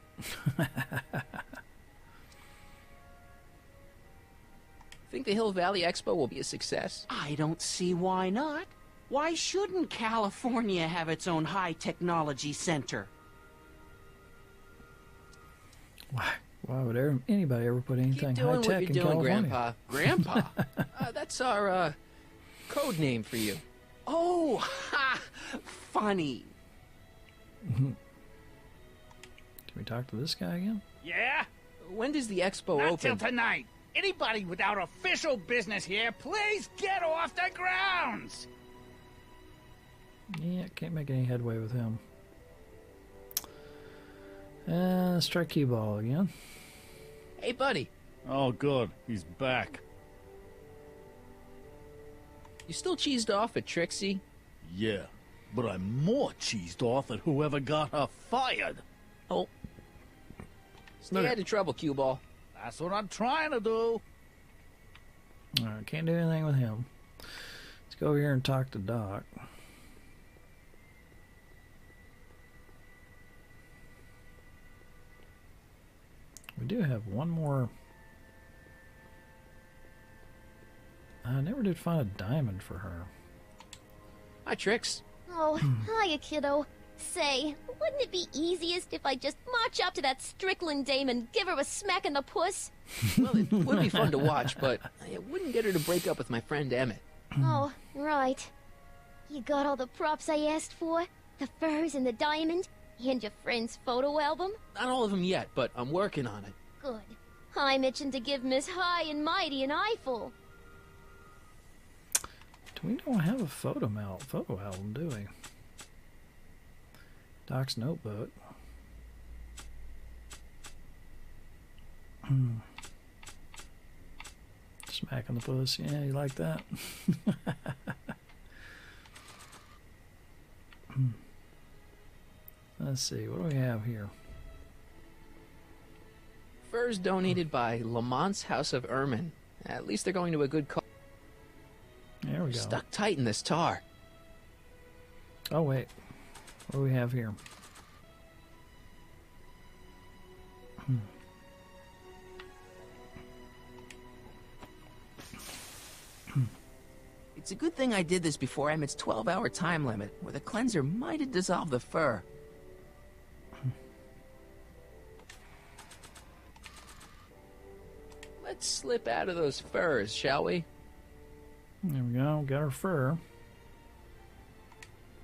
Think the Hill Valley Expo will be a success? I don't see why not. Why shouldn't California have its own high-technology center? Why would anybody ever put anything high tech in California? Grandpa? That's our code name for you. Oh, ha! Funny. Can we talk to this guy again? Yeah? When does the expo Not open? till tonight. Anybody without official business here, please get off the grounds! Yeah, can't make any headway with him. Let's try cue ball again. Hey, buddy. Oh, good. He's back. You still cheesed off at Trixie? Yeah, but I'm more cheesed off at whoever got her fired. Oh. Stay out of trouble, cue ball. That's what I'm trying to do. Alright, can't do anything with him. Let's go over here and talk to Doc. We do have one more. I never did find a diamond for her. Hi, Trix. Oh, hiya, kiddo. Say, wouldn't it be easiest if I just march up to that Strickland dame and give her a smack in the puss? Well, it would be fun to watch, but it wouldn't get her to break up with my friend Emmett. Oh, right. You got all the props I asked for? The furs and the diamond? And your friend's photo album? Not all of them yet, but I'm working on it. Good. I'm itching to give Miss High and Mighty an eyeful. We don't have a photo album, do we? Doc's notebook. Smacking the puss. Yeah, you like that? Let's see, what do we have here? Furs donated by Lamont's House of Ermine. At least they're going to a good cause. There we go. Stuck tight in this tar. Oh, wait. What do we have here? It's a good thing I did this before Emmett's 12-hour time limit, or the cleanser might have dissolved the fur. Let's slip out of those furs, shall we? There we go. Got our fur.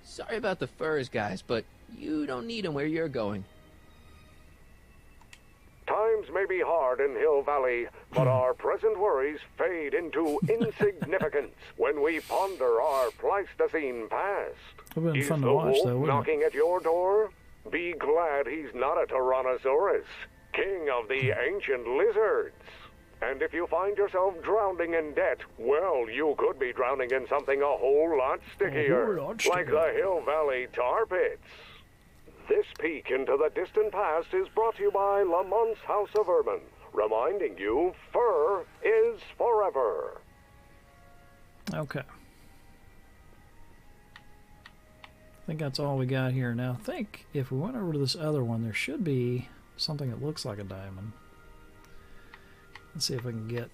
Sorry about the furs, guys, but you don't need them where you're going. Times may be hard in Hill Valley, but our present worries fade into insignificance when we ponder our Pleistocene past. It would have been Is fun the to watch, wolf though, wouldn't knocking at your door? Be glad he's not a Tyrannosaurus, king of the ancient lizards. And if you find yourself drowning in debt, well, you could be drowning in something a whole lot stickier, like the Hill Valley tar pits. This peek into the distant past is brought to you by Lamont's House of Ermine, reminding you fur is forever. Okay. I think that's all we got here. Now, I think if we went over to this other one, there should be something that looks like a diamond. Let's see if I can get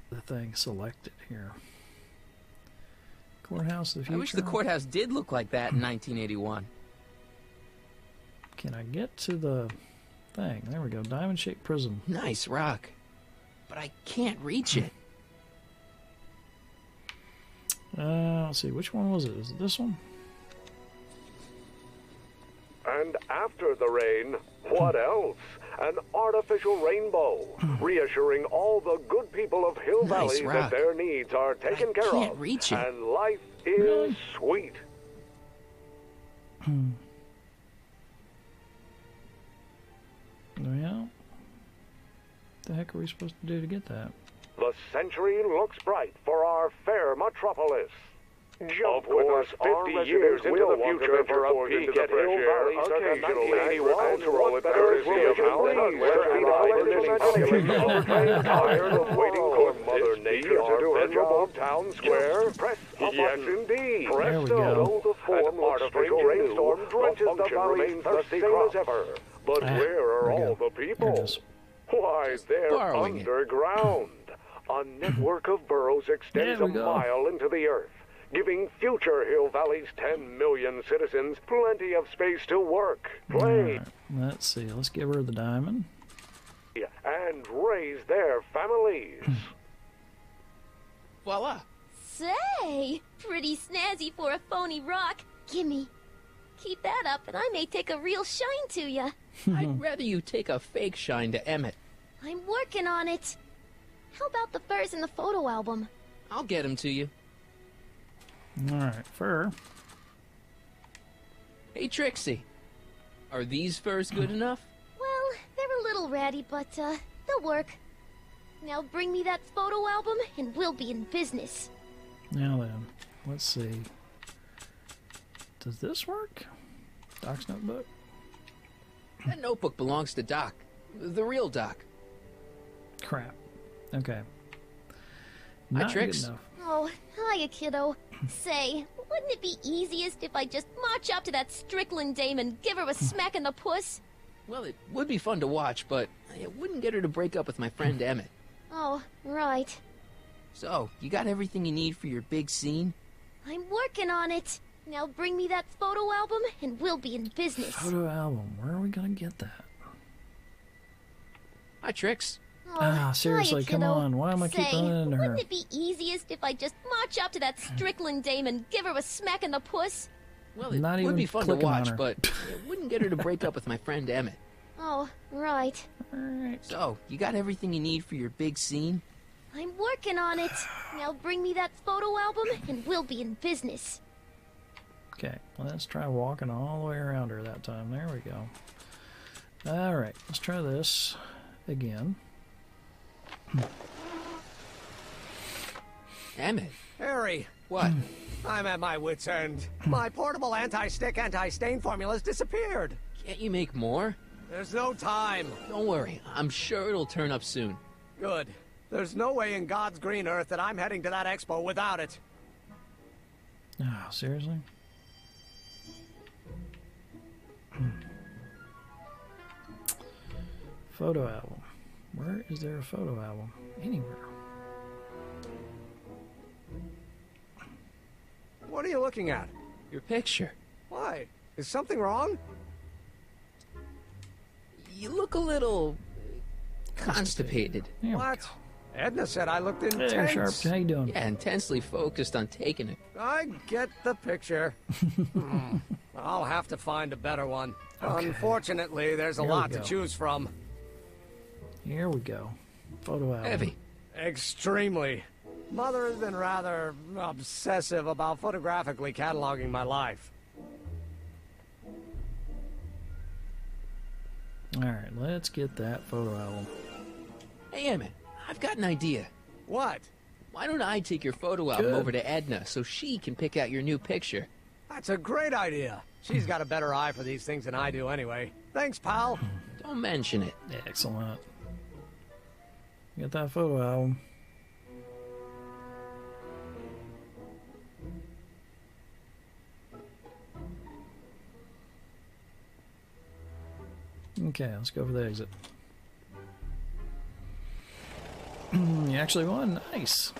the thing selected here. Courthouse of the Future. I wish the courthouse did look like that in 1981. Can I get to the thing? There we go. Diamond-shaped prism. Nice rock. But I can't reach it. Let's see. Which one was it? Is it this one? And after the rain, what else? An artificial rainbow, reassuring all the good people of Hill Valley that their needs are taken care can't of. Reach it. And life is sweet. Well, what the heck are we supposed to do to get that? The century looks bright for our fair metropolis. Jump with us 50 years into the future for a peek at Hill Valley circa 1981 to roll at the courtesy of Howland, where tired of waiting for Mother Nature to do her job. Town Square, press a button. Indeed. Presto, the form an artificial rainstorm drenches the valley the same as ever. But where are all the people? Why, they're underground. A network of burrows extends a mile into the earth, giving future Hill Valley's 10 million citizens plenty of space to work, play, let's see. Let's give her the diamond. And raise their families. Voila. Say, pretty snazzy for a phony rock. Gimme. Keep that up and I may take a real shine to ya. I'd rather you take a fake shine to Emmett. I'm working on it. How about the furs in the photo album? I'll get them to you. Alright, fur. Hey, Trixie. Are these furs good enough? Well, they're a little ratty, but, they'll work. Now bring me that photo album, and we'll be in business. Now then, let's see. Does this work? Doc's notebook? That notebook belongs to Doc. The real Doc. Crap. Okay. Hi, Not Trix. good enough. Oh, hiya, kiddo. Say, wouldn't it be easiest if I just march up to that Strickland dame and give her a smack in the puss? Well, it would be fun to watch, but it wouldn't get her to break up with my friend Emmett. Oh, right. So, you got everything you need for your big scene? I'm working on it. Now bring me that photo album, and we'll be in business. Photo album. Where are we gonna get that? Hi, Trix. Oh, seriously, hiya, come kiddo. on. Why am I keep Say, running into her? wouldn't it be easiest if I just march up to that Strickland dame and give her a smack in the puss? Well, it Not would even be fun to clicking on watch, her. but it wouldn't get her to break up with my friend Emmett. Oh, right. So, you got everything you need for your big scene? I'm working on it. Now bring me that photo album and we'll be in business. Okay, let's try walking all the way around her that time. There we go. Alright, let's try this again. Emmett. Harry. What? I'm at my wit's end. My portable anti-stick, anti-stain formula's disappeared. Can't you make more? There's no time. Don't worry, I'm sure it'll turn up soon. Good. There's no way in God's green earth that I'm heading to that expo without it. Oh, seriously? Photo album. Where is there a photo album? Anywhere. What are you looking at? Your picture. Why? Is something wrong? You look a little constipated. What? Edna said I looked intense. Hey, Sharp, how you doing? Yeah, intensely focused on taking it. I get the picture. I'll have to find a better one. Okay. Unfortunately, there's a Here we lot to go. choose from. Here we go. Photo album. Heavy. Extremely. Mother has been rather obsessive about photographically cataloging my life. Alright, let's get that photo album. Hey, Emmett, I've got an idea. What? Why don't I take your photo album Good. over to Edna so she can pick out your new picture? That's a great idea. She's got a better eye for these things than I do anyway. Thanks, pal. Don't mention it. Excellent. Get that photo album. Okay, let's go for the exit. You actually won. Nice.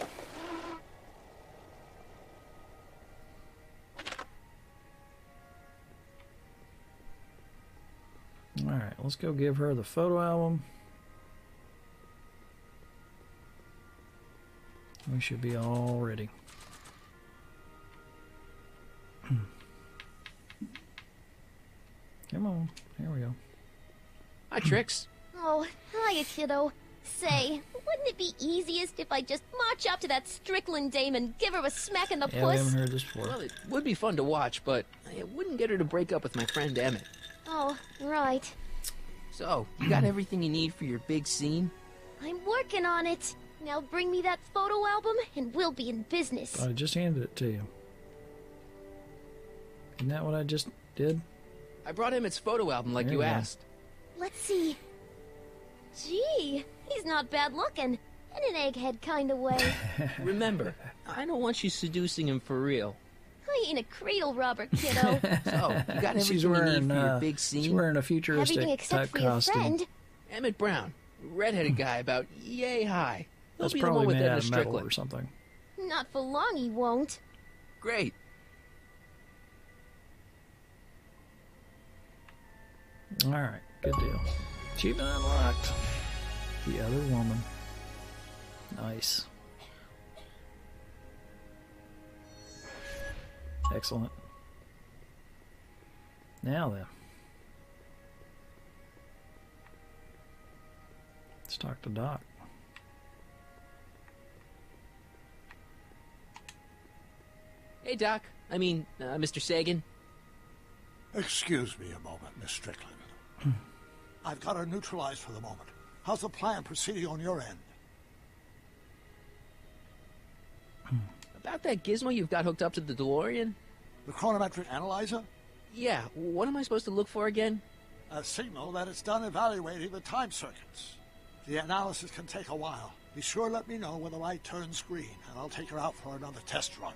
Alright, let's go give her the photo album. We should be all ready. Come on. Here we go. Hi, Trix. Oh, hiya, kiddo. Say, wouldn't it be easiest if I just march up to that Strickland dame and give her a smack in the Yeah, we puss? haven't heard this before. Well, it would be fun to watch, but it wouldn't get her to break up with my friend Emmett. Oh, right. So, you got everything you need for your big scene? I'm working on it. Now bring me that photo album and we'll be in business. I just handed it to you. Isn't that what I just did? I brought Emmett's photo album like There you you go. asked. Let's see. Gee, he's not bad looking. In an egghead kind of way. Remember, I don't want you seducing him for real. I ain't a cradle robber, kiddo. So, you got everything She's you wearing, need for your big she's scene? wearing a futuristic Everything except type for your costume. friend. Emmett Brown, redheaded guy about yay high. He'll That's be the probably one with made Edna out of metal Strickland. or something. Not for long, he won't. Great. Alright, good deal. Achievement unlocked. The other woman. Nice. Excellent. Now then. Let's talk to Doc. Hey, Doc. I mean, Mr. Sagan. Excuse me a moment, Miss Strickland. I've got her neutralized for the moment. How's the plan proceeding on your end? About that gizmo you've got hooked up to the DeLorean? The chronometric analyzer? Yeah, what am I supposed to look for again? A signal that it's done evaluating the time circuits. The analysis can take a while. Be sure to let me know when the light turns green, and I'll take her out for another test run.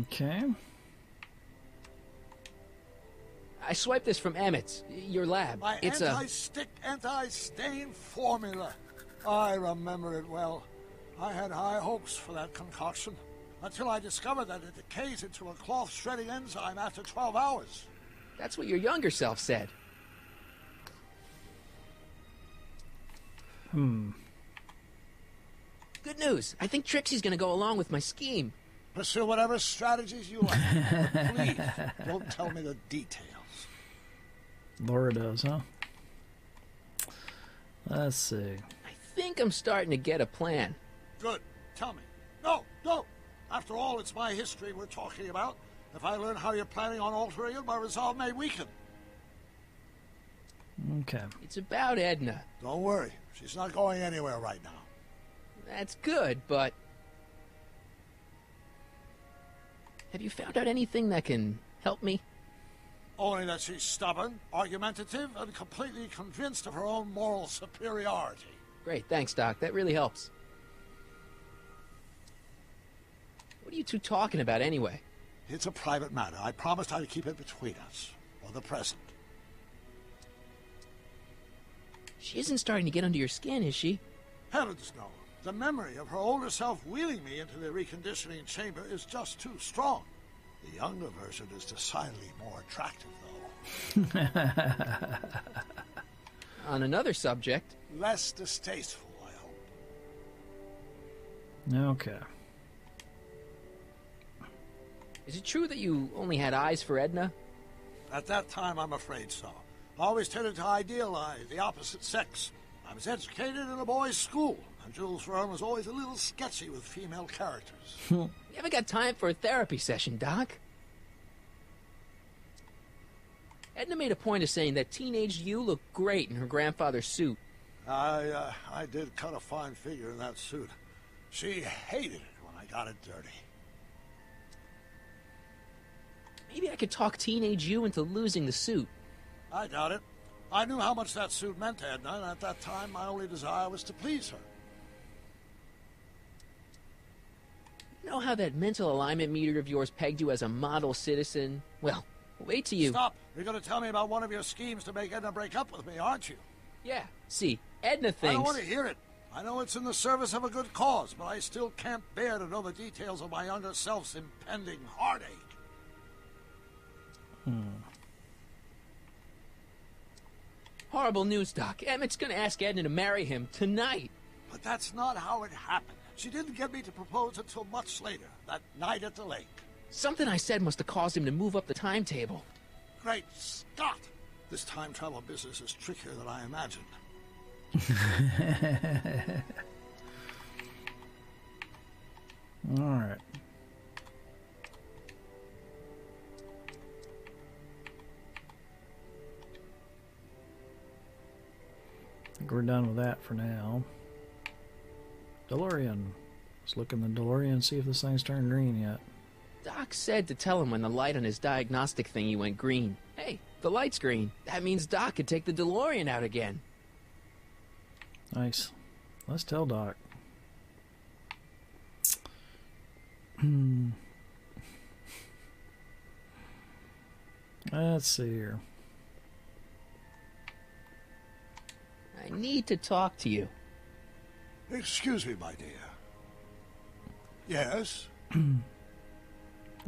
Okay. I swiped this from Emmett's, your lab. My It's anti-stick, anti-stain formula. I remember it well. I had high hopes for that concoction, until I discovered that it decays into a cloth-shredding enzyme after 12 hours. That's what your younger self said. Hmm. Good news. I think Trixie's gonna go along with my scheme. Pursue whatever strategies you like. But please, don't tell me the details. Laura does, huh? Let's see. I think I'm starting to get a plan. Good. Tell me. No, no. After all, it's my history we're talking about. If I learn how you're planning on altering it, my resolve may weaken. Okay. It's about Edna. Don't worry. She's not going anywhere right now. That's good, but... Have you found out anything that can help me? Only that she's stubborn, argumentative, and completely convinced of her own moral superiority. Great, thanks, Doc. That really helps. What are you two talking about, anyway? It's a private matter. I promised I'd keep it between us, for the present. She isn't starting to get under your skin, is she? Heavens, no. The memory of her older self wheeling me into the reconditioning chamber is just too strong. The younger version is decidedly more attractive, though. On another subject... Less distasteful, I hope. Okay. Is it true that you only had eyes for Edna? At that time, I'm afraid so. I always tended to idealize the opposite sex. I was educated in a boys' school, and Jules Verne was always a little sketchy with female characters. You haven't got time for a therapy session, Doc. Edna made a point of saying that teenage you looked great in her grandfather's suit. I did cut a fine figure in that suit. She hated it when I got it dirty. Maybe I could talk teenage you into losing the suit. I doubt it. I knew how much that suit meant to Edna, and at that time my only desire was to please her. You know how that mental alignment meter of yours pegged you as a model citizen? Well, wait till you... Stop! You're going to tell me about one of your schemes to make Edna break up with me, aren't you? Yeah, see, Edna thinks... I don't want to hear it. I know it's in the service of a good cause, but I still can't bear to know the details of my younger self's impending heartache. Horrible news, Doc. Emmett's gonna ask Edna to marry him tonight. But that's not how it happened. She didn't get me to propose until much later, that night at the lake. Something I said must have caused him to move up the timetable. Great Scott! This time travel business is trickier than I imagined. All right. I think we're done with that for now. DeLorean. Let's look in the DeLorean and see if this thing's turned green yet. Doc said to tell him when the light on his diagnostic thingy went green. Hey, the light's green. That means Doc could take the DeLorean out again. Nice. Let's tell Doc. Let's see here. I need to talk to you. Excuse me, my dear. Yes? The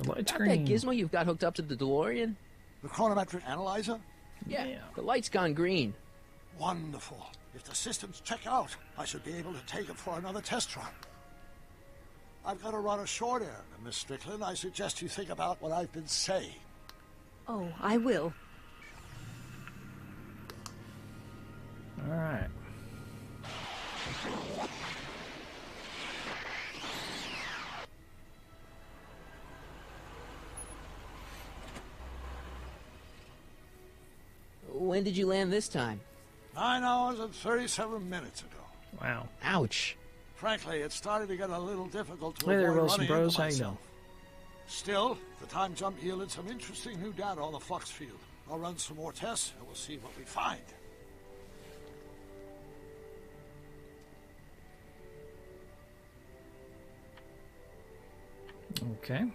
light's Got green. that gizmo you've got hooked up to the DeLorean? The chronometric analyzer? Yeah, the light's gone green. Wonderful. If the systems check out, I should be able to take it for another test run. I've got to run a short errand, Miss Strickland. I suggest you think about what I've been saying. Oh, I will. All right. When did you land this time? 9 hours and 37 minutes ago. Wow. Ouch. Frankly, it's starting to get a little difficult to Hey there, avoid Wilson running Bros. into How you myself. doing? Still, the time jump yielded some interesting new data on the flux field. I'll run some more tests and we'll see what we find. Okay. Can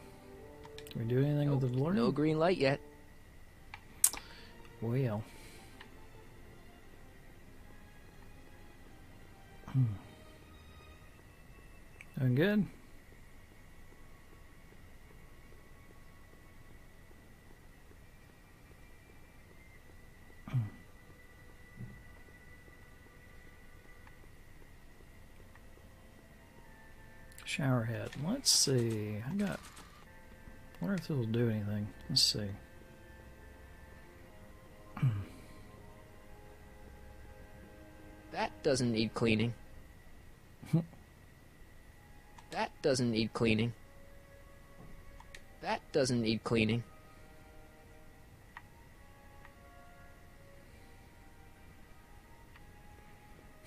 we do anything with the DeLorean? No green light yet. Well. Doing good? Showerhead. Let's see. I got... I wonder if this will do anything. Let's see. That doesn't need cleaning. That doesn't need cleaning. That doesn't need cleaning.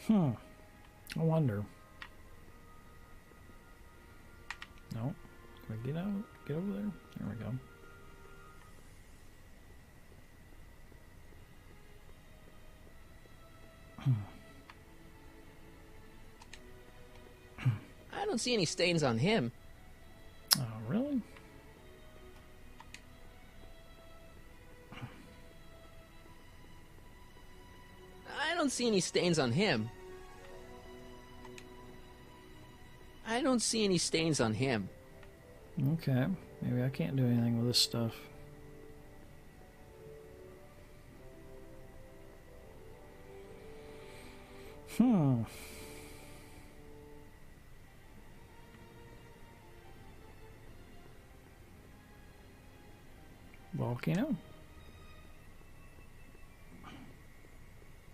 I wonder. No. Can we get out? Get over there? There we go. I don't see any stains on him. Oh, really? I don't see any stains on him. I don't see any stains on him. Okay. Maybe I can't do anything with this stuff. Volcano?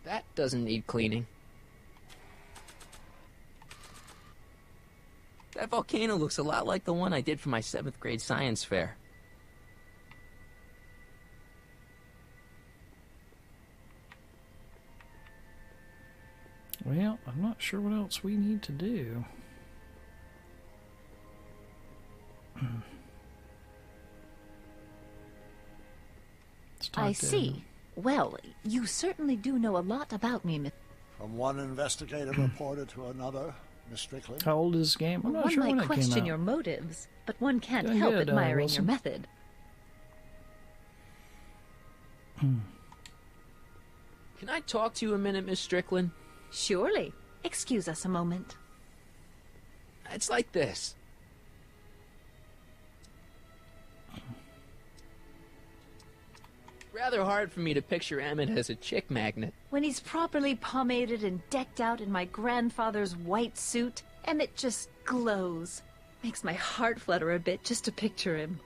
That doesn't need cleaning. That volcano looks a lot like the one I did for my 7th grade science fair. Well, I'm not sure what else we need to do. I see. Well, you certainly do know a lot about me, Miss... From one investigative reporter to another, Miss Strickland. How old is this game? I'm not One sure when might it came question out. your motives, but one can't Doing help good, admiring your Wilson. method. Can I talk to you a minute, Miss Strickland? Surely. Excuse us a moment. It's like this. Rather hard for me to picture Emmett as a chick magnet. When he's properly pomaded and decked out in my grandfather's white suit, Emmett just glows. Makes my heart flutter a bit just to picture him.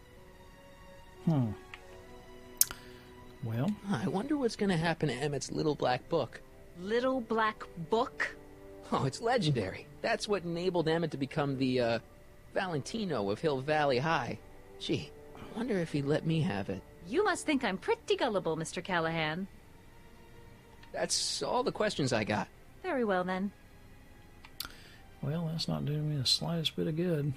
Well, I wonder what's going to happen to Emmett's little black book. Little black book? Oh, it's legendary. That's what enabled Emmett to become the, Valentino of Hill Valley High. Gee, I wonder if he'd let me have it. You must think I'm pretty gullible, Mr. Callahan. That's all the questions I got. Very well, then. well, that's not doing me the slightest bit of good.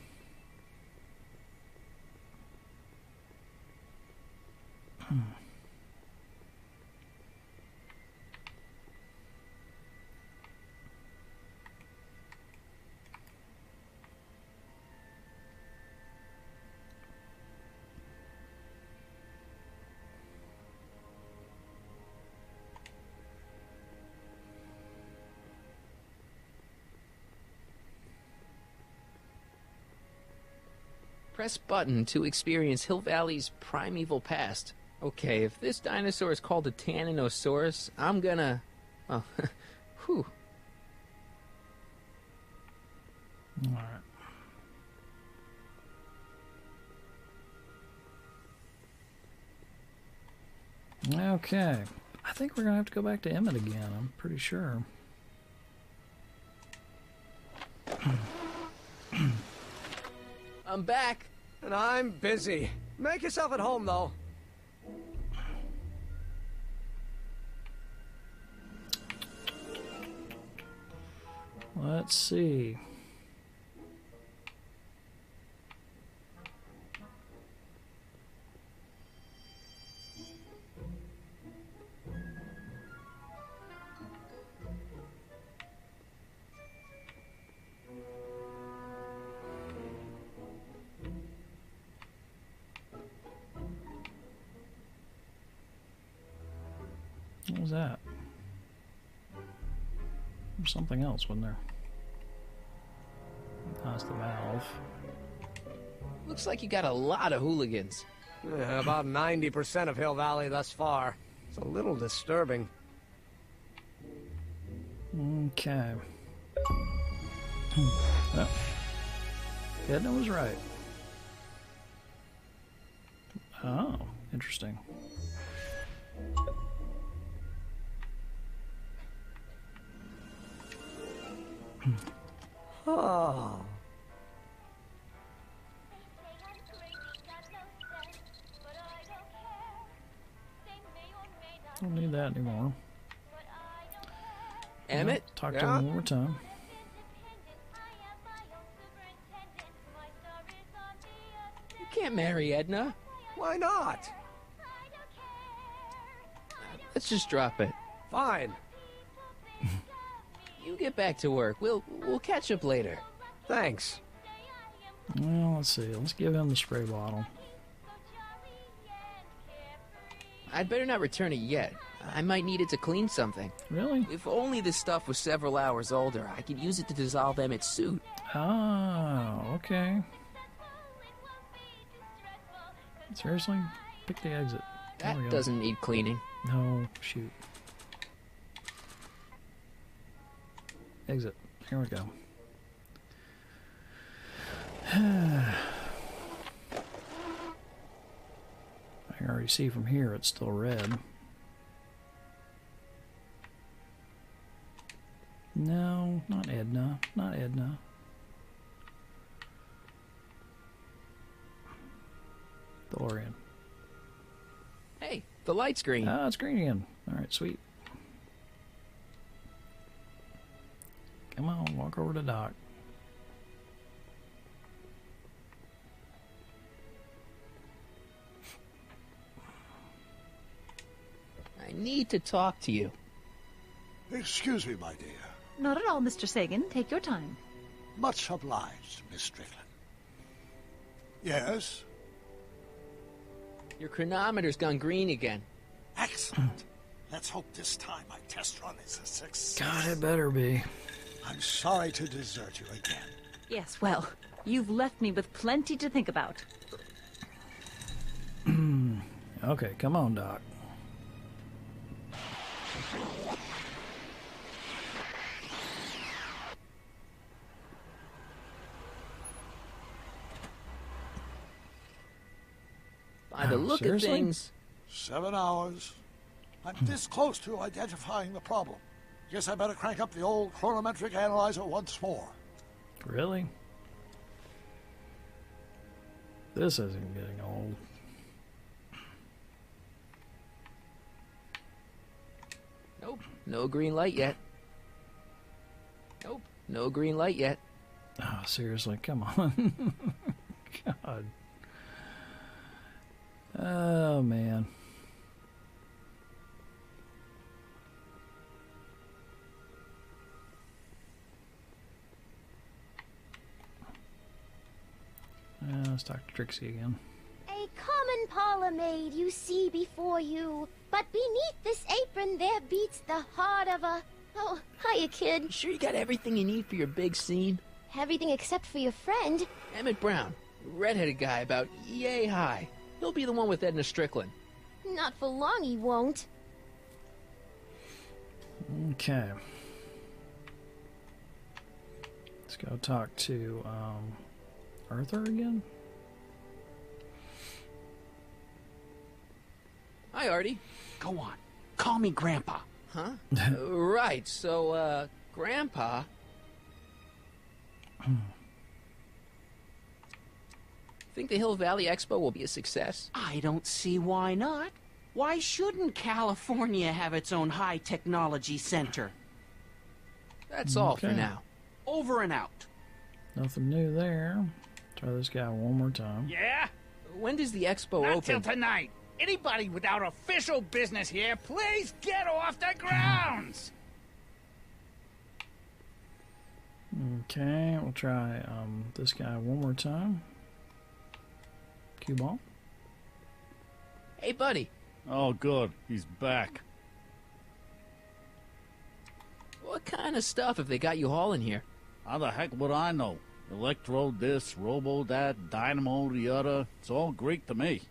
Press button to experience Hill Valley's primeval past. Okay, if this dinosaur is called a Tanninosaurus, I'm gonna... Oh, whew. Alright. Okay. I think we're going to have to go back to Emmett again, I'm pretty sure. I'm back. And I'm busy. Make yourself at home, though. Let's see. What was that? There's something else, wasn't there? That's the valve. Looks like you got a lot of hooligans. Yeah, about 90% of Hill Valley thus far. It's a little disturbing. Okay. Oh. Edna was right. Oh, interesting. Oh. Don't need that anymore. Emmett? Talk to him one more time. You can't marry Edna. Why not? Let's just drop it. Fine. You get back to work. We'll catch up later. Thanks. Well, let's see. Let's give him the spray bottle. I'd better not return it yet. I might need it to clean something. Really? If only this stuff was several hours older, I could use it to dissolve Emmett's suit. Oh, okay. Seriously? Pick the exit. There we That go. doesn't need cleaning. No, shoot. Exit. Here we go. I can already see from here it's still red. No, not Edna. Not Edna. DeLorean. Hey, the light's green. Ah, it's green again. Alright, sweet. Come on, walk over to Doc. I need to talk to you. Excuse me, my dear. Not at all, Mr. Sagan. Take your time. Much obliged, Miss Strickland. Yes? Your chronometer's gone green again. Excellent. Let's hope this time my test run is a success. God, it better be. I'm sorry to desert you again. Yes, well, you've left me with plenty to think about. Okay, come on, Doc. By the look seriously? of things... 7 hours. I'm this close to identifying the problem. Guess I better crank up the old chronometric analyzer once more. Really? This isn't getting old. Nope, no green light yet. Nope, no green light yet. Oh, seriously, come on. God. Oh, man. Let's talk to Trixie again. A common parlor maid you see before you, but beneath this apron there beats the heart of a... Oh, hiya, kid. You sure you got everything you need for your big scene? Everything except for your friend. Emmett Brown, redheaded guy about yay high. He'll be the one with Edna Strickland. Not for long he won't. Okay. Let's go talk to Arthur again. Hi, Artie. Go on. Call me Grandpa. Huh? Right, so, Grandpa... Think the Hill Valley Expo will be a success? I don't see why not. Why shouldn't California have its own high technology center? That's all for Okay. now. Over and out. Nothing new there. Try this guy one more time. Yeah? When does the expo Not open? till tonight. Anybody without official business here, please get off the grounds! Okay, we'll try this guy one more time. Cue ball. Hey, buddy. Oh, good. He's back. What kind of stuff have they got you hauling here? How the heck would I know? Electro this, robo that, dynamo the other. It's all Greek to me.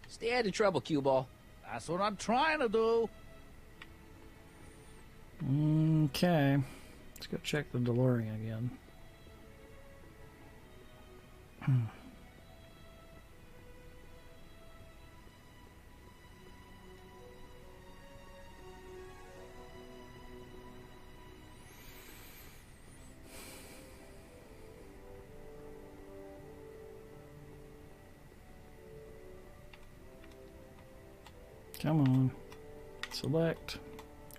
Stay out of trouble, Cue Ball. That's what I'm trying to do. Okay. Let's go check the DeLorean again. Come on. Select.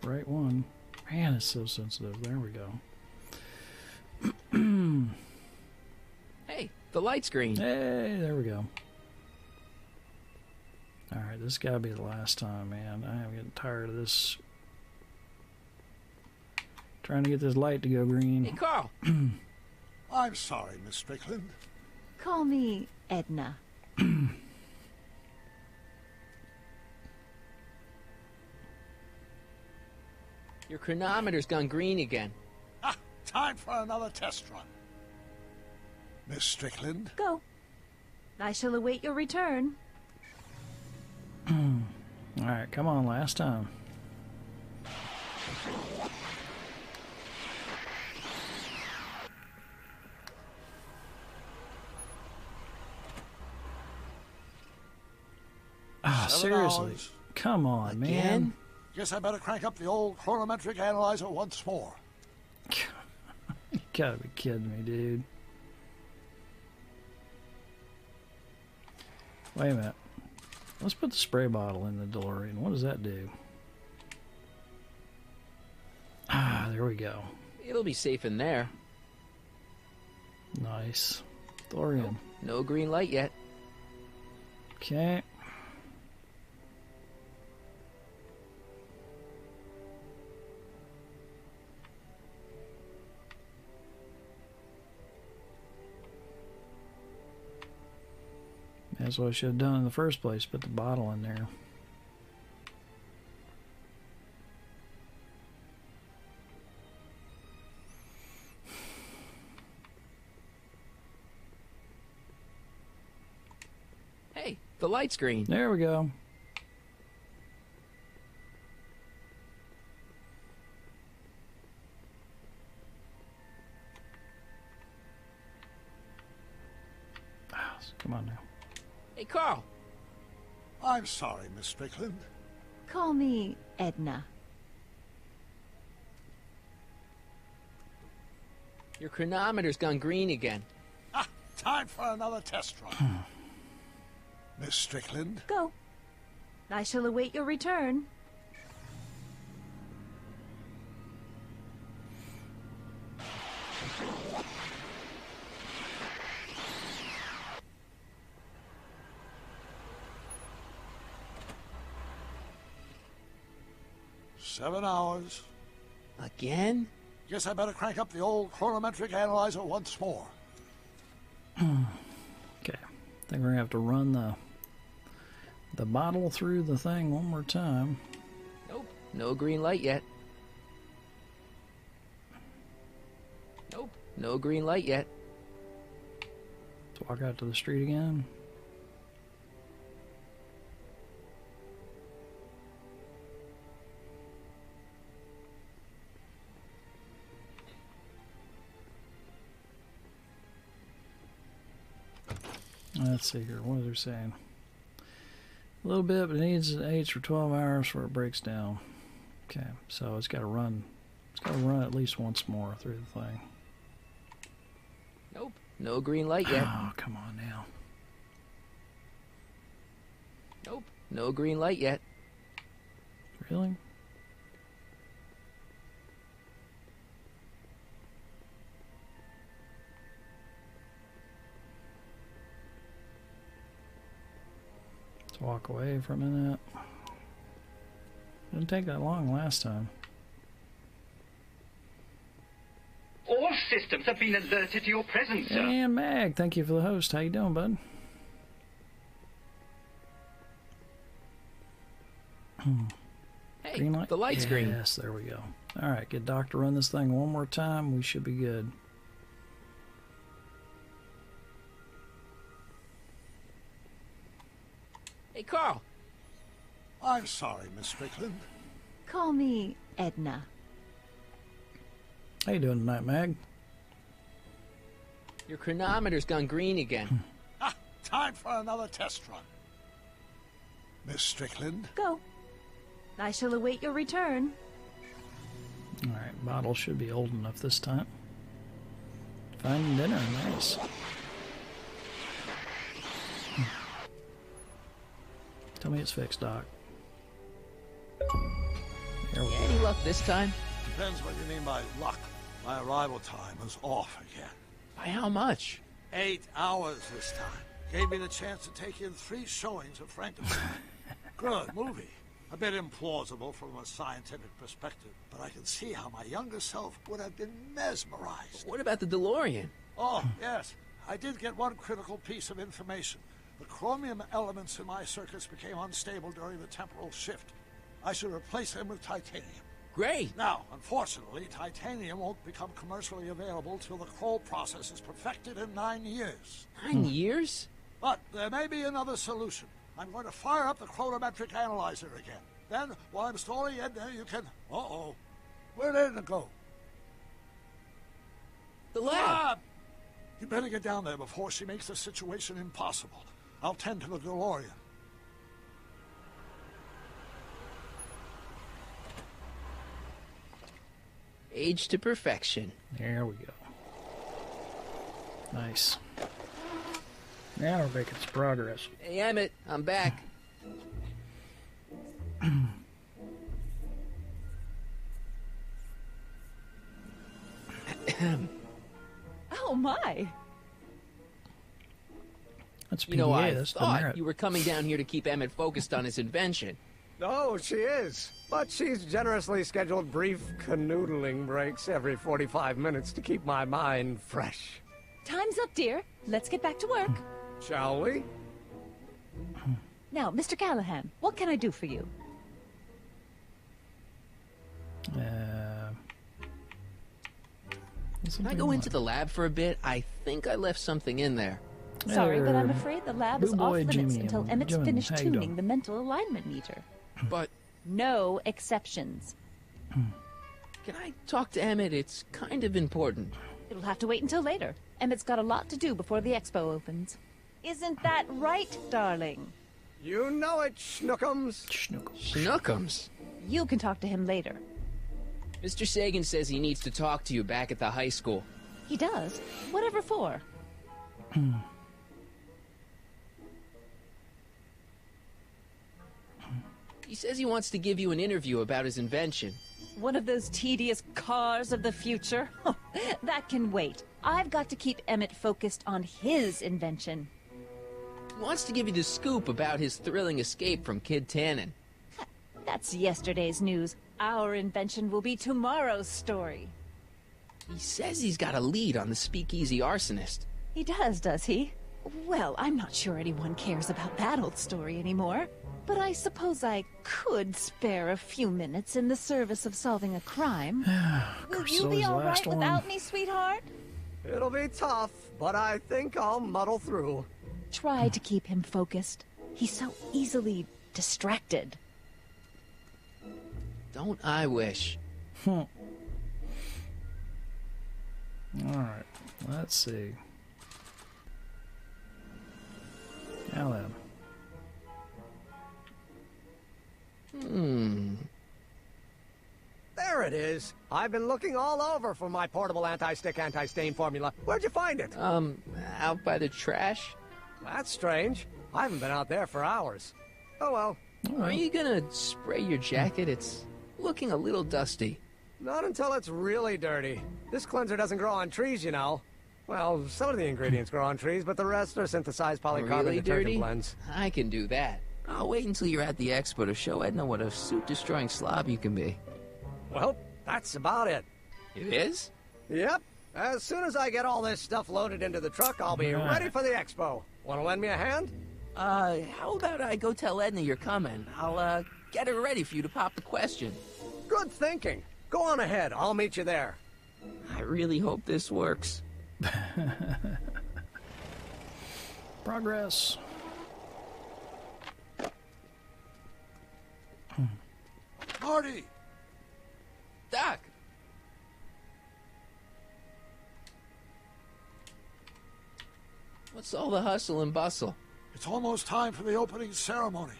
Right one. Man, it's so sensitive. There we go. Hey, the light screen. Hey, there we go. Alright, this gotta be the last time, man. I am getting tired of this. Trying to get this light to go green. Hey, Carl. I'm sorry, Miss Strickland. Call me Edna. Your chronometer's gone green again. Ah, time for another test run. Miss Strickland? Go. I shall await your return. Alright, come on, last time. Ah, 7 seriously. hours. Come on, man. Guess I better crank up the old chronometric analyzer once more. You gotta be kidding me, dude. Wait a minute. Let's put the spray bottle in the DeLorean. What does that do? Ah, there we go. It'll be safe in there. Nice. DeLorean. No green light yet. Okay. That's what I should have done in the first place, put the bottle in there. Hey, the light screen. There we go. Come on now. Hey, Carl. I'm sorry, Miss Strickland. Call me Edna. Your chronometer's gone green again. Ah, time for another test run. Miss Strickland? Go. I shall await your return. Seven hours. Again? Guess I better crank up the old chronometric analyzer once more. Okay. I think we're gonna have to run the bottle through the thing one more time. Nope. No green light yet. Nope. No green light yet. Let's walk out to the street again. Let's see here. What is it saying? A little bit, but it needs an H for 12 hours before it breaks down. Okay, so it's got to run. It's got to run at least once more through the thing. Nope. No green light yet. Oh, come on now. Nope. No green light yet. Really? Walk away for a minute. Didn't take that long last time. All systems have been alerted to your presence, sir. And Mag, thank you for the host. How you doing, bud? Hey, Green light? the light screen. Yes, there we go. All right, get Doc to run this thing one more time. We should be good. Hey, Carl. I'm sorry, Miss Strickland. Call me Edna. How you doing tonight, Mag? Your chronometer's gone green again. Time for another test run. Miss Strickland? Go. I shall await your return. Alright, bottle should be old enough this time. Finding dinner, nice. Tell me it's fixed, Doc. There we go. Any luck this time? Depends what you mean by luck. My arrival time was off again. By how much? 8 hours this time. Gave me the chance to take in 3 showings of Frankenstein. Good movie. A bit implausible from a scientific perspective, but I can see how my younger self would have been mesmerized. What about the DeLorean? Oh, yes. I did get one critical piece of information. The chromium elements in my circuits became unstable during the temporal shift. I should replace them with titanium. Great. Now, unfortunately, titanium won't become commercially available till the Kroll process is perfected in 9 years. 9 years? But there may be another solution. I'm going to fire up the chronometric analyzer again. Then, while I'm stalling Edna, you can... Uh-oh. Where'd Edna go? The lab! You better get down there before she makes the situation impossible. I'll tend to the DeLorean. Age to perfection. There we go. Nice. Now we're making some progress. Hey, Emmett, I'm back. Oh, my. That's PDA, You know, I that's the thought merit. you were coming down here to keep Emmett focused on his invention. Oh, she is. But she's generously scheduled brief canoodling breaks every 45 minutes to keep my mind fresh. Time's up, dear. Let's get back to work. Shall we? Now, Mr. Callahan, what can I do for you? Can I go into the lab for a bit? I think I left something in there. Sorry, but I'm afraid the lab is Boo off boy limits Jimmy, until Emmett's Jimmy, finished how you tuning doing? the mental alignment meter. But No exceptions. can I talk to Emmett? It's kind of important. It'll have to wait until later. Emmett's got a lot to do before the expo opens. Isn't that right, darling? You know it, Schnookums. Schnookums? You can talk to him later. Mr. Sagan says he needs to talk to you back at the high school. He does? Whatever for? He says he wants to give you an interview about his invention. One of those tedious cars of the future? That can wait. I've got to keep Emmett focused on his invention. He wants to give you the scoop about his thrilling escape from Kid Tannen. That's yesterday's news. Our invention will be tomorrow's story. He says he's got a lead on the speakeasy arsonist. He does he? Well, I'm not sure anyone cares about that old story anymore. But I suppose I could spare a few minutes in the service of solving a crime. Will you be all right without me, sweetheart? It'll be tough, but I think I'll muddle through. Try to keep him focused. He's so easily distracted. Don't I wish? Alright, let's see. Now then. There it is. I've been looking all over for my portable anti-stick, anti-stain formula. Where'd you find it? Out by the trash. That's strange. I haven't been out there for hours. Oh well. Are you gonna spray your jacket? It's looking a little dusty. Not until it's really dirty. This cleanser doesn't grow on trees, you know. Well, some of the ingredients grow on trees, but the rest are synthesized polycarbonate Really detergent dirty? blends. I can do that. I'll wait until you're at the expo to show Edna what a suit-destroying slob you can be. Well, that's about it. It is? Yep. As soon as I get all this stuff loaded into the truck, I'll be ready for the expo. Want to lend me a hand? How about I go tell Edna you're coming? I'll, get her ready for you to pop the question. Good thinking. Go on ahead. I'll meet you there. I really hope this works. Progress. Marty! Doc! What's all the hustle and bustle? It's almost time for the opening ceremony.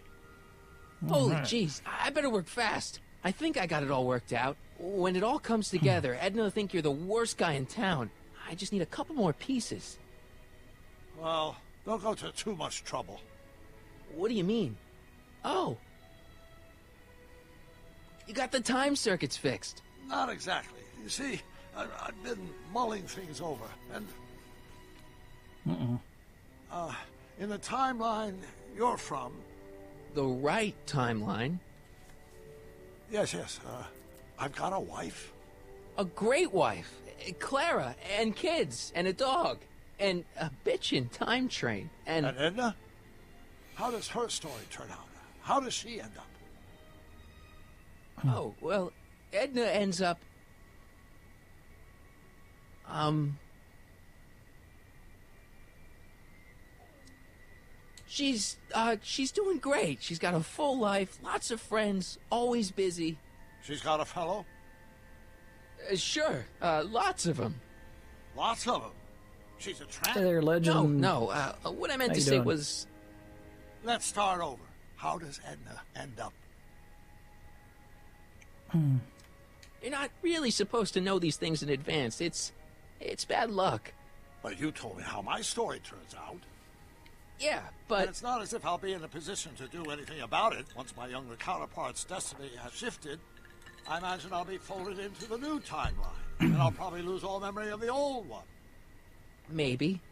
Holy jeez, I better work fast. I think I got it all worked out. When it all comes together, Edna will think you're the worst guy in town. I just need a couple more pieces. Well, don't go to too much trouble. What do you mean? Oh. You got the time circuits fixed. Not exactly. You see, I've been mulling things over, and... in the timeline you're from... The right timeline? Yes, I've got a wife. A great wife. Clara, and kids, and a dog, and a bitchin' time train, and... And Edna? How does her story turn out? How does she end up? Oh, well, Edna ends up... She's doing great. She's got a full life, lots of friends, always busy. She's got a fellow? Sure, lots of them. Lots of them? She's a tramp? Hey there, legend. No, what I meant to say was... Let's start over. How does Edna end up? You're not really supposed to know these things in advance. It's bad luck. But you told me how my story turns out. Yeah, but... And it's not as if I'll be in a position to do anything about it once my younger counterpart's destiny has shifted. I imagine I'll be folded into the new timeline, and I'll probably lose all memory of the old one. Maybe.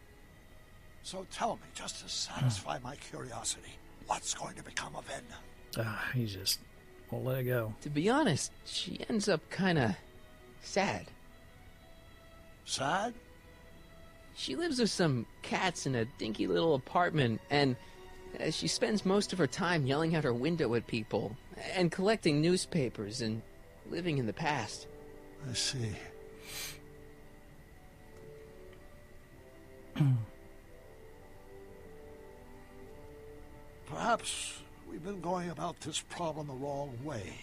So tell me, just to satisfy my curiosity, what's going to become of Edna? He just won't let it go. To be honest, she ends up kind of sad. Sad? She lives with some cats in a dinky little apartment, and she spends most of her time yelling out her window at people, and collecting newspapers, and living in the past. I see. Perhaps we've been going about this problem the wrong way.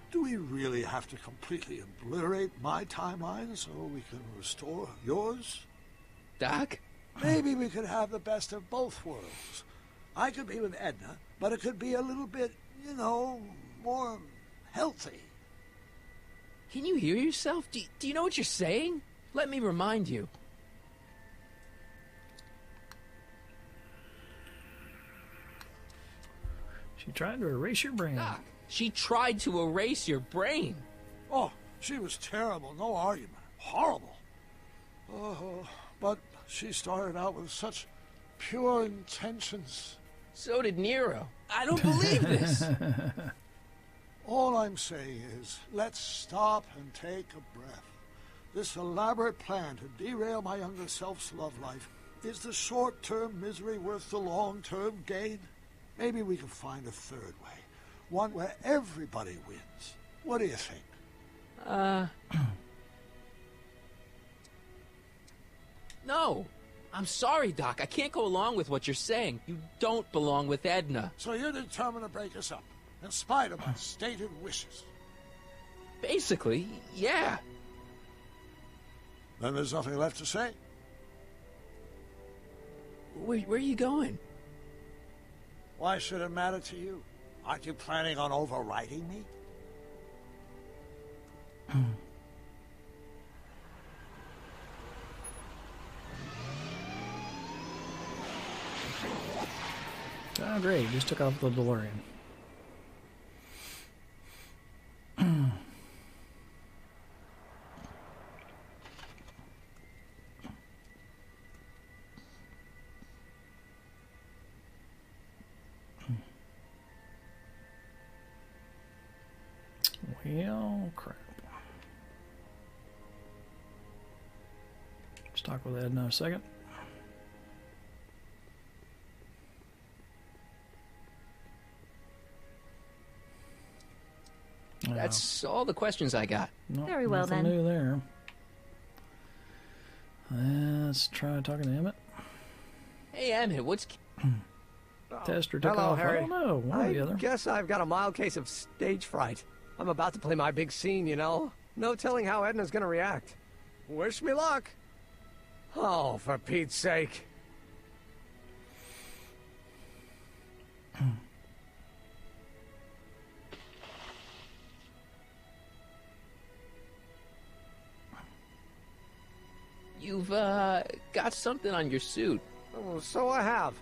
Do we really have to completely obliterate my timeline so we can restore yours? Doc? Maybe we could have the best of both worlds. I could be with Edna, but it could be a little bit, you know, more healthy. Can you hear yourself? Do you know what you're saying? Let me remind you. She tried to erase your brain. Doc, she tried to erase your brain. Oh, she was terrible, no argument. Horrible. Oh, but she started out with such pure intentions. So did Nero. I don't believe this. All I'm saying is, let's stop and take a breath. This elaborate plan to derail my younger self's love life, is the short-term misery worth the long-term gain? Maybe we can find a third way. One where everybody wins. What do you think? No. I'm sorry, Doc. I can't go along with what you're saying. You don't belong with Edna. So you're determined to break us up, in spite of my stated wishes? Basically, yeah. Then there's nothing left to say. Where are you going? Why should it matter to you? Aren't you planning on overriding me? Oh, great. Just took off the DeLorean. Well, crap. Let's talk with Edna a second. That's all the questions I got. Nope, Very well, nothing then. new there. Let's try talking to Emmett. Hey, Emmett, what's... Tester took Hello, off. Harry. I don't know. One or the other. Guess I've got a mild case of stage fright. I'm about to play my big scene, you know. No telling how Edna's gonna react. Wish me luck. Oh, for Pete's sake. You've, got something on your suit. Oh, so I have.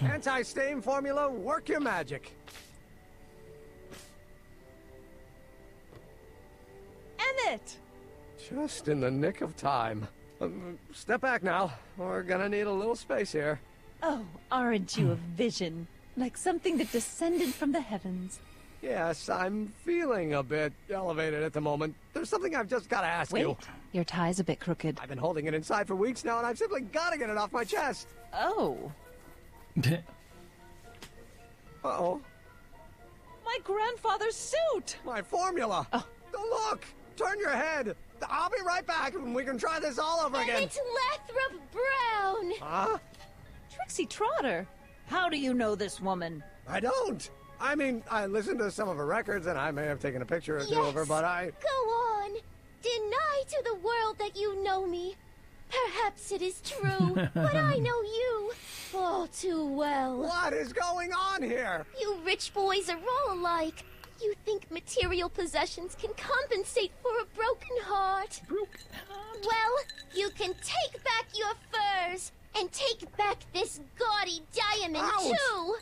Anti-stain formula, work your magic. Emmett! Just in the nick of time. Step back now. We're gonna need a little space here. Oh, aren't you a vision? Like something that descended from the heavens. Yes, I'm feeling a bit elevated at the moment. There's something I've just got to ask you. Wait, your tie's a bit crooked. I've been holding it inside for weeks now, and I've simply got to get it off my chest. Oh. Uh-oh. My grandfather's suit! My formula! Oh. Look! Turn your head! I'll be right back, and we can try this all over again. It's Lathrop Brown! Huh? Trixie Trotter! How do you know this woman? I don't! I mean, I listened to some of her records, and I may have taken a picture or two of her, but I... Go on! Deny to the world that you know me. Perhaps it is true, but I know you all too well. What is going on here? You rich boys are all alike. You think material possessions can compensate for a broken heart. Well, you can take back your furs, and take back this gaudy diamond, too.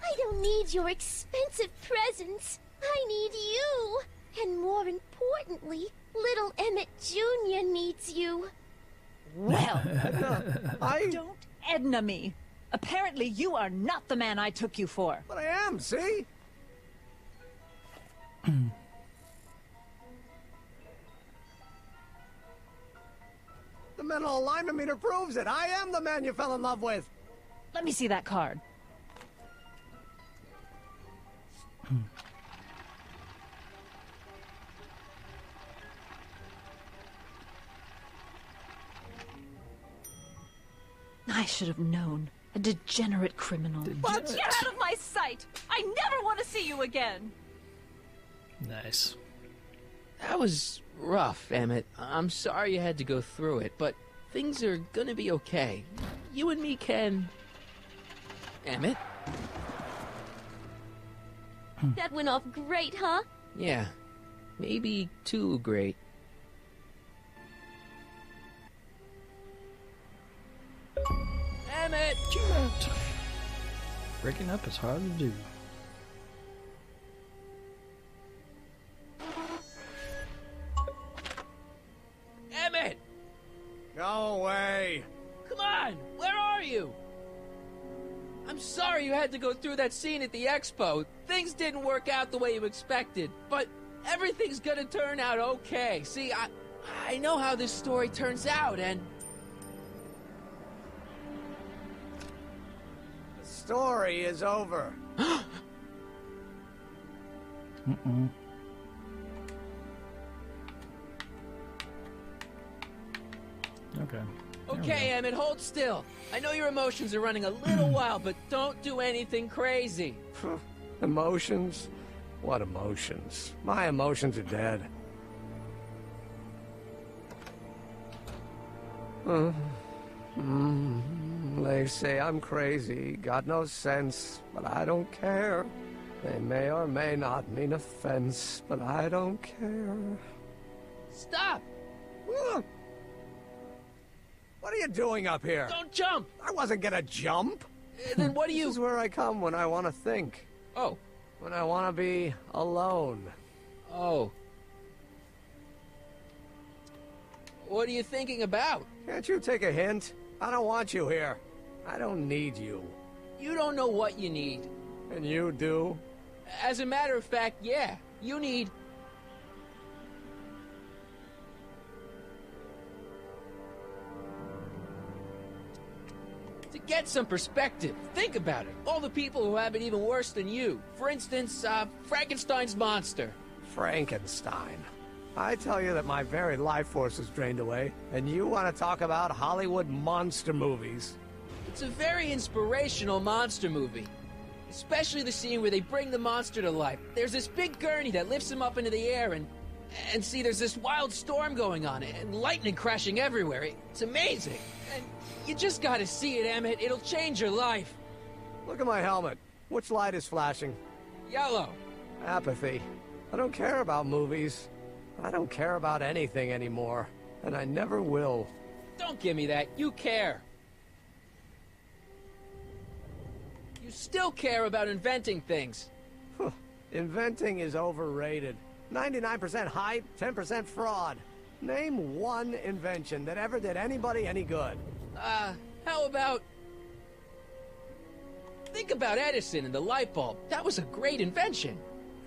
I don't need your expensive presents. I need you. And more importantly, little Emmett Jr. needs you. Well, don't Edna me. Apparently you are not the man I took you for. But I am, see? The mental alignment meter proves it. I am the man you fell in love with. Let me see that card. I should have known. A degenerate criminal. What? Get out of my sight! I never want to see you again! Nice. That was rough, Emmett. I'm sorry you had to go through it, but things are gonna be okay. You and me can... Emmett? That went off great, huh? Yeah. Maybe too great. Emmett! Breaking up is hard to do. Emmett! Go away. Come on! Where are you? I'm sorry you had to go through that scene at the expo. Things didn't work out the way you expected, but everything's gonna turn out okay. See, I know how this story turns out, and... The story is over. Okay. Okay, Emmett, hold still. I know your emotions are running a little wild, but don't do anything crazy. Emotions? What emotions? My emotions are dead. They say I'm crazy, got no sense, but I don't care. They may or may not mean offense, but I don't care. Stop! What are you doing up here? Don't jump! I wasn't gonna jump. Then what do you... This is where I come when I want to think. Oh. When I want to be alone. Oh. What are you thinking about? Can't you take a hint? I don't want you here. I don't need you. You don't know what you need. And you do? As a matter of fact, yeah. You need... To get some perspective, think about it. All the people who have it even worse than you. For instance, Frankenstein's monster. Frankenstein. I tell you that my very life force is drained away, and you want to talk about Hollywood monster movies. It's a very inspirational monster movie. Especially the scene where they bring the monster to life. There's this big gurney that lifts him up into the air, and And see, there's this wild storm going on, and lightning crashing everywhere. It's amazing. And you just gotta see it, Emmett. It'll change your life. Look at my helmet. Which light is flashing? Yellow. Apathy. I don't care about movies. I don't care about anything anymore. And I never will. Don't give me that. You care. You still care about inventing things. Inventing is overrated. 99% hype, 10% fraud. Name one invention that ever did anybody any good. How about... Think about Edison and the light bulb. That was a great invention.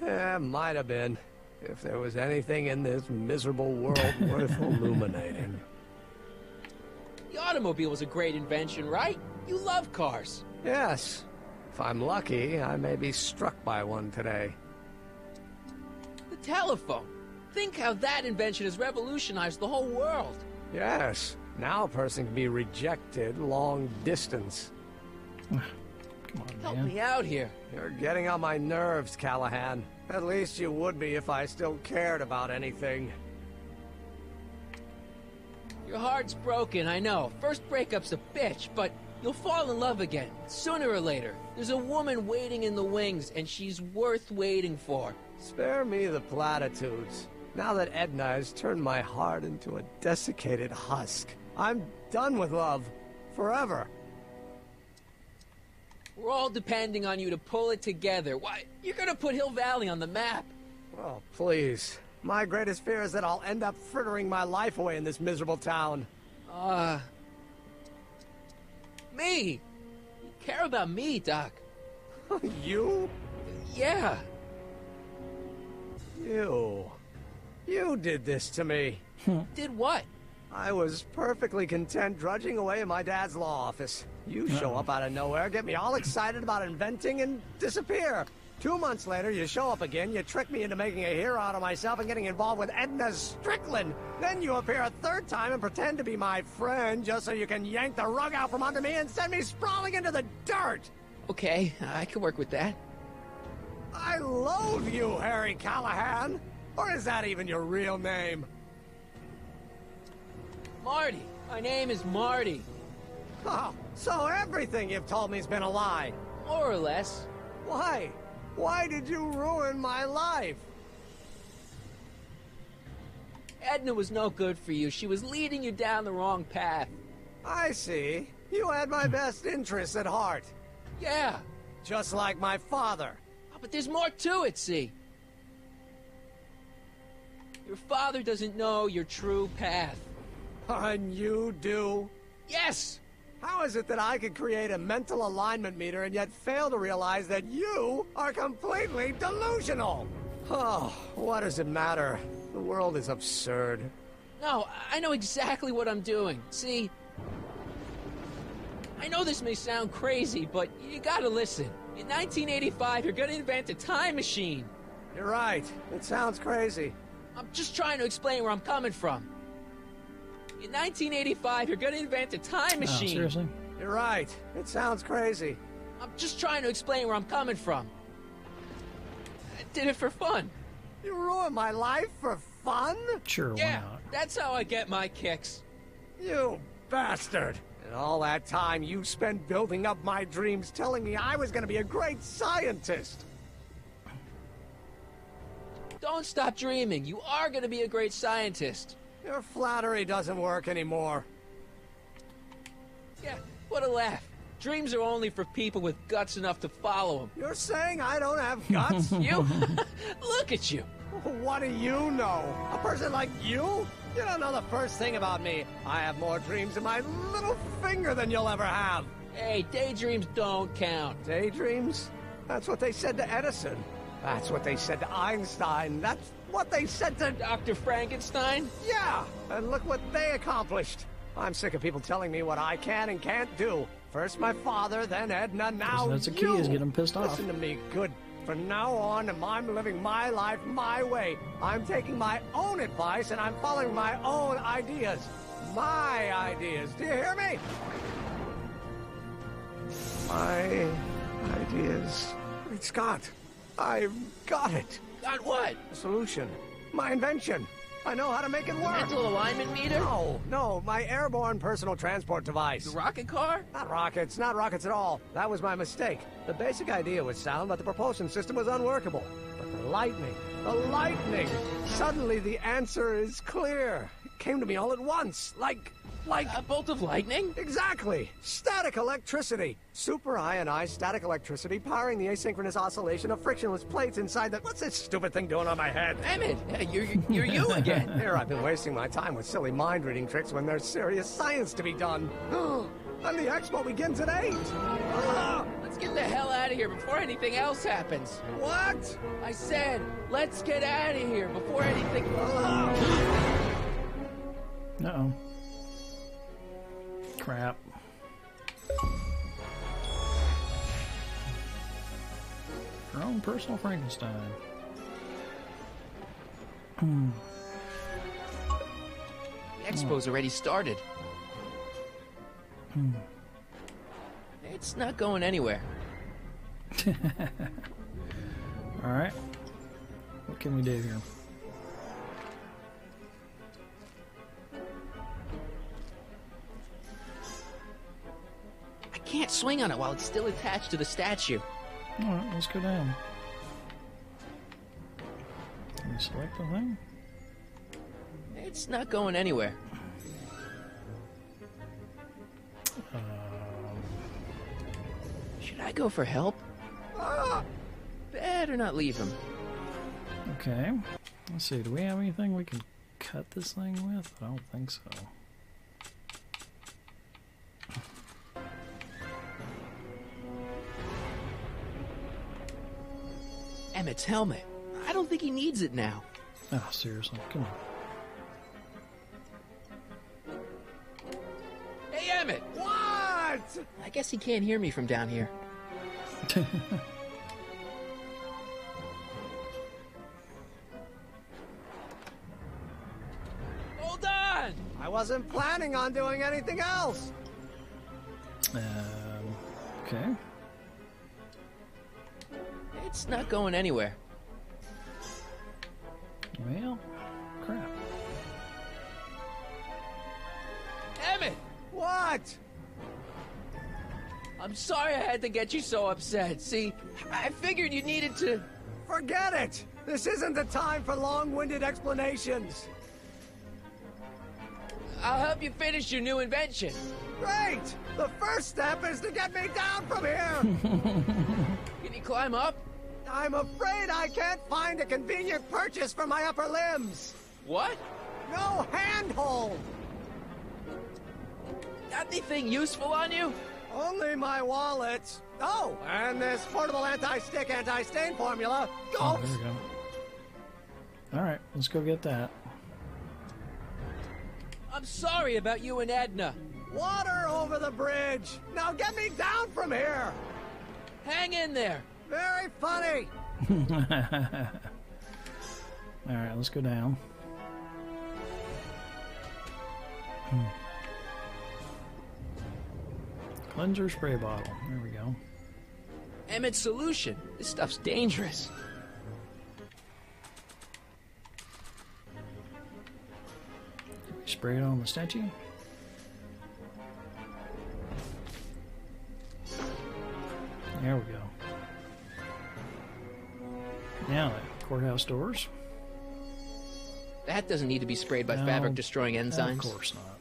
Yeah, might have been. If there was anything in this miserable world worth illuminating. The automobile was a great invention, right? You love cars. Yes. If I'm lucky, I may be struck by one today. The telephone. Think how that invention has revolutionized the whole world. Yes. Now a person can be rejected long distance. Come on, Help man. me out here. You're getting on my nerves, Callahan. At least you would be if I still cared about anything. Your heart's broken, I know. First breakup's a bitch, but you'll fall in love again, sooner or later. There's a woman waiting in the wings, and she's worth waiting for. Spare me the platitudes. Now that Edna has turned my heart into a desiccated husk, I'm done with love. Forever. We're all depending on you to pull it together. Why, you're gonna put Hill Valley on the map. Oh, please. My greatest fear is that I'll end up frittering my life away in this miserable town. Me! You care about me, Doc. You? Yeah. You did this to me. Did what? I was perfectly content drudging away in my dad's law office. You show up out of nowhere, get me all excited about inventing, and disappear. 2 months later, you show up again, you trick me into making a hero out of myself and getting involved with Edna Strickland. Then you appear a third time and pretend to be my friend just so you can yank the rug out from under me and send me sprawling into the dirt. Okay, I can work with that. I loathe you, Harry Callahan. Or is that even your real name? Marty. My name is Marty. Oh, so everything you've told me's been a lie. More or less. Why? Why did you ruin my life? Edna was no good for you. She was leading you down the wrong path. I see. You had my best interests at heart. Yeah. Just like my father. Oh, but there's more to it, see? Your father doesn't know your true path. And you do? Yes! How is it that I could create a mental alignment meter and yet fail to realize that you are completely delusional? Oh, what does it matter? The world is absurd. No, I know exactly what I'm doing. See, I know this may sound crazy, but you gotta listen. In 1985, you're gonna invent a time machine. You're right. It sounds crazy. I'm just trying to explain where I'm coming from. In 1985, you're gonna invent a time machine. Oh, seriously? You're right. It sounds crazy. I'm just trying to explain where I'm coming from. I did it for fun. You ruined my life for fun? Sure, Yeah, why not? that's how I get my kicks. You bastard. And all that time you spent building up my dreams, telling me I was going to be a great scientist. Don't stop dreaming. You are gonna be a great scientist. Your flattery doesn't work anymore. Yeah, what a laugh. Dreams are only for people with guts enough to follow them. You're saying I don't have guts? You? Look at you. What do you know? A person like you? You don't know the first thing about me. I have more dreams in my little finger than you'll ever have. Hey, daydreams don't count. Daydreams? That's what they said to Edison. That's what they said to Einstein. That's what they said to Dr. Frankenstein? Yeah, and look what they accomplished. I'm sick of people telling me what I can and can't do. First my father, then Edna, now That's the key, you. is get them pissed off. Listen to me, good. From now on, I'm living my life my way. I'm taking my own advice and I'm following my own ideas. My ideas. Do you hear me? My ideas. Great Scott. I've got it. Got what? A solution. My invention. I know how to make it work. Mental alignment meter? No, my airborne personal transport device. The rocket car? Not rockets at all. That was my mistake. The basic idea was sound, but the propulsion system was unworkable. But the lightning. Suddenly the answer is clear. It came to me all at once, like a bolt of lightning? Exactly. Static electricity. Super ionized static electricity powering the asynchronous oscillation of frictionless plates inside the... What's this stupid thing doing on my head? Emmett, you're you again. Here I've been wasting my time with silly mind-reading tricks when there's serious science to be done. And the expo begins at 8. Let's get the hell out of here before anything else happens. What? I said, let's get out of here before anything... Uh-oh. Crap. Your own personal Frankenstein. The expo's already started. It's not going anywhere. Alright. What can we do here? I can't swing on it while it's still attached to the statue. Alright, let's go down. Can we select the thing? It's not going anywhere. Should I go for help? Better not leave him. Okay. Let's see, do we have anything we can cut this thing with? I don't think so. Emmett's helmet. I don't think he needs it now. Oh, seriously, come on. Hey, Emmett! What? I guess he can't hear me from down here. Hold on! I wasn't planning on doing anything else. Okay. It's not going anywhere. Well, crap. Emmett! What? I'm sorry I had to get you so upset. See, I figured you needed to... Forget it! This isn't the time for long-winded explanations. I'll help you finish your new invention. Great! The first step is to get me down from here! Can you climb up? I'm afraid I can't find a convenient purchase for my upper limbs. What? No handhold! Got anything useful on you? Only my wallet. Oh, and this portable anti-stick, anti-stain formula. Oh, there we go. Alright, let's go get that. I'm sorry about you and Edna. Water over the bridge. Now get me down from here. Hang in there. Very funny. Alright, let's go down. Cleanser spray bottle. There we go. Emmett's solution. This stuff's dangerous. Spray it on the statue. There we go. Now the courthouse doors. That doesn't need to be sprayed by fabric-destroying enzymes. Of course not.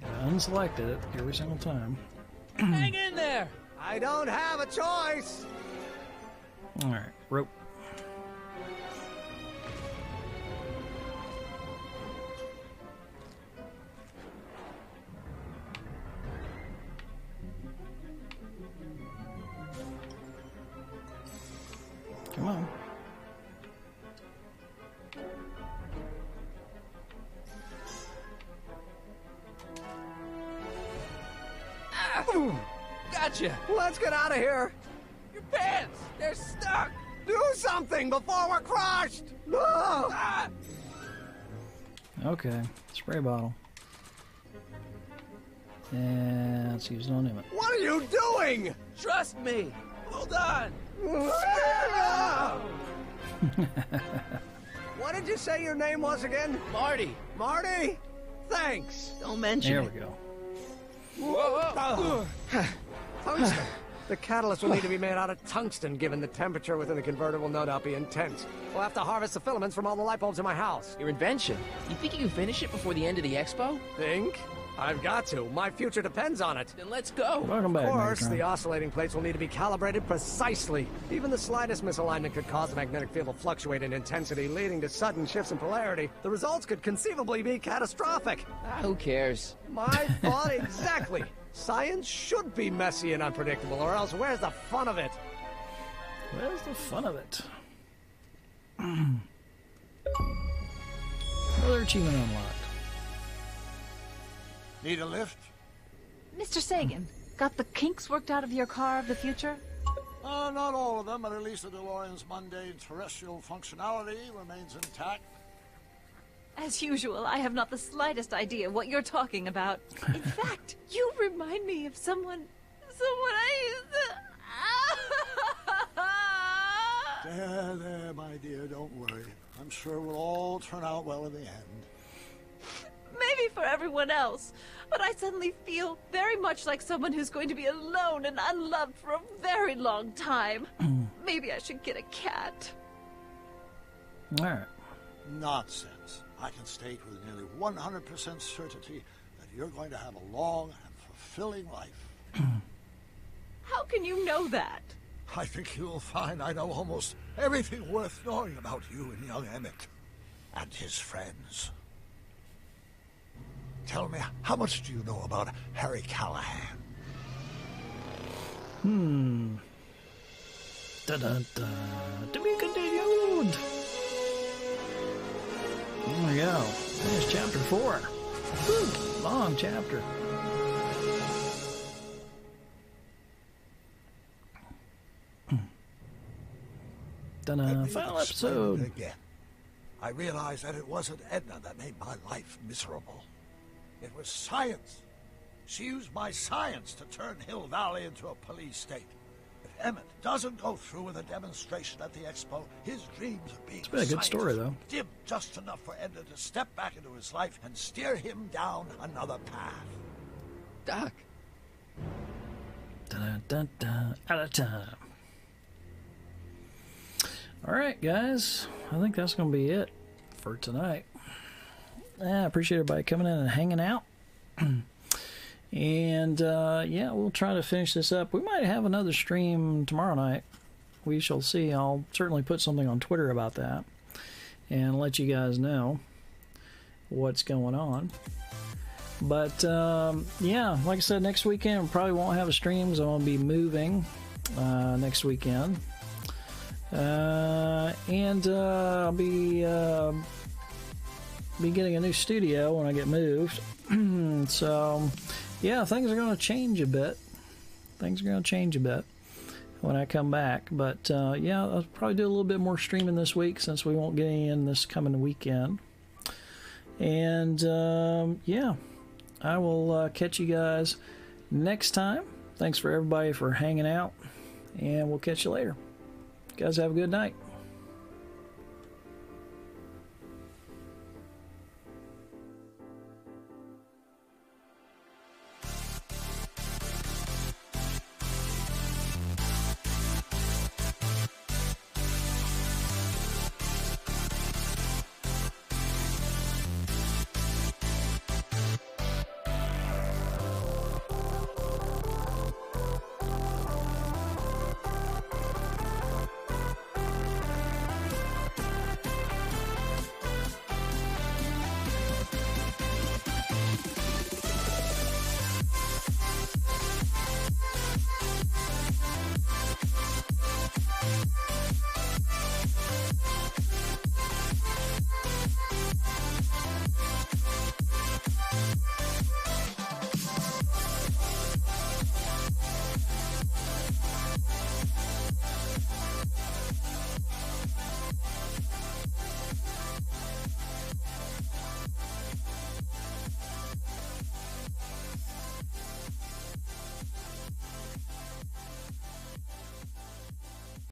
Gotta unselect it every single time. Hang in there! I don't have a choice! Alright, rope. Come on. Gotcha! Let's get out of here! Your pants! They're stuck! Do something before we're crushed! Ah! Okay, spray bottle. And let's use it on him. What are you doing? Trust me! Hold on! What did you say your name was again? Marty. Marty? Thanks. Don't mention There it. we go. Whoa. Tungsten. The catalyst will need to be made out of tungsten, given the temperature within the converter will no doubt be intense. We'll have to harvest the filaments from all the light bulbs in my house. Your invention. You think you can finish it before the end of the expo? Think? I've got to. My future depends on it. Then let's go. Welcome back, Of course, Megatron. the oscillating plates will need to be calibrated precisely. Even the slightest misalignment could cause the magnetic field to fluctuate in intensity, leading to sudden shifts in polarity. The results could conceivably be catastrophic. Who cares? My thought exactly. Science should be messy and unpredictable, or else where's the fun of it? Where's the fun of it? Another achievement unlocked. Need a lift? Mr. Sagan, got the kinks worked out of your car of the future? Not all of them, but at least the DeLorean's mundane terrestrial functionality remains intact. As usual, I have not the slightest idea what you're talking about. In fact, you remind me of someone I used to... There, my dear, don't worry. I'm sure it will all turn out well in the end. Maybe for everyone else, but I suddenly feel very much like someone who's going to be alone and unloved for a very long time. Maybe I should get a cat. All right. Nonsense. I can state with nearly 100% certainty that you're going to have a long and fulfilling life. How can you know that? I think you'll find I know almost everything worth knowing about you and young Emmett and his friends. Tell me, how much do you know about Harry Callahan? Da-da-da. To be continued. There we go. There's chapter 4. Whew, long chapter. Done final episode. Again. I realized that it wasn't Edna that made my life miserable. It was science. She used my science to turn Hill Valley into a police state. If Emmett doesn't go through with a demonstration at the expo, his dreams of being It's been a good story, though. dim just enough for Edna to step back into his life and steer him down another path. Doc. Da-da-da-da. Out of time. Alright, guys. I think that's going to be it for tonight. I appreciate everybody coming in and hanging out. And, yeah, we'll try to finish this up. We might have another stream tomorrow night. We shall see. I'll certainly put something on Twitter about that and let you guys know what's going on. But, yeah, like I said, next weekend we probably won't have a stream because I'm going to be moving next weekend. And I'll be getting a new studio when I get moved. So, yeah, things are going to change a bit. Things are going to change a bit when I come back. But, yeah, I'll probably do a little bit more streaming this week since we won't get any in this coming weekend. And, yeah, I will catch you guys next time. Thanks for everybody for hanging out, and we'll catch you later. You guys have a good night.